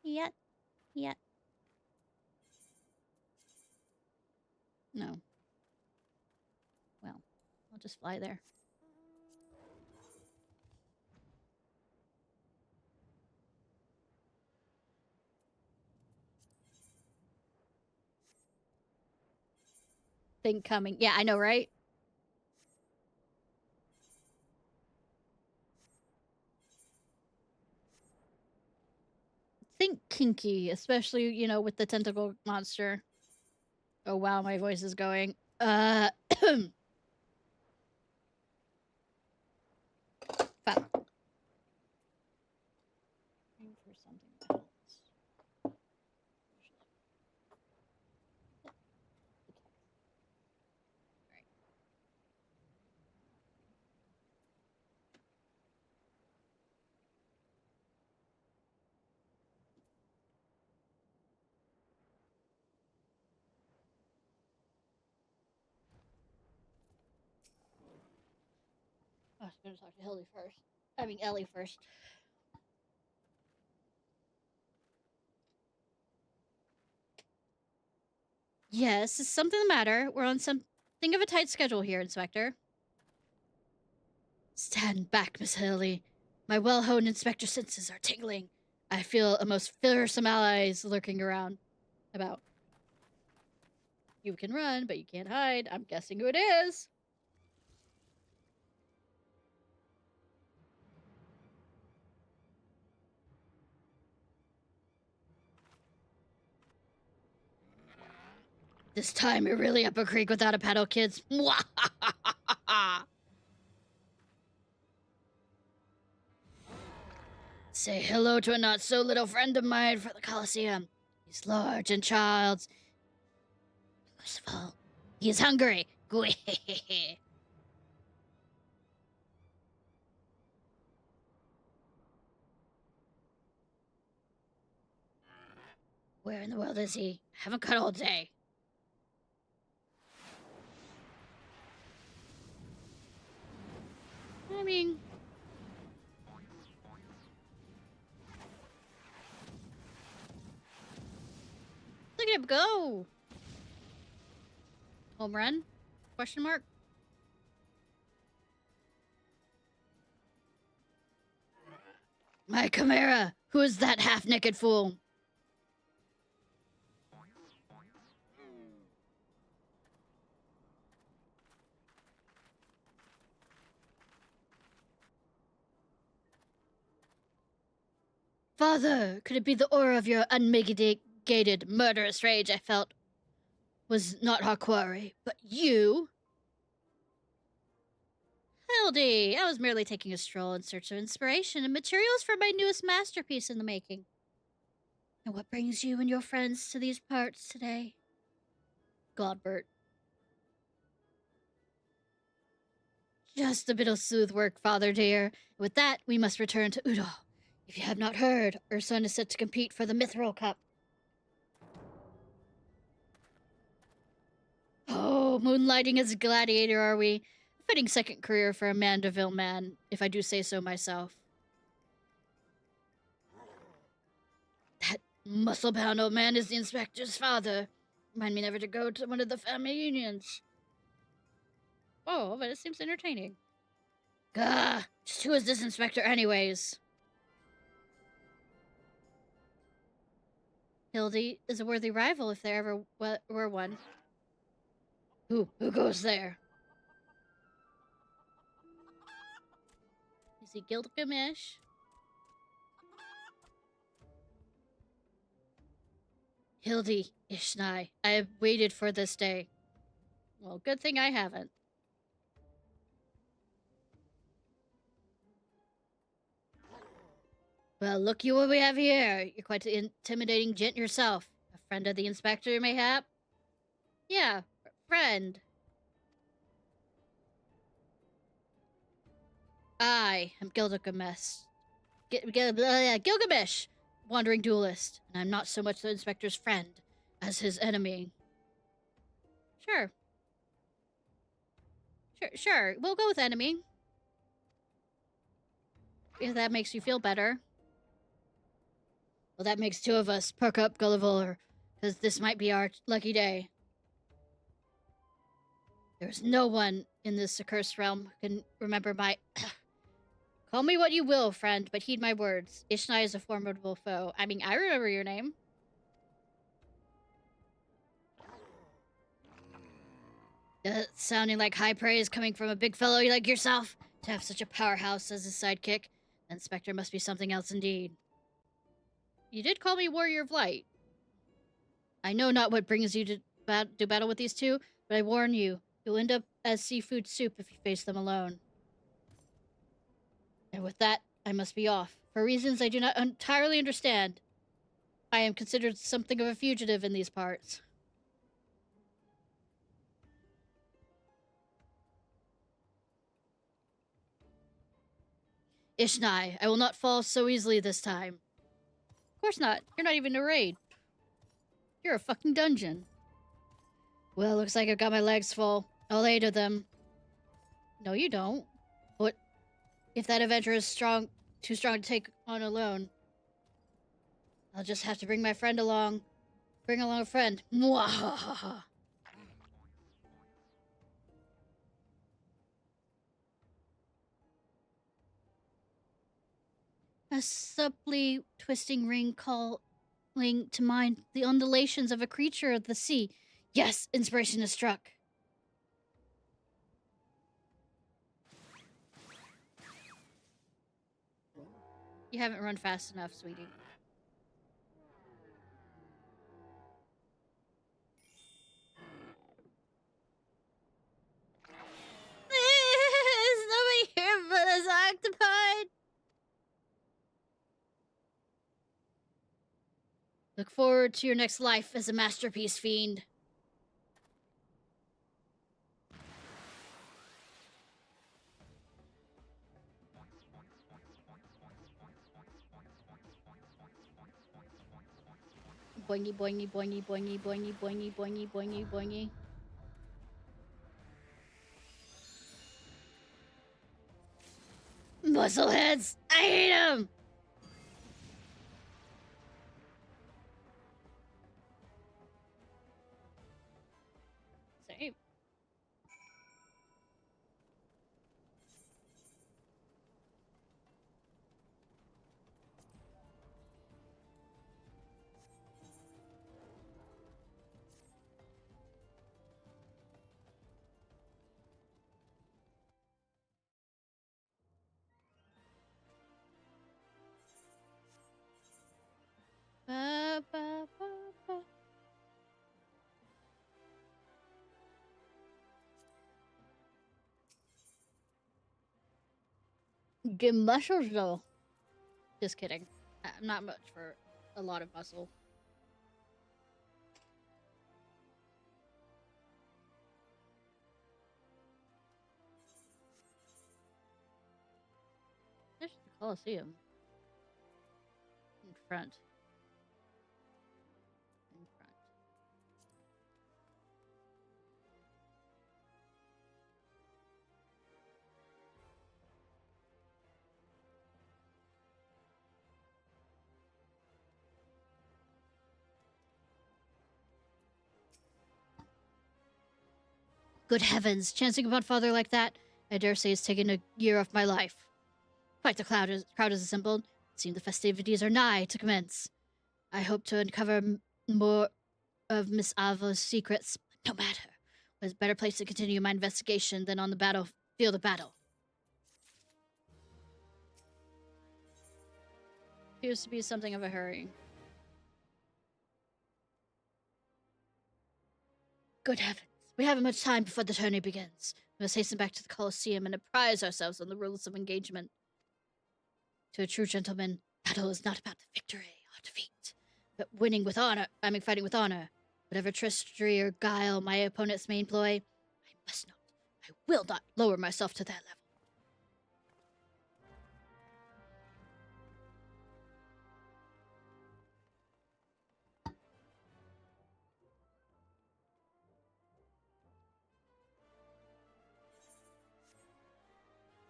Yep. No. Well, I'll just fly there. Thing coming. Yeah, I know, right? Think kinky, especially, you know, with the tentacle monster. Oh, wow, my voice is going. Fuck. For something else. I was gonna talk to Hildy first. I mean, Ellie first. Yes, is something the matter? We're on something of a tight schedule here, Inspector. Stand back, Miss Hildy. My well-honed inspector senses are tingling. I feel a most fearsome allies lurking around. About. You can run, but you can't hide. I'm guessing who it is. This time you're really up a creek without a paddle, kids. Say hello to a not-so-little friend of mine for the Coliseum. He's large and child's. Most of all, he is hungry. Where in the world is he? Haven't cut all day. I mean... Look at him go! Home run? Question mark? My chimera! Who is that half-naked fool? Father, could it be the aura of your unmitigated, murderous rage I felt was not our quarry, but you? Hildy, I was merely taking a stroll in search of inspiration and materials for my newest masterpiece in the making. And what brings you and your friends to these parts today? Godbert. Just a bit of sooth work, father dear. With that, we must return to Udo. If you have not heard, our son is set to compete for the Mithril Cup. Oh, moonlighting as a gladiator, are we? A fitting second career for a Mandeville man, if I do say so myself. That muscle-bound old man is the inspector's father. Remind me never to go to one of the family unions. Oh, but it seems entertaining. Gah! Just who is this inspector anyways? Hildy is a worthy rival if there ever were one. Who goes there? Is he Gilgamesh? Hildy, Ishnai, I have waited for this day. Well, good thing I haven't. Well, look you what we have here. You're quite an intimidating gent yourself. A friend of the inspector, mayhap? Yeah, friend. I am Gilgamesh. Gilgamesh, wandering duelist, and I'm not so much the inspector's friend as his enemy. Sure. Sure. We'll go with enemy. If that makes you feel better. Well, that makes two of us. Perk up, Gulliver, because this might be our lucky day. There's no one in this accursed realm who can remember my... Call me what you will, friend, but heed my words. Ishnai is a formidable foe. I mean, I remember your name. Sounding like high praise coming from a big fellow like yourself. To have such a powerhouse as a sidekick, the inspector must be something else indeed. You did call me Warrior of Light. I know not what brings you to do battle with these two, but I warn you, you'll end up as seafood soup if you face them alone. And with that, I must be off. For reasons I do not entirely understand, I am considered something of a fugitive in these parts. Ishnai, I will not fall so easily this time. Of course not. You're not even a raid. You're a fucking dungeon. Well, looks like I've got my legs full. All 8 of them. No, you don't. What? If that adventure is too strong to take on alone, I'll just have to bring my friend along. Bring along a friend. Mwahaha. A subtly twisting ring calling to mind the undulations of a creature of the sea. Yes, inspiration is struck. You haven't run fast enough, sweetie. There's nobody here but this octopod. Look forward to your next life as a masterpiece fiend. Boingy, boingy, boingy, boingy, boingy, boingy, boingy, boingy, boingy. Muscleheads! I hate them! Same. Ba, ba, ba, ba. Get muscles though. Just kidding. I'm not much for a lot of muscle. There's the Coliseum. In front. In front. Good heavens, chancing upon father like that, I dare say, has taken a year off my life. Quite the crowd is assembled. It seems the festivities are nigh to commence. I hope to uncover more of Miss Ava's secrets, but no matter. There's a better place to continue my investigation than on the field of battle. Appears to be something of a hurry. Good heavens. We haven't much time before the tourney begins. We must hasten back to the Colosseum and apprise ourselves on the rules of engagement. To a true gentleman, battle is not about the victory or defeat, but fighting with honor. Whatever treachery or guile my opponents may employ, I will not lower myself to their level.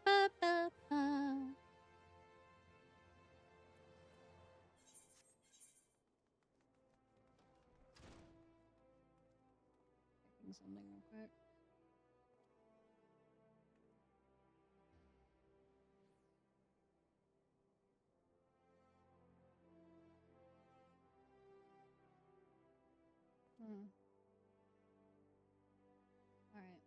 Ba, ba, ba. Something real quick. All right.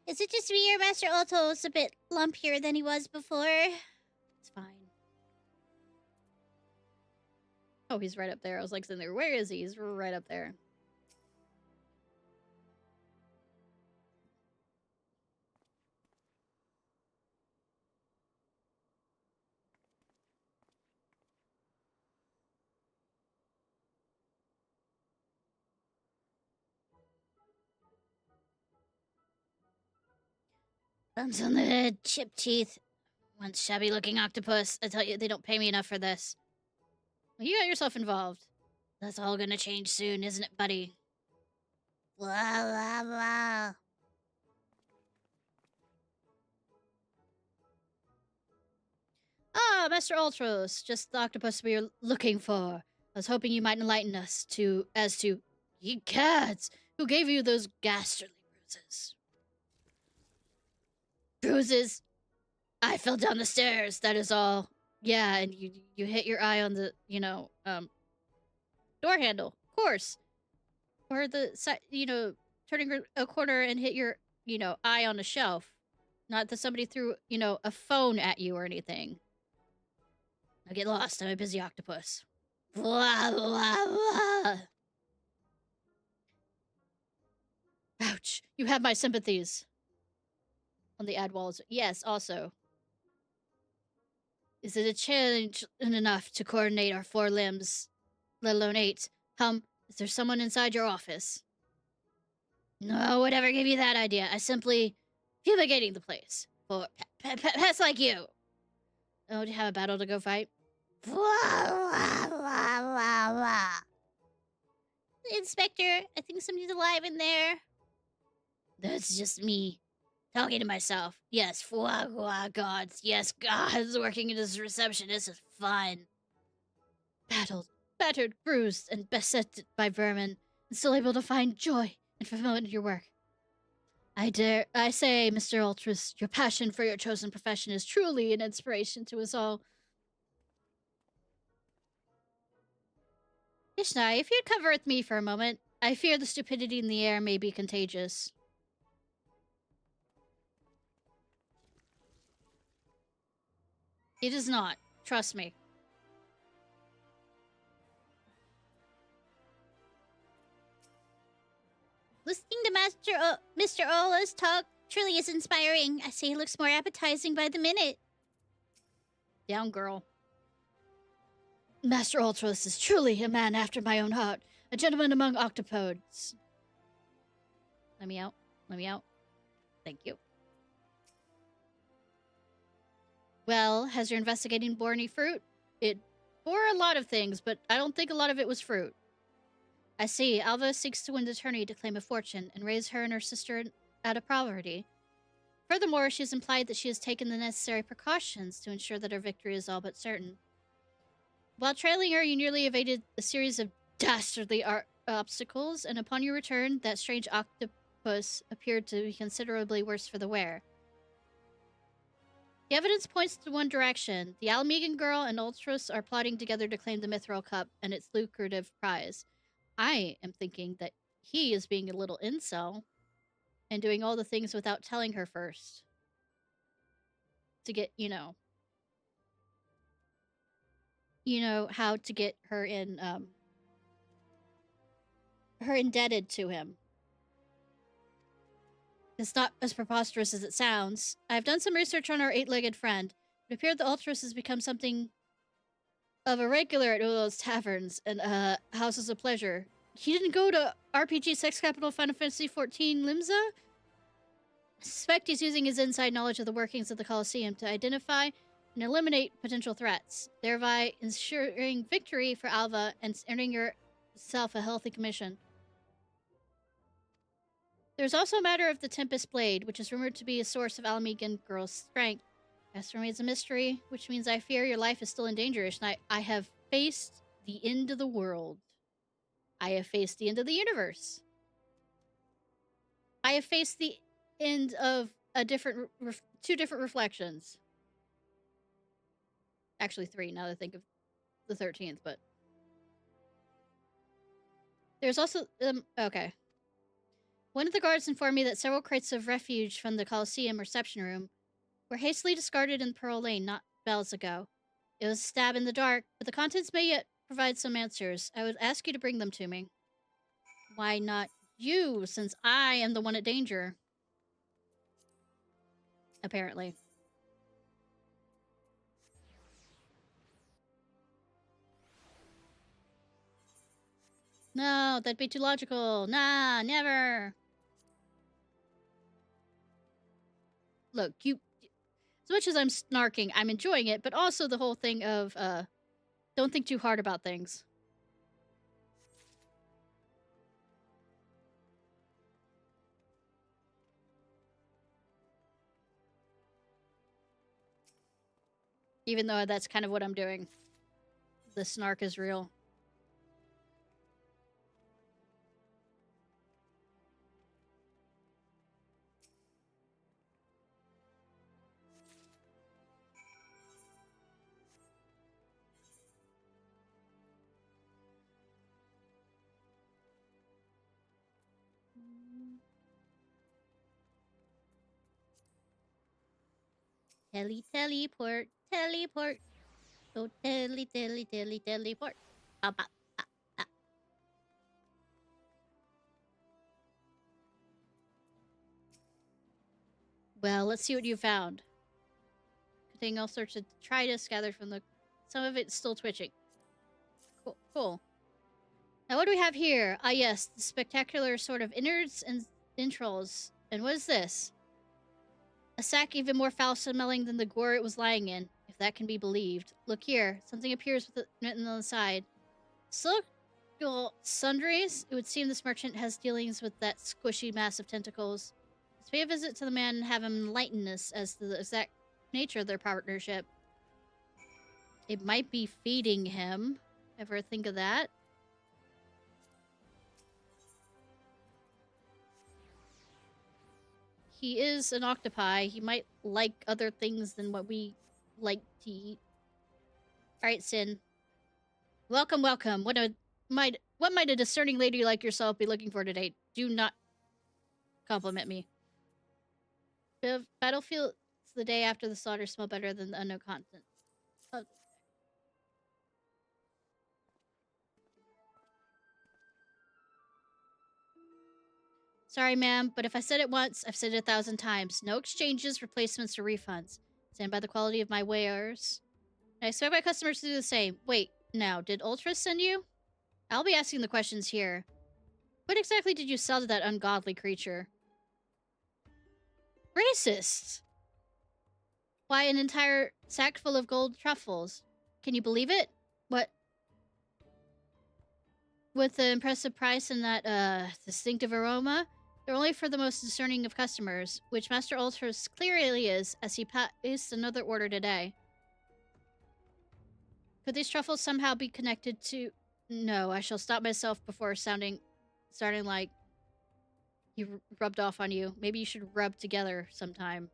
Is it just me or Master Otto is a bit lumpier than he was before? It's fine. Oh, he's right up there. I was like sitting there. Where is he? He's right up there. Bumps on the head, chipped teeth. One shabby-looking octopus. I tell you, they don't pay me enough for this. Well, you got yourself involved. That's all gonna change soon, isn't it, buddy? Blah, blah, blah. Ah, Master Ultros, just the octopus we were looking for. I was hoping you might enlighten us as to ye cats who gave you those ghastly bruises. Bruises? I fell down the stairs, that is all. Yeah, and you hit your eye on the, door handle, of course. Or the side, turning a corner and hit your, eye on a shelf. Not that somebody threw, a phone at you or anything. Now get lost, I'm a busy octopus. Blah, blah, blah. Ouch, you have my sympathies. On the ad walls. Yes, also. Is it a challenge enough to coordinate our 4 limbs, let alone 8? Is there someone inside your office? No, whatever gave you that idea. I simply fumigating the place for pests like you. Oh, do you have a battle to go fight? Inspector, I think somebody's alive in there. That's just me. Talking to myself. Yes, foie gras gods. Yes, gods working as receptionist is fun. Battered, bruised, and beset by vermin, and still able to find joy and fulfillment in your work. I say, Mr. Ultras, your passion for your chosen profession is truly an inspiration to us all. Ishnai, if you'd cover with me for a moment, I fear the stupidity in the air may be contagious. It is not. Trust me. Listening to Mr. Ola's talk truly is inspiring. I say he looks more appetizing by the minute. Down, girl. Master Ultros is truly a man after my own heart. A gentleman among octopods. Let me out. Let me out. Thank you. Well, has your investigating bore any fruit? It bore a lot of things, but I don't think a lot of it was fruit. I see. Alva seeks to win the tourney to claim a fortune and raise her and her sister out of poverty. Furthermore, she has implied that she has taken the necessary precautions to ensure that her victory is all but certain. While trailing her, you nearly evaded a series of dastardly obstacles, and upon your return, that strange octopus appeared to be considerably worse for the wear. The evidence points to one direction. The Alamegan girl and Ultros are plotting together to claim the Mithril Cup and its lucrative prize. I am thinking that he is being a little incel and doing all the things without telling her first. To get, how to get her in, her indebted to him. It's not as preposterous as it sounds. I've done some research on our 8-legged friend. It appeared the Ultros has become something of a regular at Ulo's taverns and houses of pleasure. He didn't go to RPG sex capital Final Fantasy XIV Limsa? I suspect he's using his inside knowledge of the workings of the Colosseum to identify and eliminate potential threats, thereby ensuring victory for Alva and earning yourself a healthy commission. There's also a matter of the Tempest Blade, which is rumored to be a source of Alamegan girl's strength. As remains a mystery, which means I fear your life is still in danger, and I have faced the end of the world. I have faced the end of the universe. I have faced the end of two different reflections. Actually 3, now that I think of the 13th, but... There's also... okay. One of the guards informed me that several crates of refuge from the Colosseum reception room were hastily discarded in Pearl Lane not bells ago. It was a stab in the dark, but the contents may yet provide some answers. I would ask you to bring them to me. Why not you, since I am the one at danger? Apparently. No, that'd be too logical. Nah, never. look, you. As much as I'm snarking, I'm enjoying it, but also the whole thing of don't think too hard about things. Even though that's kind of what I'm doing. The snark is real. Teleport, teleport. Oh, teleport. Bop, bop, bop, bop. Well, let's see what you found. Containing all sorts of detritus gathered from the... Some of it's still twitching. Cool, cool. Now, what do we have here? Ah, yes, the spectacular sort of innards and entrails. And what is this? A sack even more foul-smelling than the gore it was lying in, if that can be believed. Look here. Something appears with it written on the side. Well, sundries? It would seem this merchant has dealings with that squishy mass of tentacles. Let's pay a visit to the man and have him enlighten us as to the exact nature of their partnership. It might be feeding him. Ever think of that? He is an octopi. He might like other things than what we like to eat. Alright, Sin. Welcome, welcome. What might a discerning lady like yourself be looking for today? Do not compliment me. Battlefields the day after the slaughter smell better than the unknown continent. Oh. Sorry, ma'am, but if I said it once, I've said it 1,000 times. No exchanges, replacements, or refunds. Stand by the quality of my wares. I expect my customers to do the same. Wait, now, did Ultra send you? I'll be asking the questions here. What exactly did you sell to that ungodly creature? Racist! Why, an entire sack full of gold truffles. Can you believe it? What? With the impressive price and that, distinctive aroma? They're only for the most discerning of customers, which Master Ultras clearly is, as he placed another order today. Could these truffles somehow be connected to... No, I shall stop myself before starting like he rubbed off on you. Maybe you should rub together sometime.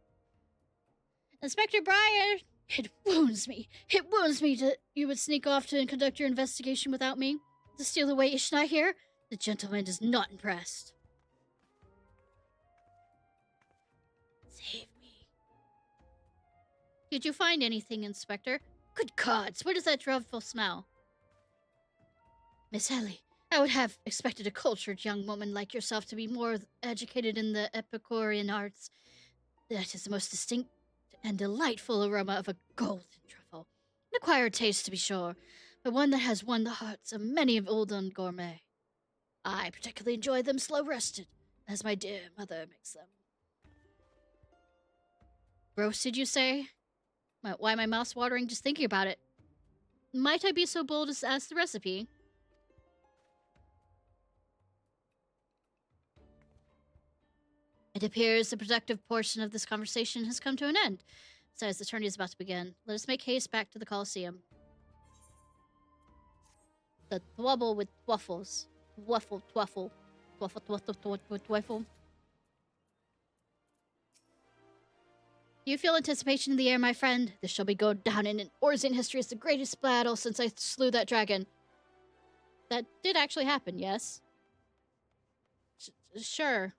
Inspector Breyer! It wounds me. It wounds me that you would sneak off to conduct your investigation without me. To steal away Ishnai here? The gentleman is not impressed. Save me. Did you find anything, Inspector? Good gods, where does that dreadful smell? Miss Ellie, I would have expected a cultured young woman like yourself to be more educated in the Epicurean arts. That is the most distinct and delightful aroma of a golden truffle. An acquired taste, to be sure, but one that has won the hearts of many of Uldan gourmet. I particularly enjoy them slow-roasted, as my dear mother makes them. Roasted, you say? Why my mouth's watering just thinking about it? Might I be so bold as to ask the recipe? It appears the productive portion of this conversation has come to an end. Besides, the tourney is about to begin. Let us make haste back to the Colosseum. The thwubble with waffles. Waffle, twaffle. Twaffle, twaffle, twaffle, twaffle. Do you feel anticipation in the air, my friend? This shall be going down in Orzian history as the greatest battle since I slew that dragon. That did actually happen, yes? Sure.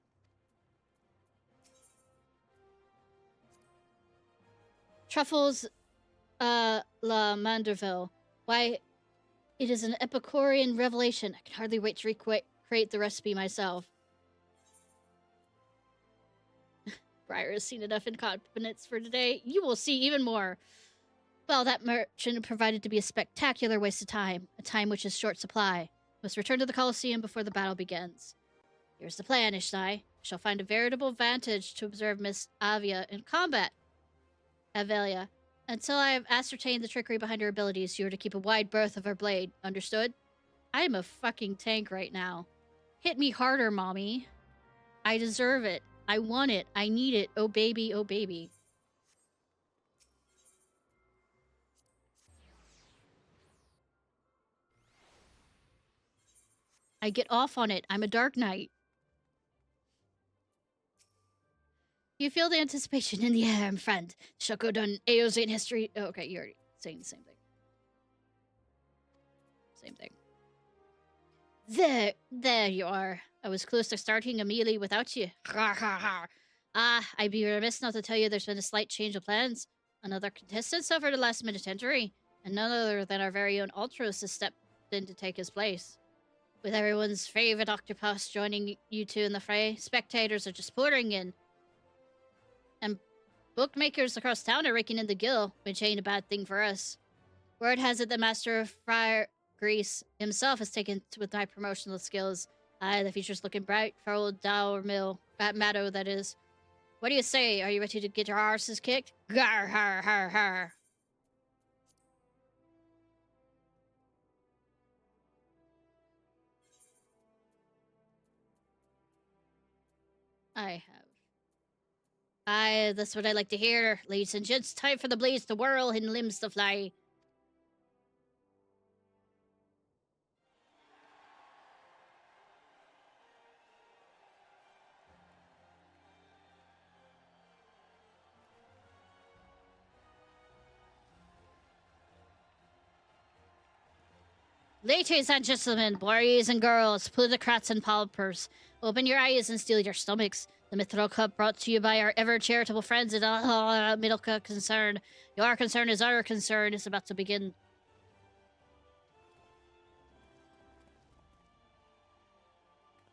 Truffles, La Manderville. Why, it is an Epicurean revelation. I can hardly wait to recreate the recipe myself. Briar has seen enough incompetence for today. You will see even more. Well, that merchant provided to be a spectacular waste of time. A time which is short supply. Must return to the Colosseum before the battle begins. Here's the plan, Ishnai. Shall find a veritable advantage to observe Miss Avia in combat. Avelia. Until I have ascertained the trickery behind her abilities, you are to keep a wide berth of her blade. Understood? I am a fucking tank right now. Hit me harder, mommy. I deserve it. I want it. I need it. Oh, baby. Oh, baby. I get off on it. I'm a Dark Knight. You feel the anticipation in the air, friend. Shall go down AO's in history. Oh, okay, you're already saying the same thing. Same thing. There you are. I was close to starting a melee without you. I'd be remiss not to tell you there's been a slight change of plans. Another contestant suffered a last-minute injury, and none other than our very own Ultros has stepped in to take his place. With everyone's favorite octopus joining you two in the fray, spectators are just pouring in. And bookmakers across town are raking in the gill, which ain't a bad thing for us. Word has it the master of Friar Greece himself has taken to with my promotional skills. Aye, the future's looking bright for old Dower Mill, Maddow, that is. What do you say? Are you ready to get your arses kicked? Gar, har, har, har. I have. Aye, that's what I like to hear. Ladies and gents, time for the blades to whirl and limbs to fly. Ladies and gentlemen, boys and girls, plutocrats and paupers, open your eyes and steel your stomachs. The Mithril Cup brought to you by our ever-charitable friends at Middleka Concern. Your concern is our concern. It's about to begin.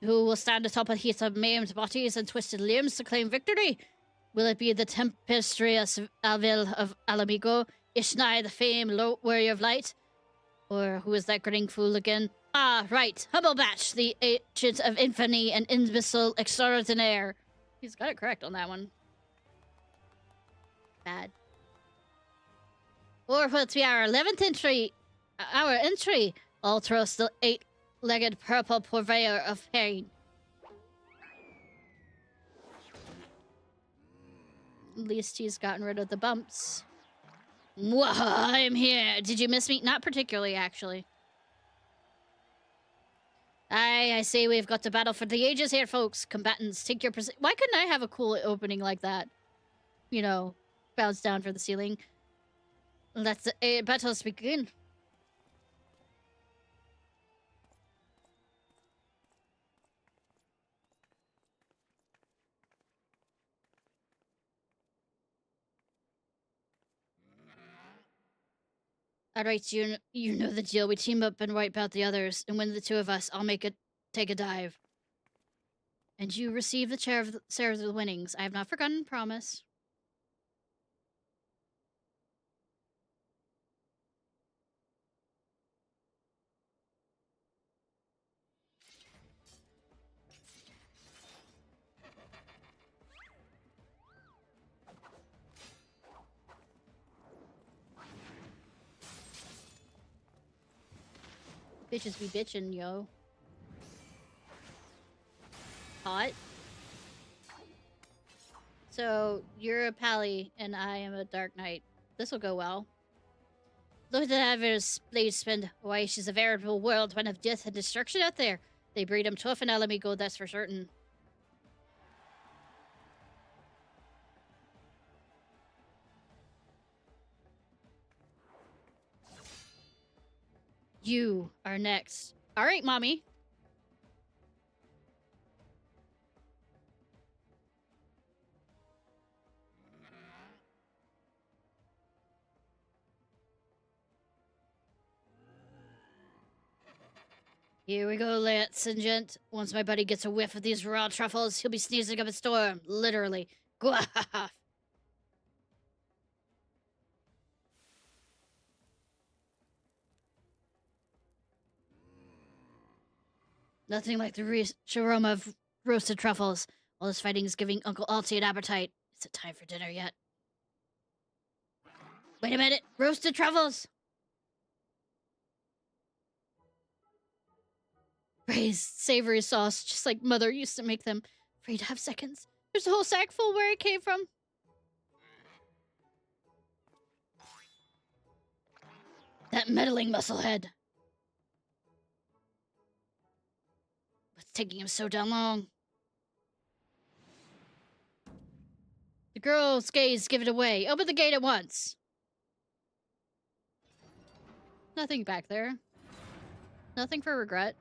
Who will stand atop a heap of maimed bodies and twisted limbs to claim victory? Will it be the tempestuous Avil of Alamigo, Ishnai, the famed warrior of light? Or who is that grinning fool again? Ah, right. Hubblebatch, the agent of infamy and imbecile extraordinaire. He's got it correct on that one. Bad. Or what be our 11th entry, Ultros, the 8-legged purple purveyor of pain. At least he's gotten rid of the bumps. Mwah, I'm here. Did you miss me? Not particularly, actually. Aye, I say we've got to battle for the ages here, folks. Combatants, take your position. Why couldn't I have a cool opening like that? You know, bounce down for the ceiling. Let the battles begin. Alright, you know the deal. We team up and wipe out the others, and when the two of us, I'll take a dive. And you receive the share of the winnings. I have not forgotten, promise. Bitches be bitchin', yo. Hot. So, you're a Pally, and I am a Dark Knight. This'll go well. Look at the average blade spend. Why, she's a veritable whirlwind of death and destruction out there. They breed 'em tough in Alamigo, that's for certain. You are next. Alright, mommy. Here we go, ladies and gent. Once my buddy gets a whiff of these raw truffles, he'll be sneezing up a storm. Literally. Gwaff. Nothing like the rich aroma of roasted truffles. All this fighting is giving Uncle Alti an appetite. Is it time for dinner yet? Wait a minute! Roasted truffles! Braised, savory sauce, just like Mother used to make them. 3.5 seconds. There's a whole sack full where it came from. That meddling musclehead. What's taking him so damn long? The girl's gaze give it away. Open the gate at once. Nothing back there. Nothing for regret.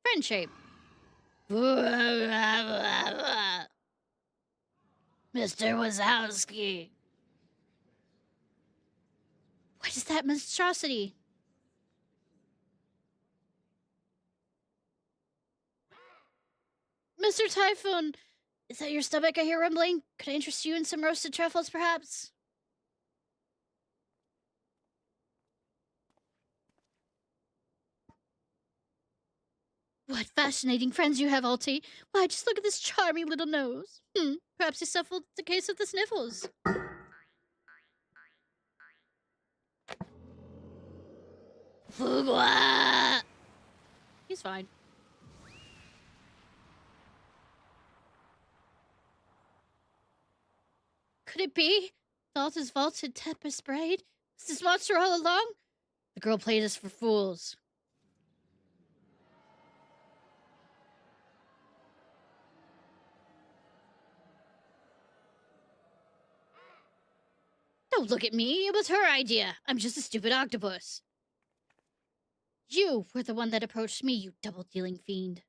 Friend shape. Mr. Wazowski. What is that monstrosity? Mr. Typhoon, is that your stomach I hear rumbling? Could I interest you in some roasted truffles, perhaps? What fascinating friends you have, Alti. Why, just look at this charming little nose. Perhaps he suffered the case of the sniffles. Fugwa! He's fine. Could it be? Thought vaulted tempest braid? Was this monster all along? The girl played us for fools. Don't look at me. It was her idea. I'm just a stupid octopus. You were the one that approached me, you double-dealing fiend.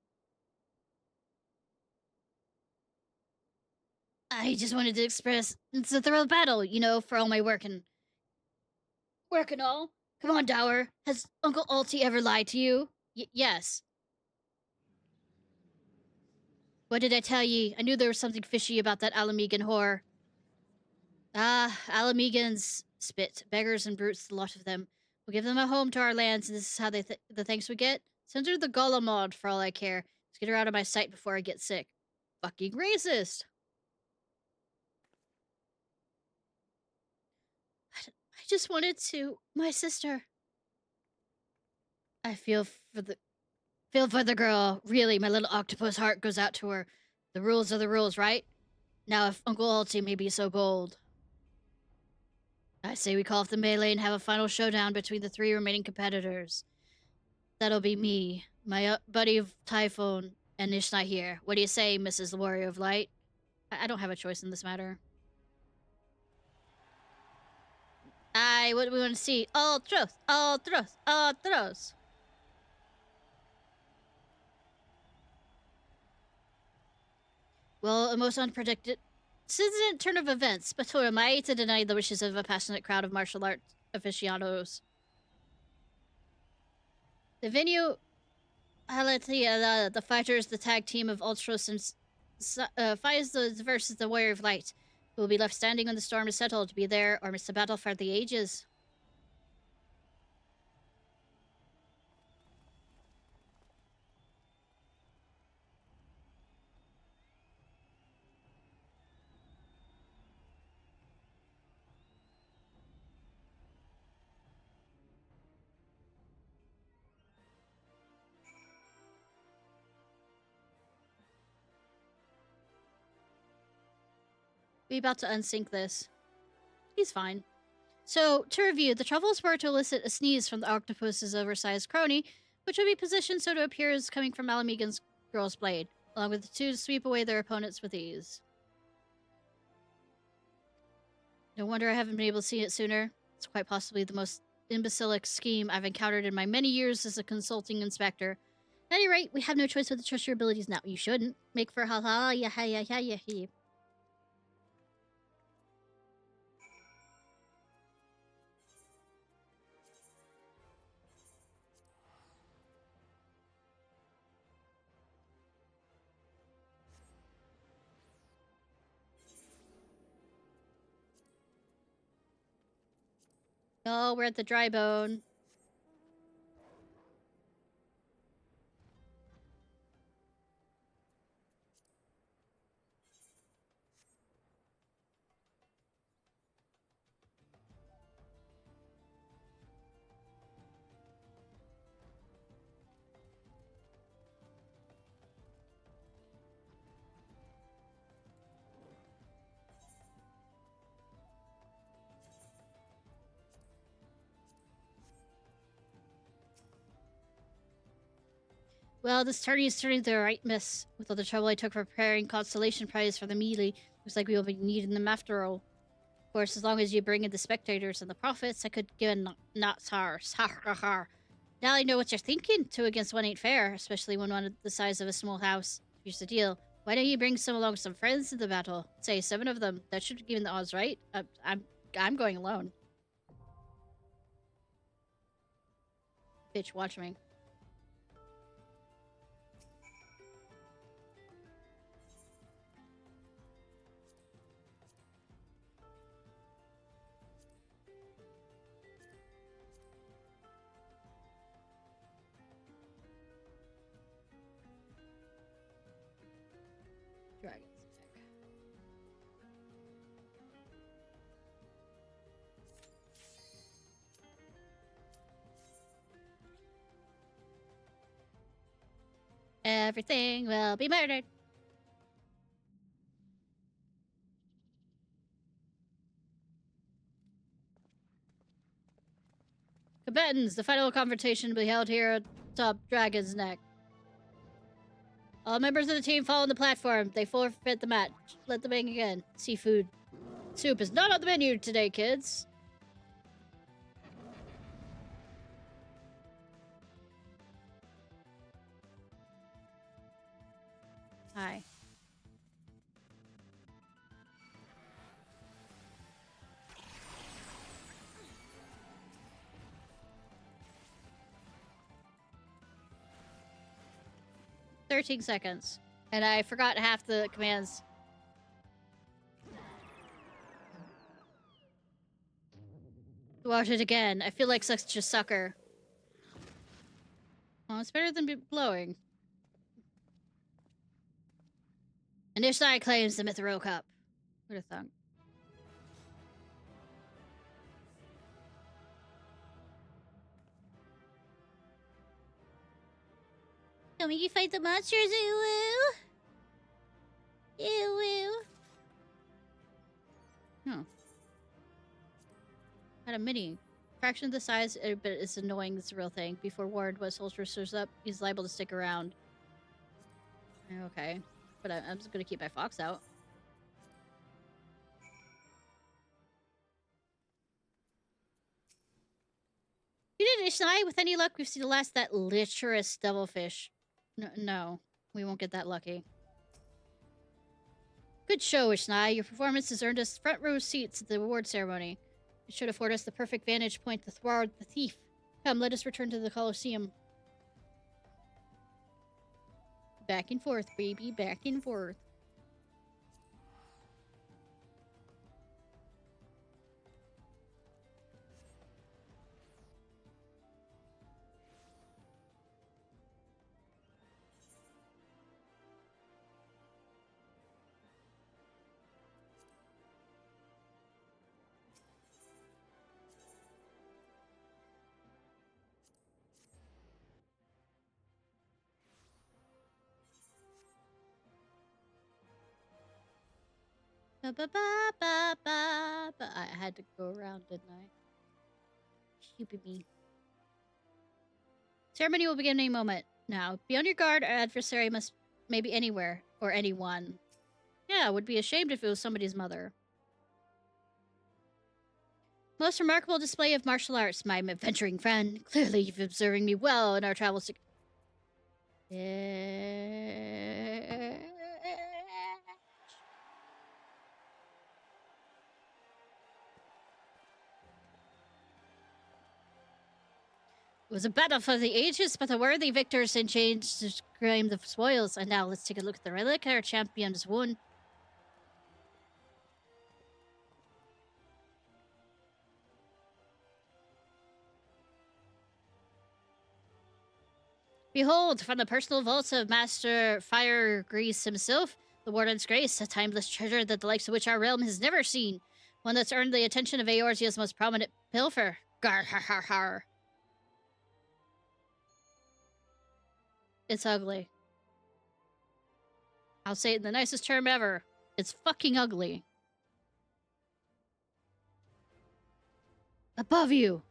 I just wanted to express it's a thrill of battle, you know, for all my work and all. Come on, Dower. Has Uncle Alti ever lied to you? Yes. What did I tell ye? I knew there was something fishy about that Alamegan whore. Ah, Alamegans spit. Beggars and brutes, the lot of them. We'll give them a home to our lands, and this is how the thanks we get? Send her the Golemod for all I care. Let's get her out of my sight before I get sick. Fucking racist! I just wanted to... My sister. I feel for the girl. Really, my little octopus heart goes out to her. The rules are the rules, right? Now, if Uncle Alti may be so bold... I say we call off the melee and have a final showdown between the 3 remaining competitors. That'll be me, my buddy of Typhoon, and Ishnai here. What do you say, Mrs. the Warrior of Light? I don't have a choice in this matter. What do we want to see? All truth, all truth, all truth. Well, a most unpredicted... Sudden turn of events, but who am I to deny the wishes of a passionate crowd of martial arts aficionados? The venue, the fighters, the tag team of Ultros and Fires versus the Warrior of Light, who will be left standing when the storm is settled, be there or miss the battle for the ages. We about to unsync this. He's fine. So, to review, the truffles were to elicit a sneeze from the octopus's oversized crony, which would be positioned so to appear as coming from Alamegan's girl's blade, along with the 2 to sweep away their opponents with ease. No wonder I haven't been able to see it sooner. It's quite possibly the most imbecilic scheme I've encountered in my many years as a consulting inspector. At any rate, we have no choice but to trust your abilities now. You shouldn't. Make for ha-ha, ya-ha-ya-ha-ya-ha. Oh, we're at the dry bone. Well, this tourney is turning to a right miss. With all the trouble I took for preparing constellation prize for the melee, looks like we will be needing them after all. Of course, as long as you bring in the spectators and the profits, I could give a not SARS. Now I know what you're thinking. 2 against 1 ain't fair, especially when one the size of a small house. Here's the deal. Why don't you bring some friends to the battle? Say 7 of them. That should give the odds right. I'm going alone. Bitch, watch me. Dragon's neck. Everything will be murdered. Combatants, the final confrontation will be held here atop Dragon's Neck. All members of the team follow the platform. They forfeit the match. Let them in again. Seafood soup is not on the menu today, kids. Hi. "13 seconds. And I forgot half the commands. Watch it again. I feel like such a sucker. Well, it's better than blowing. And Ishnai claims the Mithril Cup. Who'd have thunk? Tell me you fight the monsters, ooh woo. Ew woo. Huh. Had a mini. Fraction of the size, but it's annoying. It's a real thing. Before Ward was holster shows up, he's liable to stick around. Okay. But I'm just gonna keep my fox out. You did, Ishnai. With any luck, we've seen the last of that liturous devilfish. No, we won't get that lucky. Good show, Ishnai. Your performance has earned us front row seats at the award ceremony. It should afford us the perfect vantage point to thwart the thief. Come, let us return to the Colosseum. Back and forth, baby. Back and forth. I had to go around, didn't I? Stupid me. Ceremony will begin any moment. Now, be on your guard. Our adversary must maybe anywhere or anyone. Yeah, would be ashamed if it was somebody's mother. Most remarkable display of martial arts, my adventuring friend. Clearly, you've been observing me well in our travels. It was a battle for the ages, but the worthy victors in change to claim the spoils. And now let's take a look at the relic our champions won. Behold, from the personal vaults of Master Fire Grease himself, the Warden's Grace, a timeless treasure that the likes of which our realm has never seen. One that's earned the attention of Eorzea's most prominent pilfer. Gar har har har. It's ugly. I'll say it in the nicest term ever. It's fucking ugly. Above you.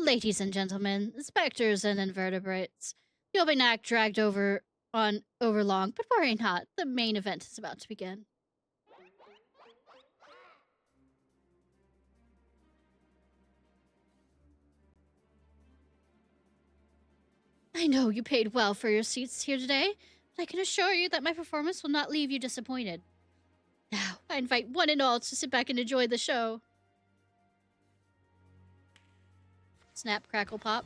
Ladies and gentlemen, specters and invertebrates, you'll be not dragged over long, but worry not, the main event is about to begin. I know you paid well for your seats here today, but I can assure you that my performance will not leave you disappointed. Now, I invite one and all to sit back and enjoy the show. Snap, crackle, pop.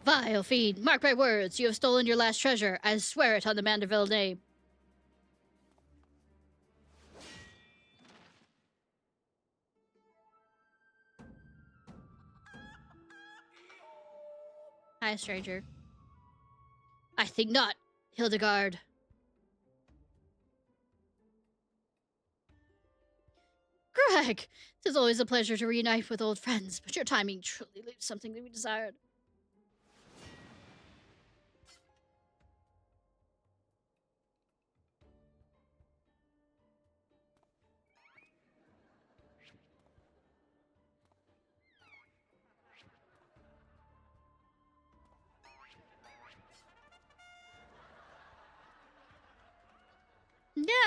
Vile fiend, mark my words, you have stolen your last treasure. I swear it on the Mandeville name. Hi, stranger. I think not, Hildegard. Greg! 'Tis always a pleasure to reunite with old friends, but your timing truly leaves something to be desired.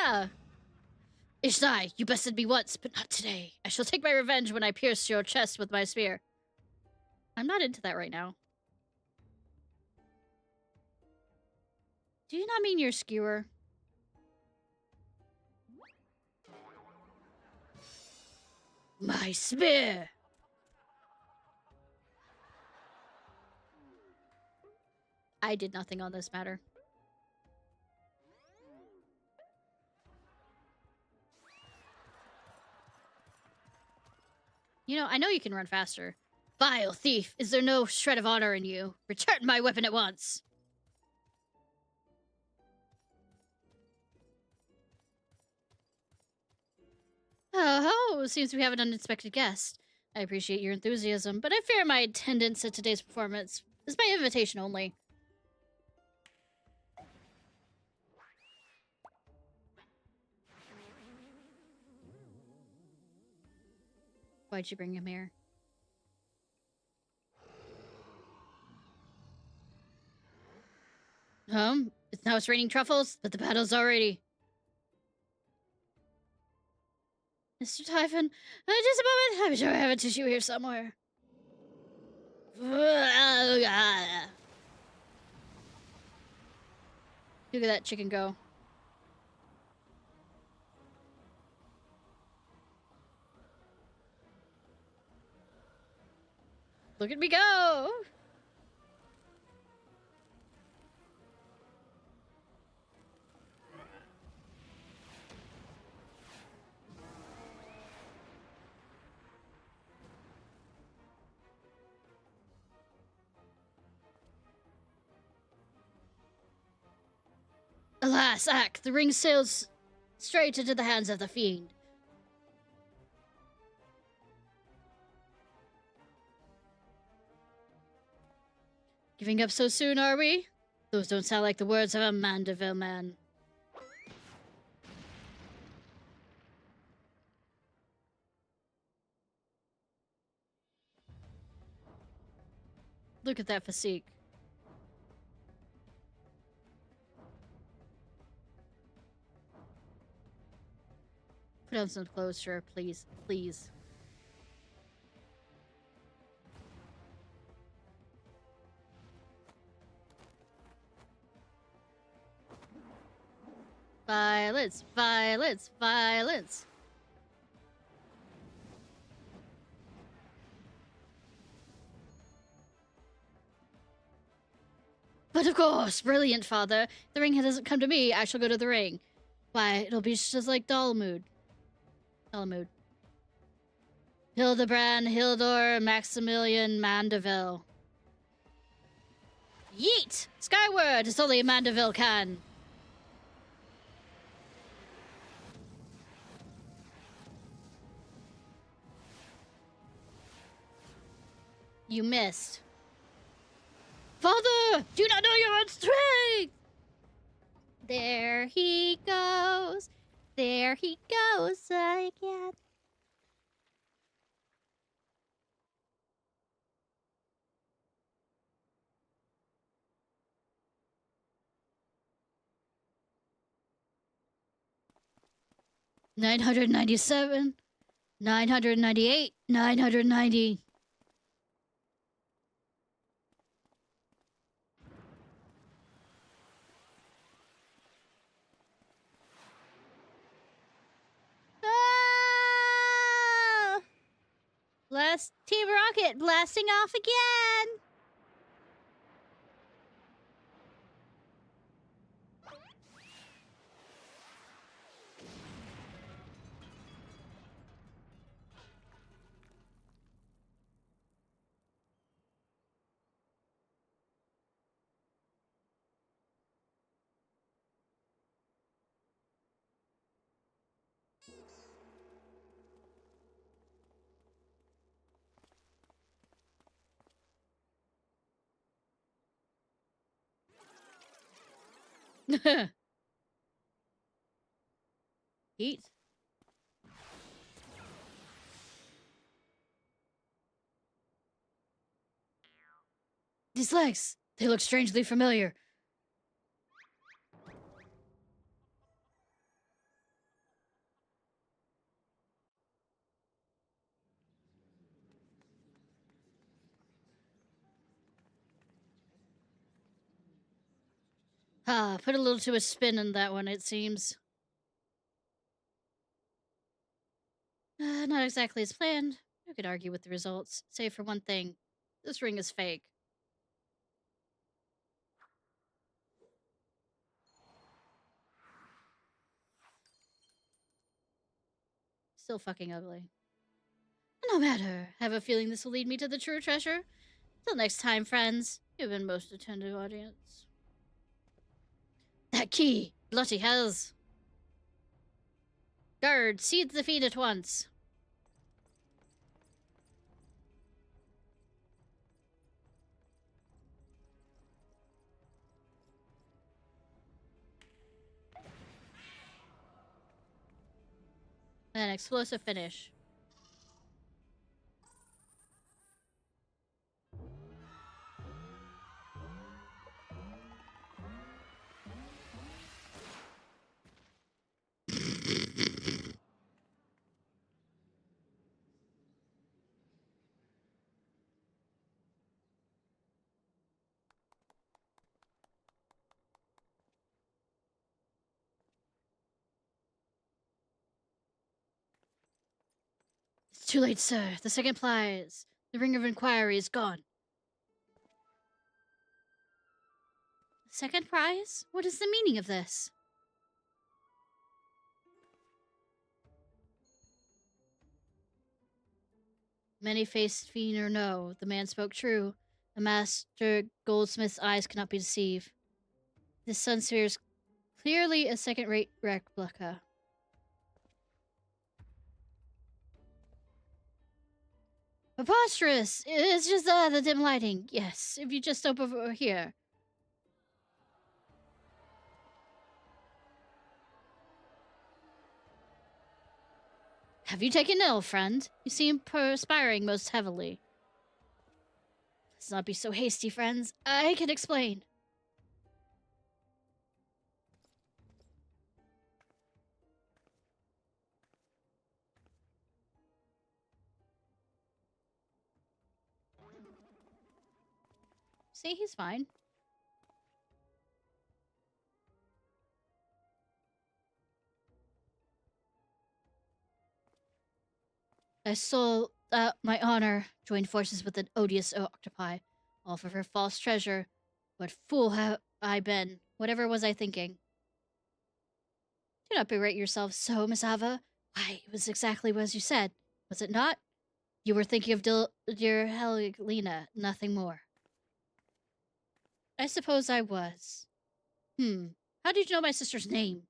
Yeah. Ishnai, you bested me once, but not today. I shall take my revenge when I pierce your chest with my spear. I'm not into that right now. Do you not mean your skewer? My spear! I did nothing on this matter. You know, I know you can run faster. Vile thief, is there no shred of honor in you? Return my weapon at once! Oh, seems we have an unexpected guest. I appreciate your enthusiasm, but I fear my attendance at today's performance is by invitation only. Why'd you bring him here? It's raining truffles, but the battle's already. Mr. Typhon, just a moment. I'm sure I have a tissue here somewhere. Look at that chicken go. Look at me go! Alas, Ack, the ring sails straight into the hands of the fiend. Giving up so soon, are we? Those don't sound like the words of a Mandeville man. Look at that physique. Put on some clothes, sure, please. Please. Violence, violence, violence. But of course, brilliant, father. The ring doesn't come to me, I shall go to the ring. Why, it'll be just like Dalamud. Hildebrand, Hildur, Maximilian, Mandeville. Yeet! Skyward, as only a Mandeville can. You missed. Father, do you not know your own strength? There he goes. There he goes again. $997, $998, $990. Ah! Blast Team Rocket blasting off again. Heat. These legs, they look strangely familiar. Ah, put a little too much spin in that one, it seems. Not exactly as planned. You could argue with the results. Save for one thing. This ring is fake. Still fucking ugly. No matter. Have a feeling this will lead me to the true treasure. Till next time, friends. You've been most attentive audience. That key! Bloody hells! Guard, seize the feed at once. An explosive finish. It's too late, sir. The second prize. The ring of inquiry is gone. Second prize? What is the meaning of this? Many-faced fiend or no, the man spoke true. A master goldsmith's eyes cannot be deceived. This sun sphere is clearly a second-rate replica. Preposterous! It's just the dim lighting. Yes, if you just stop over here. Have you taken ill, friend? You seem perspiring most heavily. Let's not be so hasty, friends. I can explain. See, he's fine. I sold out my honor, joined forces with an odious octopi, all for her false treasure. What fool have I been? Whatever was I thinking? Do not berate yourself so, Miss Ava. Why, it was exactly as you said, was it not? You were thinking of dear Helena, nothing more. I suppose I was. How did you know my sister's name?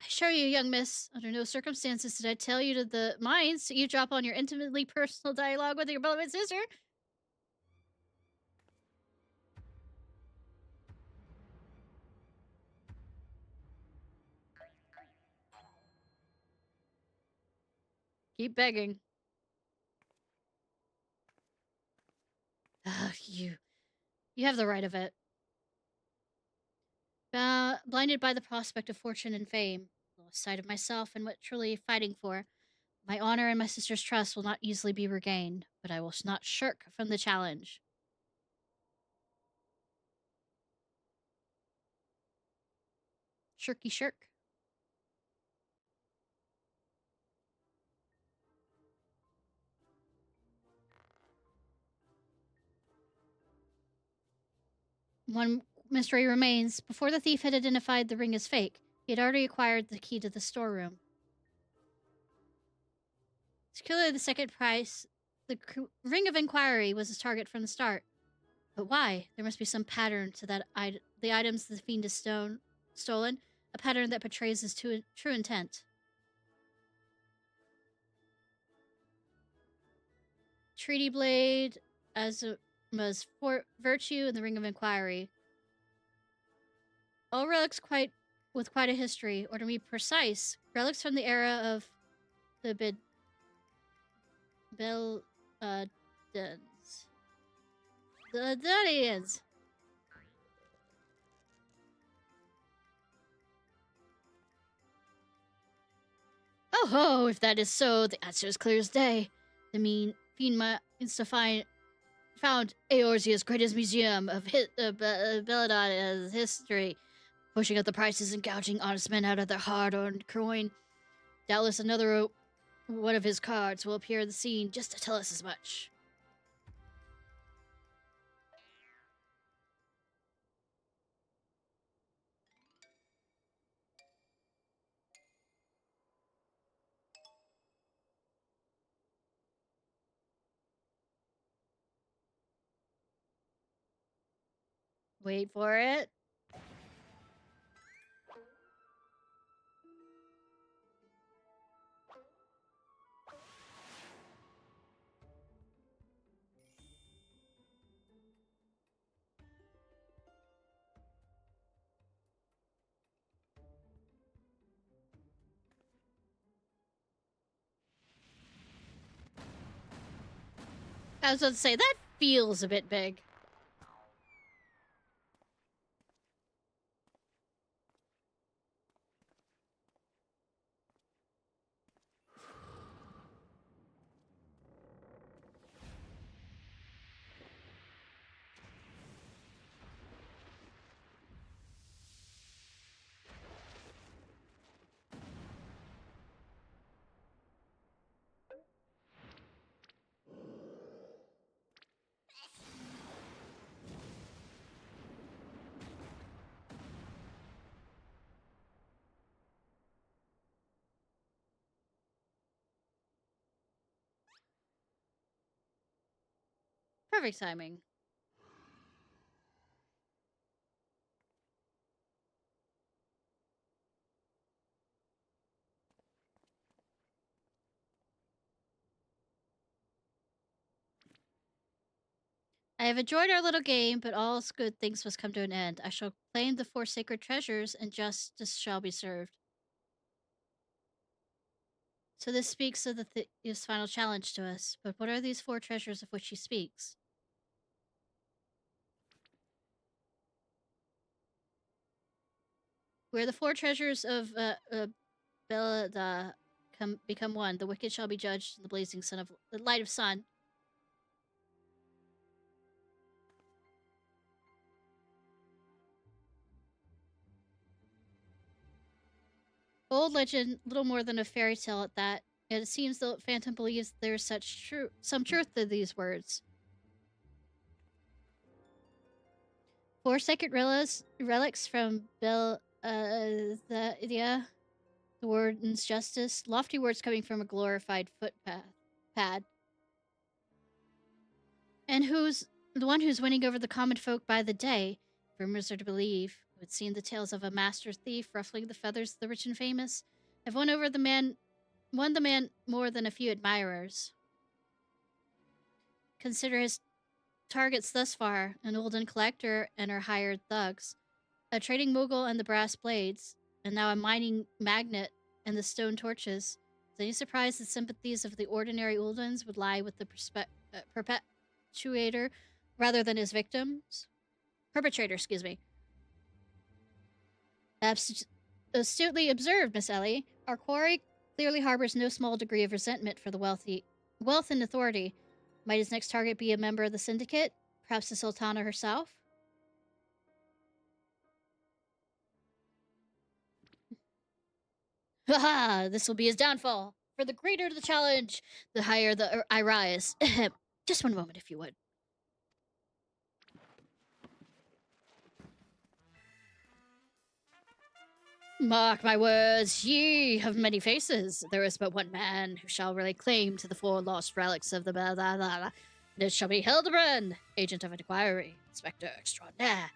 I assure you, young miss, under no circumstances did I tell you to the mines to eavesdrop on your intimately personal dialogue with your beloved sister. Keep begging. Ugh, you have the right of it. Blinded by the prospect of fortune and fame, lost sight of myself and what truly fighting for. My honor and my sister's trust will not easily be regained, but I will not shirk from the challenge. Shirky shirk. One mystery remains. Before the thief had identified the ring as fake, he had already acquired the key to the storeroom. Securely the second prize, the ring of inquiry was his target from the start. But why? There must be some pattern to that the items the fiend has stolen, a pattern that betrays his true intent. Treaty blade, was for virtue, and the ring of inquiry. All relics with quite a history, or to be precise, relics from the era of the Dens. The Dunians! Oh ho, if that is so, the answer is clear as day. The fiend means to found Eorzea's greatest museum of Belladonna's history, pushing up the prices and gouging honest men out of their hard-earned coin. Doubtless another one of his cards will appear at the scene just to tell us as much. Wait for it. I was about to say, that feels a bit big. Perfect timing. I have enjoyed our little game, but all good things must come to an end. I shall claim the 4 sacred treasures, and justice shall be served. So this speaks of his final challenge to us. But what are these 4 treasures of which he speaks? Where the 4 treasures of Belada become one, the wicked shall be judged in the blazing sun of the light of sun. Old legend, little more than a fairy tale at that. Yet it seems the Phantom believes there is some truth to these words. 4 sacred relics from the warden's justice. Lofty words coming from a glorified pad. And who's the one who's winning over the common folk by the day? Rumors are to believe, who had seen the tales of a master thief ruffling the feathers of the rich and famous, have won the man more than a few admirers. Consider his targets thus far: an olden collector and her hired thugs, a trading mogul and the brass blades, and now a mining magnate and the stone torches. Is any surprise the sympathies of the ordinary Uldens would lie with the perpetuator rather than his victims? Perpetrator, excuse me. Astutely observed, Miss Ellie. Our quarry clearly harbors no small degree of resentment for the wealth and authority. Might his next target be a member of the syndicate? Perhaps the Sultana herself? Haha, this will be his downfall. For the greater the challenge, the higher I rise. Just one moment, if you would. Mark my words, ye have many faces. There is but one man who shall lay claim to the 4 lost relics of the blah blah blah. And it shall be Hildebrand, agent of inquiry, inspector extraordinaire.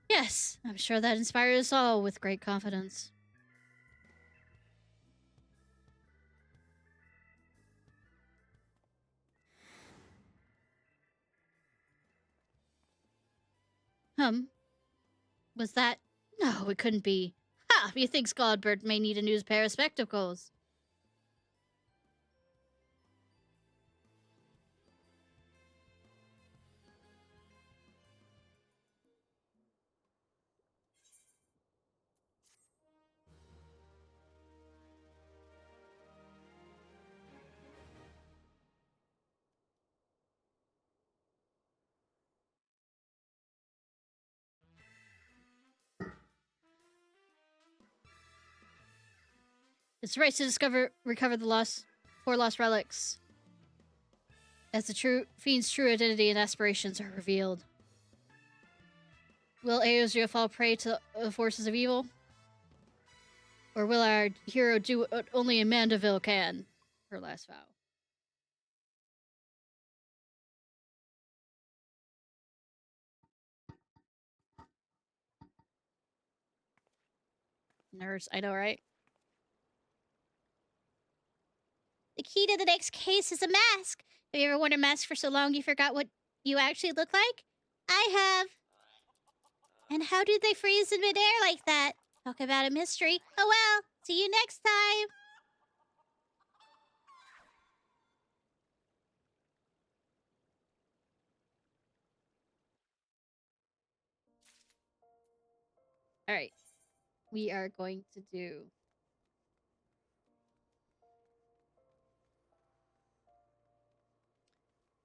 Yes, I'm sure that inspires us all with great confidence. Was that? No, it couldn't be. Ha! Methinks Godbert may need a new pair of spectacles. It's right to recover the 4 lost relics. As the fiend's true identity and aspirations are revealed. Will Aozria fall prey to the forces of evil? Or will our hero do what only a Mandeville can? Her last vow. Nerds, I know, right? The key to the next case is a mask. Have you ever worn a mask for so long you forgot what you actually look like? I have. And how did they freeze in midair like that? Talk about a mystery. Oh well, see you next time. All right. We are going to do...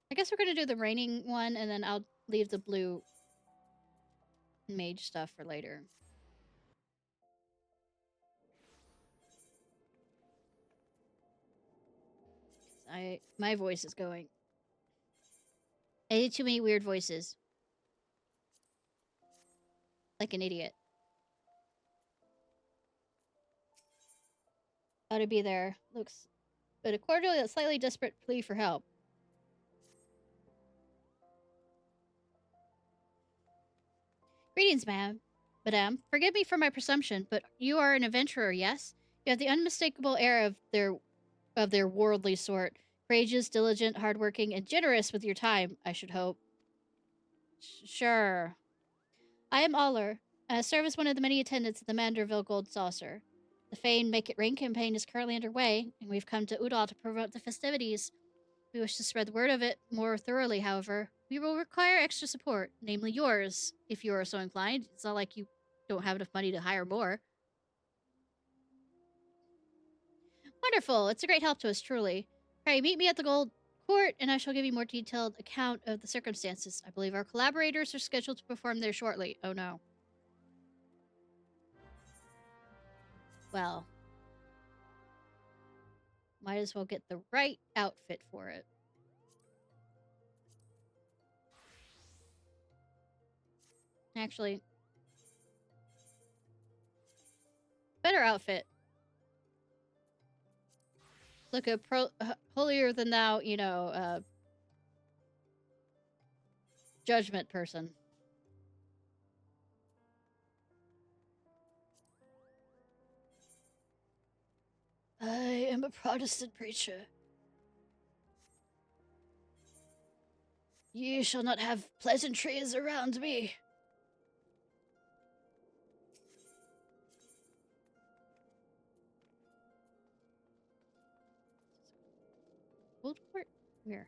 I guess we're going to do the raining one, and then I'll leave the blue mage stuff for later. My voice is going. I did too many weird voices. Like an idiot. Ought to be there. Looks... But a cordial yet slightly desperate plea for help. Greetings, madame. Forgive me for my presumption, but you are an adventurer, yes? You have the unmistakable air of their worldly sort. Courageous, diligent, hardworking, and generous with your time, I should hope. Sure. I am Aller. I serve as one of the many attendants at the Manderville Gold Saucer. The Fane Make It Rain campaign is currently underway, and we've come to Udall to promote the festivities. We wish to spread the word of it more thoroughly, however. We will require extra support, namely yours, if you are so inclined. It's not like you don't have enough money to hire more. Wonderful. It's a great help to us, truly. Pray, meet me at the Gold Court, and I shall give you more detailed account of the circumstances. I believe our collaborators are scheduled to perform there shortly. Oh, no. Well, might as well get the right outfit for it. Actually, better outfit. Look, a holier than thou, judgment person. I am a Protestant preacher. Ye shall not have pleasantries around me. Gold Court? Where?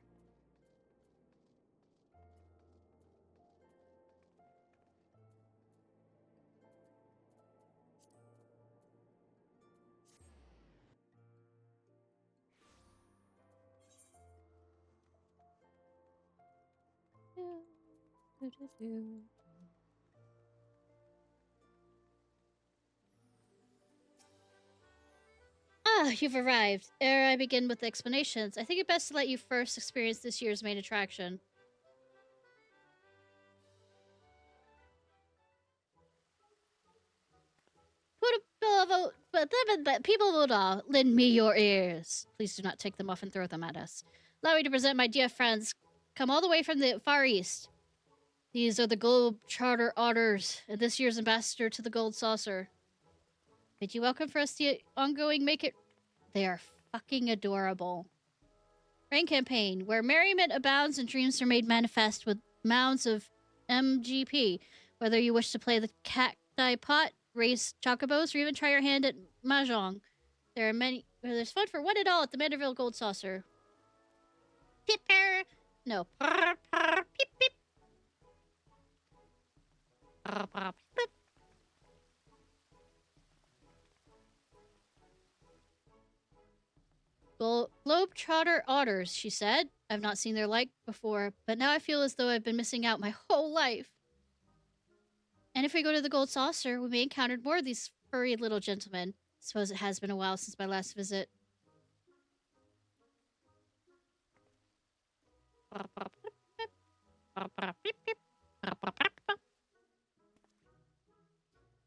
Ah, you've arrived. Ere I begin with the explanations, I think it best to let you first experience this year's main attraction. People will lend me your ears. Please do not take them off and throw them at us. Allow me to present my dear friends, come all the way from the Far East. These are the Globe Charter Otters, and this year's ambassador to the Gold Saucer. Bid you welcome for us the ongoing Make It... They are fucking adorable. Rain campaign, where merriment abounds and dreams are made manifest with mounds of MGP. Whether you wish to play the cacti pot, race chocobos, or even try your hand at mahjong, there's fun for one and all at the Manderville Gold Saucer. Pipper! No. Pip, pip. Globetrotter otters, she said. I've not seen their like before, but now I feel as though I've been missing out my whole life. And if we go to the Gold Saucer, we may encounter more of these furry little gentlemen. Suppose it has been a while since my last visit.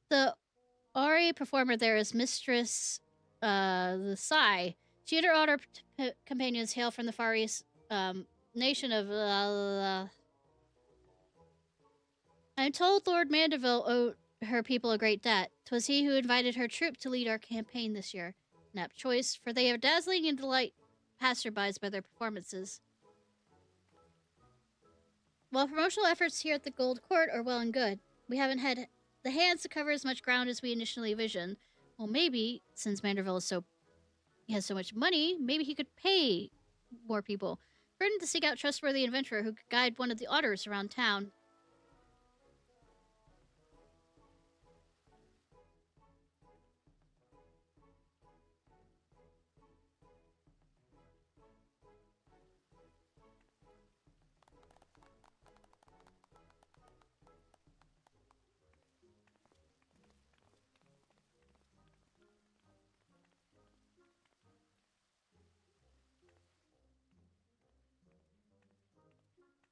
The Ari performer there is Mistress, the Sai. She and her otter companions hail from the Far East, nation of, I'm told Lord Manderville owed her people a great debt. 'Twas he who invited her troop to lead our campaign this year. An apt choice, for they are dazzling and delight passerbys by their performances. While promotional efforts here at the Gold Court are well and good, we haven't had the hands to cover as much ground as we initially envisioned. Well, maybe, since Manderville he has so much money, maybe he could pay more people. Burden to seek out trustworthy adventurer who could guide one of the otters around town.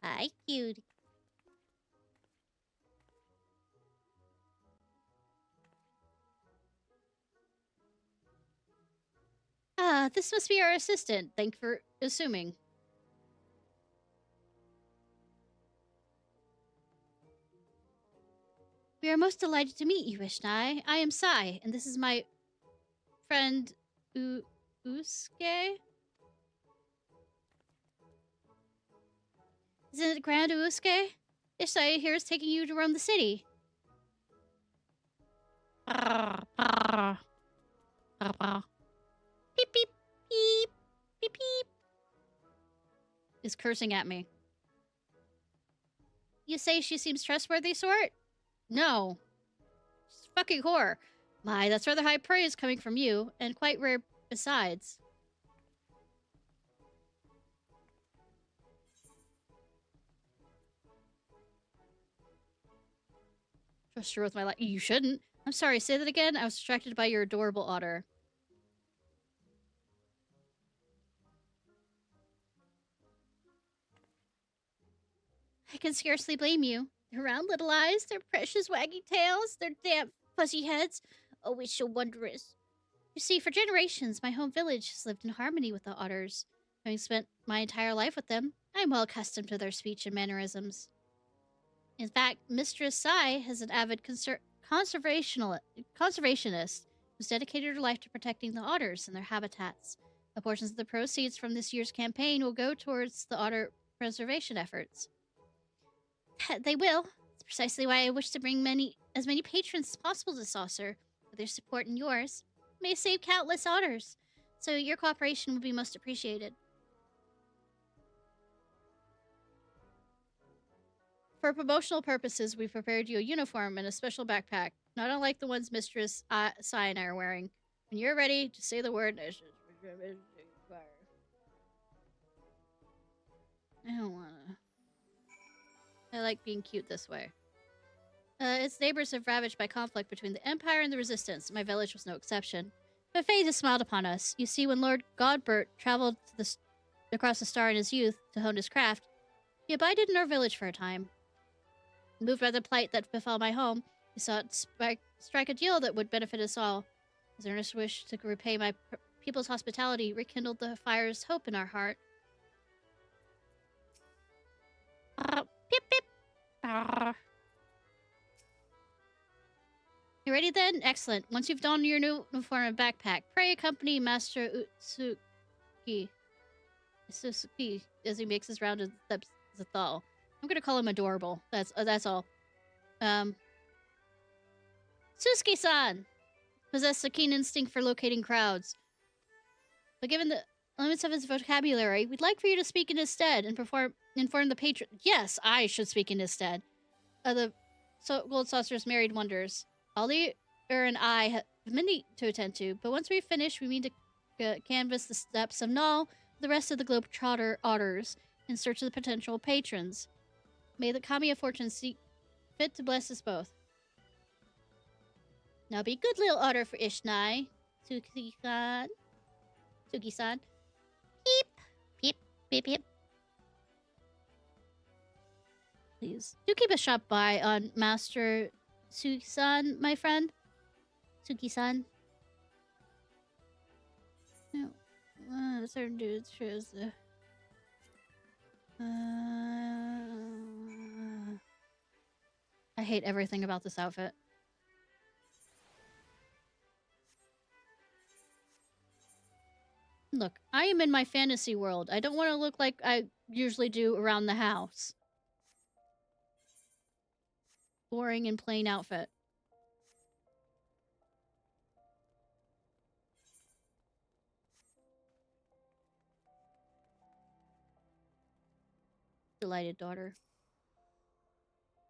Hi, cutie. Ah, this must be our assistant. Thank you for assuming. We are most delighted to meet you, Ishnai. I am Sai, and this is my friend Usuke? Isn't it Grand Usuke? Ishnai here is taking you to roam the city. Beep, beep, beep, beep, beep. Is cursing at me. You say she seems trustworthy, sort? No. She's a fucking whore. My, that's rather high praise coming from you, and quite rare besides. Trust her with my life. You shouldn't. I'm sorry, say that again? I was distracted by your adorable otter. I can scarcely blame you. Their round little eyes, their precious waggy tails, their damp fuzzy heads. Oh, it's so wondrous. You see, for generations, my home village has lived in harmony with the otters. Having spent my entire life with them, I am well accustomed to their speech and mannerisms. In fact, Mistress Sai is an avid conservationist who's dedicated her life to protecting the otters and their habitats. The portions of the proceeds from this year's campaign will go towards the otter preservation efforts. They will. It's precisely why I wish to bring as many patrons as possible to Saucer. With their support and yours, may save countless otters. So your cooperation will be most appreciated. For promotional purposes, we prepared you a uniform and a special backpack, not unlike the ones Mistress Sai and I are wearing. When you're ready, just say the word. I don't wanna. I like being cute this way. Its neighbors have ravaged by conflict between the Empire and the Resistance. My village was no exception. But fate has smiled upon us. You see, when Lord Godbert traveled to across the star in his youth to hone his craft, he abided in our village for a time. Moved by the plight that befell my home, he sought to strike a deal that would benefit us all. His earnest wish to repay my people's hospitality rekindled the fire's hope in our heart. Beep, beep. You ready then? Excellent. Once you've donned your new uniform and backpack, pray accompany Master Utsuki as he makes his round of steps as a thal. I'm gonna call him adorable. That's all. Susuke-san possessed a keen instinct for locating crowds. But given the limits of his vocabulary, we'd like for you to speak in his stead and inform the patron. Yes, I should speak in his stead. The Gold Saucer's married wonders. Ollie and I have many to attend to, but once we finish, we mean to canvass the steps of Null, the rest of the Globetrotter otters, in search of the potential patrons. May the Kami of Fortune see fit to bless us both. Now be good little otter for Ishnai. Suki-san. Suki-san. Peep. Peep. Peep. Peep. Please do keep a shop by on Master Suki-san, my friend. Suki-san. No. Certain dudes shows the... I hate everything about this outfit. Look, I am in my fantasy world. I don't want to look like I usually do around the house. Boring and plain outfit. Delighted daughter.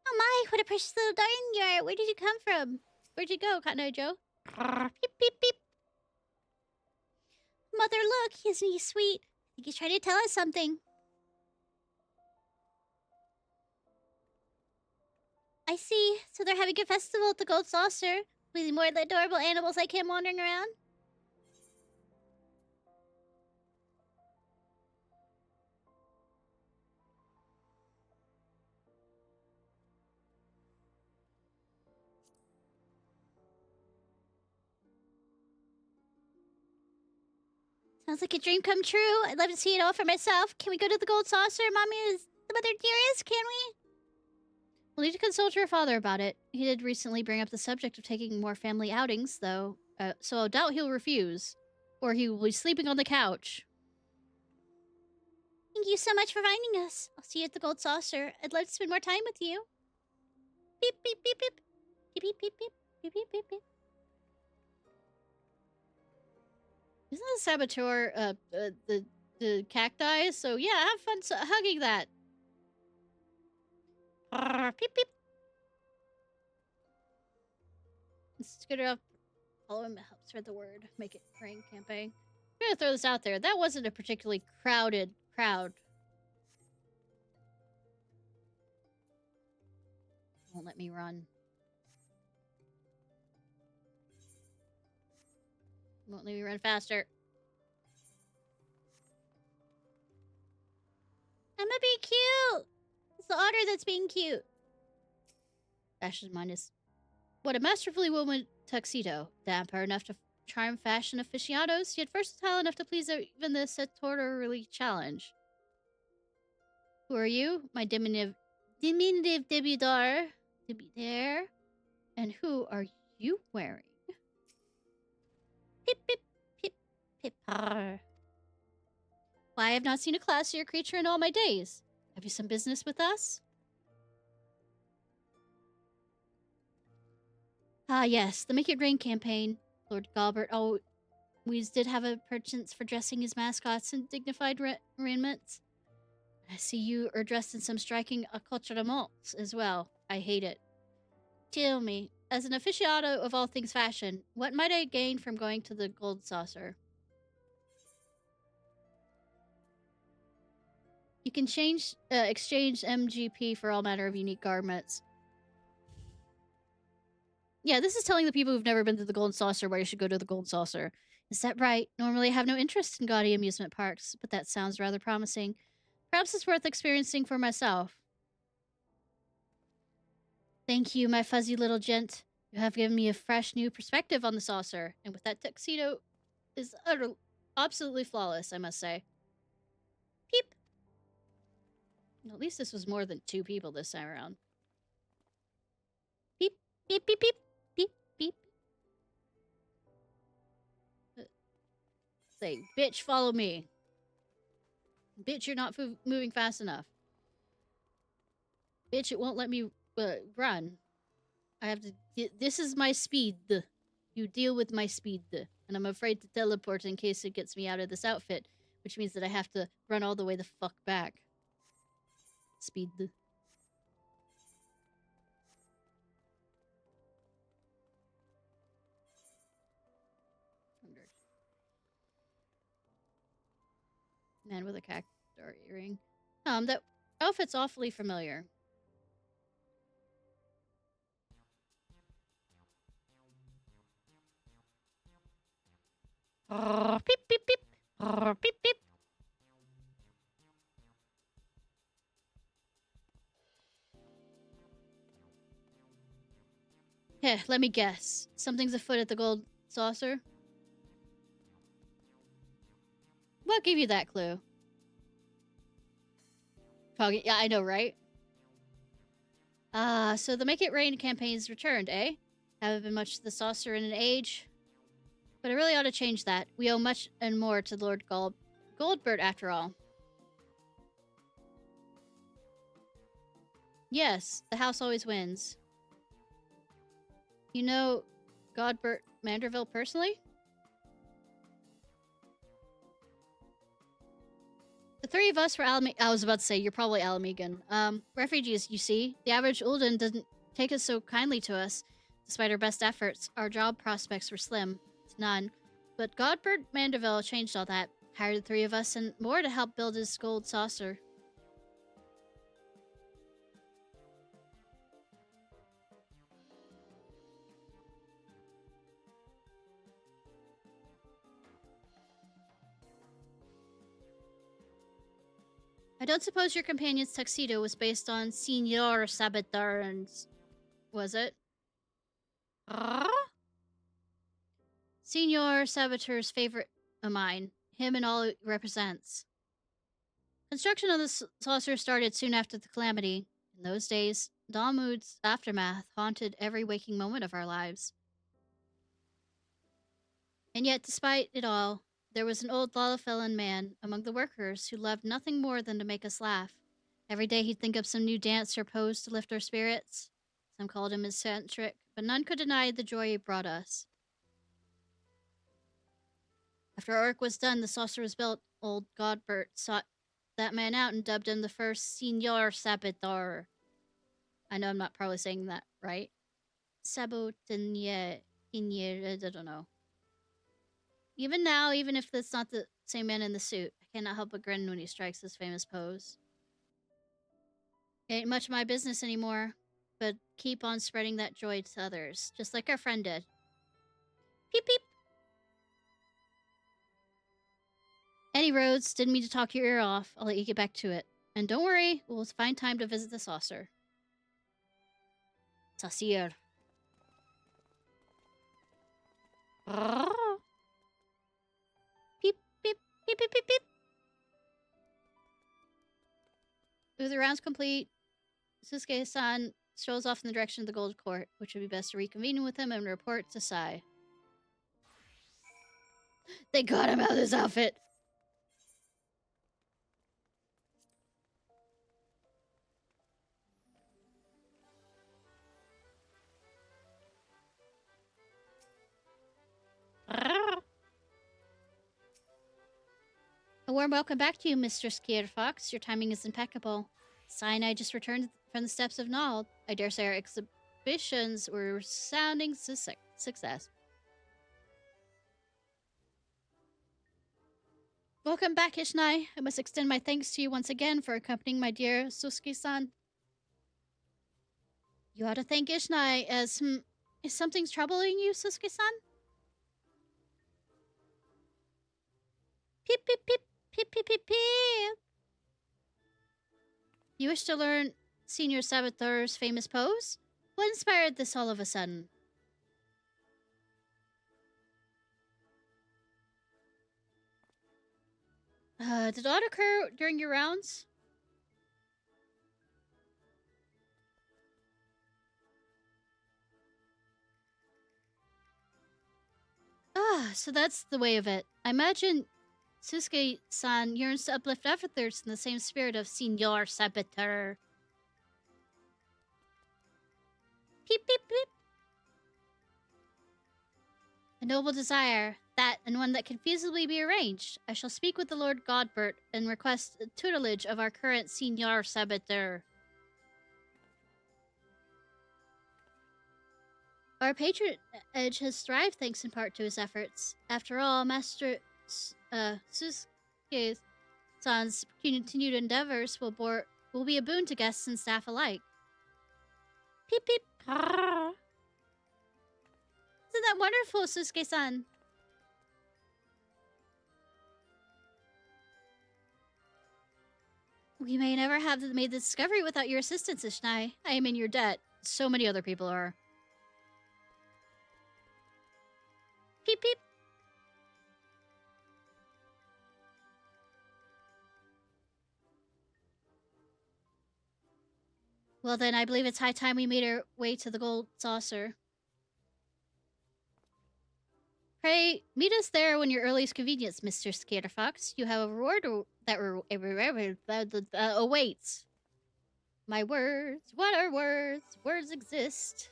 Oh my, what a precious little darling you are. Where did you come from? Where'd you go, Cotton Eye Joe? Beep, beep, beep. Mother, look, isn't he sweet? I think he's trying to tell us something. I see. So they're having a festival at the Gold Saucer with more adorable animals like him wandering around? Sounds like a dream come true. I'd love to see it all for myself. Can we go to the Gold Saucer? Mommy is the mother dearest, can we? We'll need to consult your father about it. He did recently bring up the subject of taking more family outings, though, so I doubt he'll refuse. Or he will be sleeping on the couch. Thank you so much for finding us. I'll see you at the Gold Saucer. I'd love to spend more time with you. Beep, beep, beep, beep. Beep, beep, beep, beep. Beep, beep, beep, beep. Isn't the saboteur the cacti? So yeah, have fun hugging that. Beep beep. Let's get it up. Follow him, help spread the word. Make it ring campaign. I'm gonna throw this out there. That wasn't a particularly crowded crowd. Won't let me run. Won't let me run faster. I'm gonna be cute. It's the otter that's being cute. Fashion minus. What a masterfully woven tuxedo. Dapper enough to charm fashion aficionados, yet versatile enough to please even the sartorially challenge. Who are you? My diminutive debutare. Debutare? And who are you wearing? Pip, pip, pip, pip. Why, I have not seen a classier creature in all my days. Have you some business with us? Ah, yes, the Make It Rain campaign. Lord Galbert always did have a penchant for dressing his mascots in dignified raiments. I see you are dressed in some striking accoutrements as well. I hate it. Tell me, as an aficionado of all things fashion, what might I gain from going to the Gold Saucer? You can exchange MGP for all manner of unique garments. Yeah, this is telling the people who've never been to the Golden Saucer why you should go to the Golden Saucer. Is that right? Normally I have no interest in gaudy amusement parks, but that sounds rather promising. Perhaps it's worth experiencing for myself. Thank you, my fuzzy little gent. You have given me a fresh new perspective on the saucer, and with that tuxedo is absolutely flawless, I must say. Peep! At least this was more than 2 people this time around. Beep, beep, beep, beep, beep, beep. Say, bitch, follow me. Bitch, you're not moving fast enough. Bitch, it won't let me run. I have to... This is my speed. You deal with my speed. And I'm afraid to teleport in case it gets me out of this outfit, which means that I have to run all the way the fuck back. Speed. Man with a cactus earring. That outfit's awfully familiar. Beep, beep, beep. Beep, beep. Heh, let me guess. Something's afoot at the Gold Saucer? What gave you that clue? Foggy. Yeah, I know, right? So the Make It Rain campaign's returned, eh? Haven't been much to the saucer in an age. But I really ought to change that. We owe much and more to Lord Goldbert, after all. Yes, the house always wins. You know Godbert Manderville personally? The 3 of us were I was about to say, you're probably Alamegan. Refugees, you see. The average Ulden didn't take us so kindly to us. Despite our best efforts, our job prospects were slim to none. But Godbert Manderville changed all that. Hired the 3 of us and more to help build his gold saucer. I don't suppose your companion's tuxedo was based on Signor Sabatarn's... Was it? Signor Saboteur's favorite of mine. Him and all it represents. Construction of the saucer started soon after the calamity. In those days, Dalmud's aftermath haunted every waking moment of our lives. And yet, despite it all, there was an old Lalafellin man among the workers who loved nothing more than to make us laugh. Every day he'd think up some new dance or pose to lift our spirits. Some called him eccentric, but none could deny the joy he brought us. After our work was done, the saucer was built. Old Godbert sought that man out and dubbed him the first Signor Saboteur. I know I'm not probably saying that right. Sabotinier, I don't know. Even now, even if it's not the same man in the suit, I cannot help but grin when he strikes his famous pose. It ain't much my business anymore, but keep on spreading that joy to others, just like our friend did. Peep, peep. Any roads, didn't mean to talk your ear off. I'll let you get back to it. And don't worry, we'll find time to visit the saucer. Saucier. Peep, peep, peep, peep, peep, peep. With the rounds complete, Susuke-san strolls off in the direction of the Gold Court, which would be best to reconvene with him and report to Sai. They got him out of his outfit! A warm welcome back to you, Mr. Ciarfox. Your timing is impeccable. I just returned from the steps of Nald. I dare say our exhibitions were resounding success. Welcome back, Ishnai. I must extend my thanks to you once again for accompanying my dear Suski-san. You ought to thank Ishnai as, is something troubling you, Suski-san? Peep, peep, peep, peep, peep, peep, peep. You wish to learn Senior Saboteur's famous pose? What inspired this all of a sudden? Did it occur during your rounds? So that's the way of it. I imagine Susuke-san yearns to uplift efforts in the same spirit of Senior Saboteur. Peep, peep, peep. A noble desire, that and one that can feasibly be arranged. I shall speak with the Lord Godbert and request the tutelage of our current Senior Saboteur. Our patronage has thrived thanks in part to his efforts. After all, Master Susuke-san's continued endeavors will be a boon to guests and staff alike. Peep peep. Isn't that wonderful, Susuke-san? We may never have made the discovery without your assistance, Ishnai. I am in your debt. So many other people are. Peep peep. Well then, I believe it's high time we made our way to the gold saucer. Pray, meet us there when your earliest convenience, Mr. Ciarfox. You have a reward that awaits. My words, what are words? Words exist.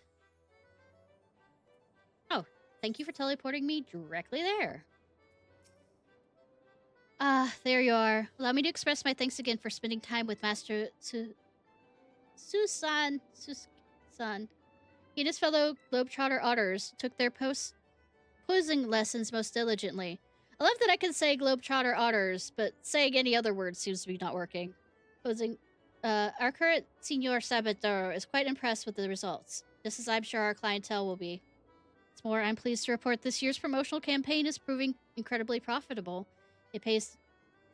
Oh, thank you for teleporting me directly there. There you are. Allow me to express my thanks again for spending time with Master Susan. He and his fellow Globetrotter otters took their posing lessons most diligently. I love that I can say Globetrotter otters, but saying any other word seems to be not working. Our current Senior Saboteur is quite impressed with the results, just as I'm sure our clientele will be. What's more, I'm pleased to report this year's promotional campaign is proving incredibly profitable. It pays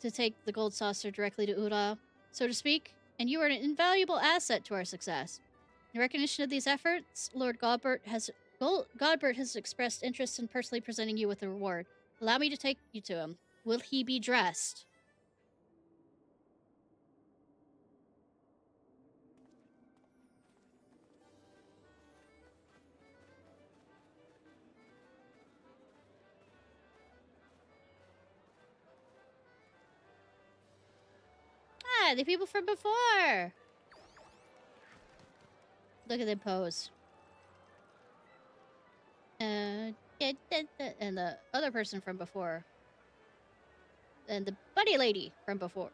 to take the gold saucer directly to Ura, so to speak, and you are an invaluable asset to our success. In recognition of these efforts, Lord Godbert has expressed interest in personally presenting you with a reward. Allow me to take you to him. Will he be dressed? Ah, the people from before! Look at them pose. And the other person from before. And the bunny lady from before.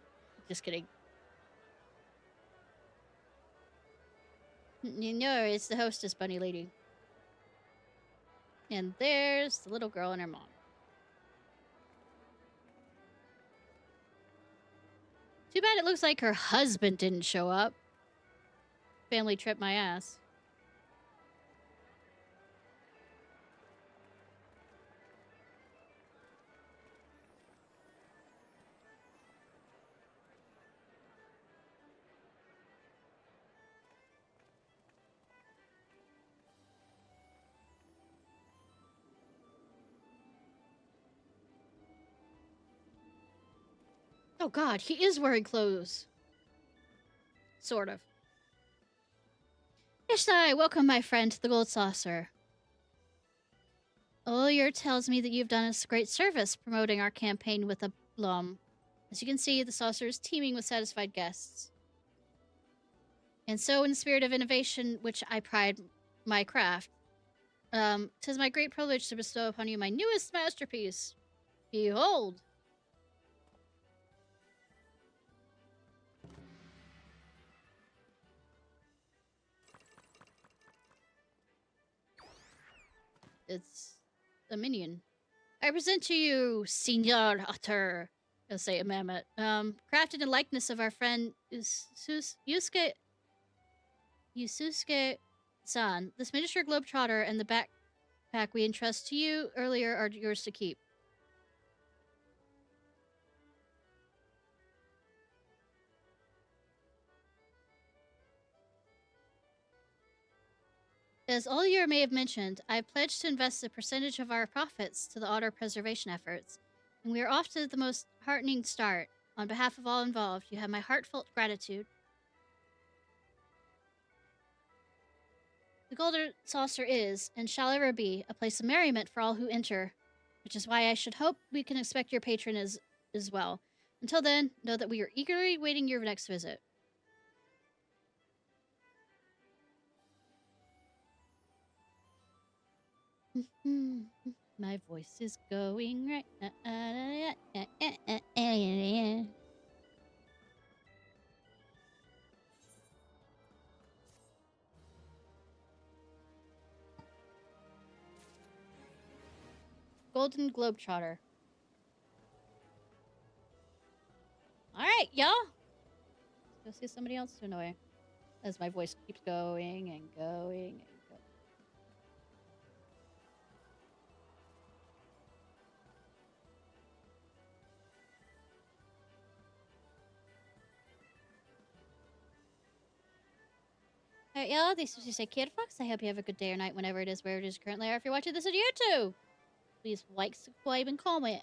Just kidding. No, it's the hostess bunny lady. And there's the little girl and her mom. Too bad it looks like her husband didn't show up. Family tripped my ass. Oh god, he is wearing clothes. Sort of. Ishnai, welcome my friend to the Gold Saucer. Olier tells me that you've done us great service promoting our campaign with a blum. As you can see, the saucer is teeming with satisfied guests. And so, in the spirit of innovation, which I pride my craft, 'tis my great privilege to bestow upon you my newest masterpiece. Behold! it's a minion. I present to you, Senor Otter, I'll say a mammoth, crafted in likeness of our friend Yusuke-san. This miniature globetrotter and the backpack we entrust to you earlier are yours to keep. As all you may have mentioned, I pledged to invest a percentage of our profits to the otter preservation efforts, and we are off to the most heartening start. On behalf of all involved, you have my heartfelt gratitude. The Golden Saucer is, and shall ever be, a place of merriment for all who enter, which is why I should hope we can expect your patron as well. Until then, know that we are eagerly waiting your next visit. My voice is going right. Golden Globetrotter. Alright, y'all. Let's go see somebody else to annoy. As my voice keeps going and going and going. Alright, y'all. This is just Ciarfox. I hope you have a good day or night whenever it is, where it is currently. Or if you're watching this on YouTube, please like, subscribe, and comment.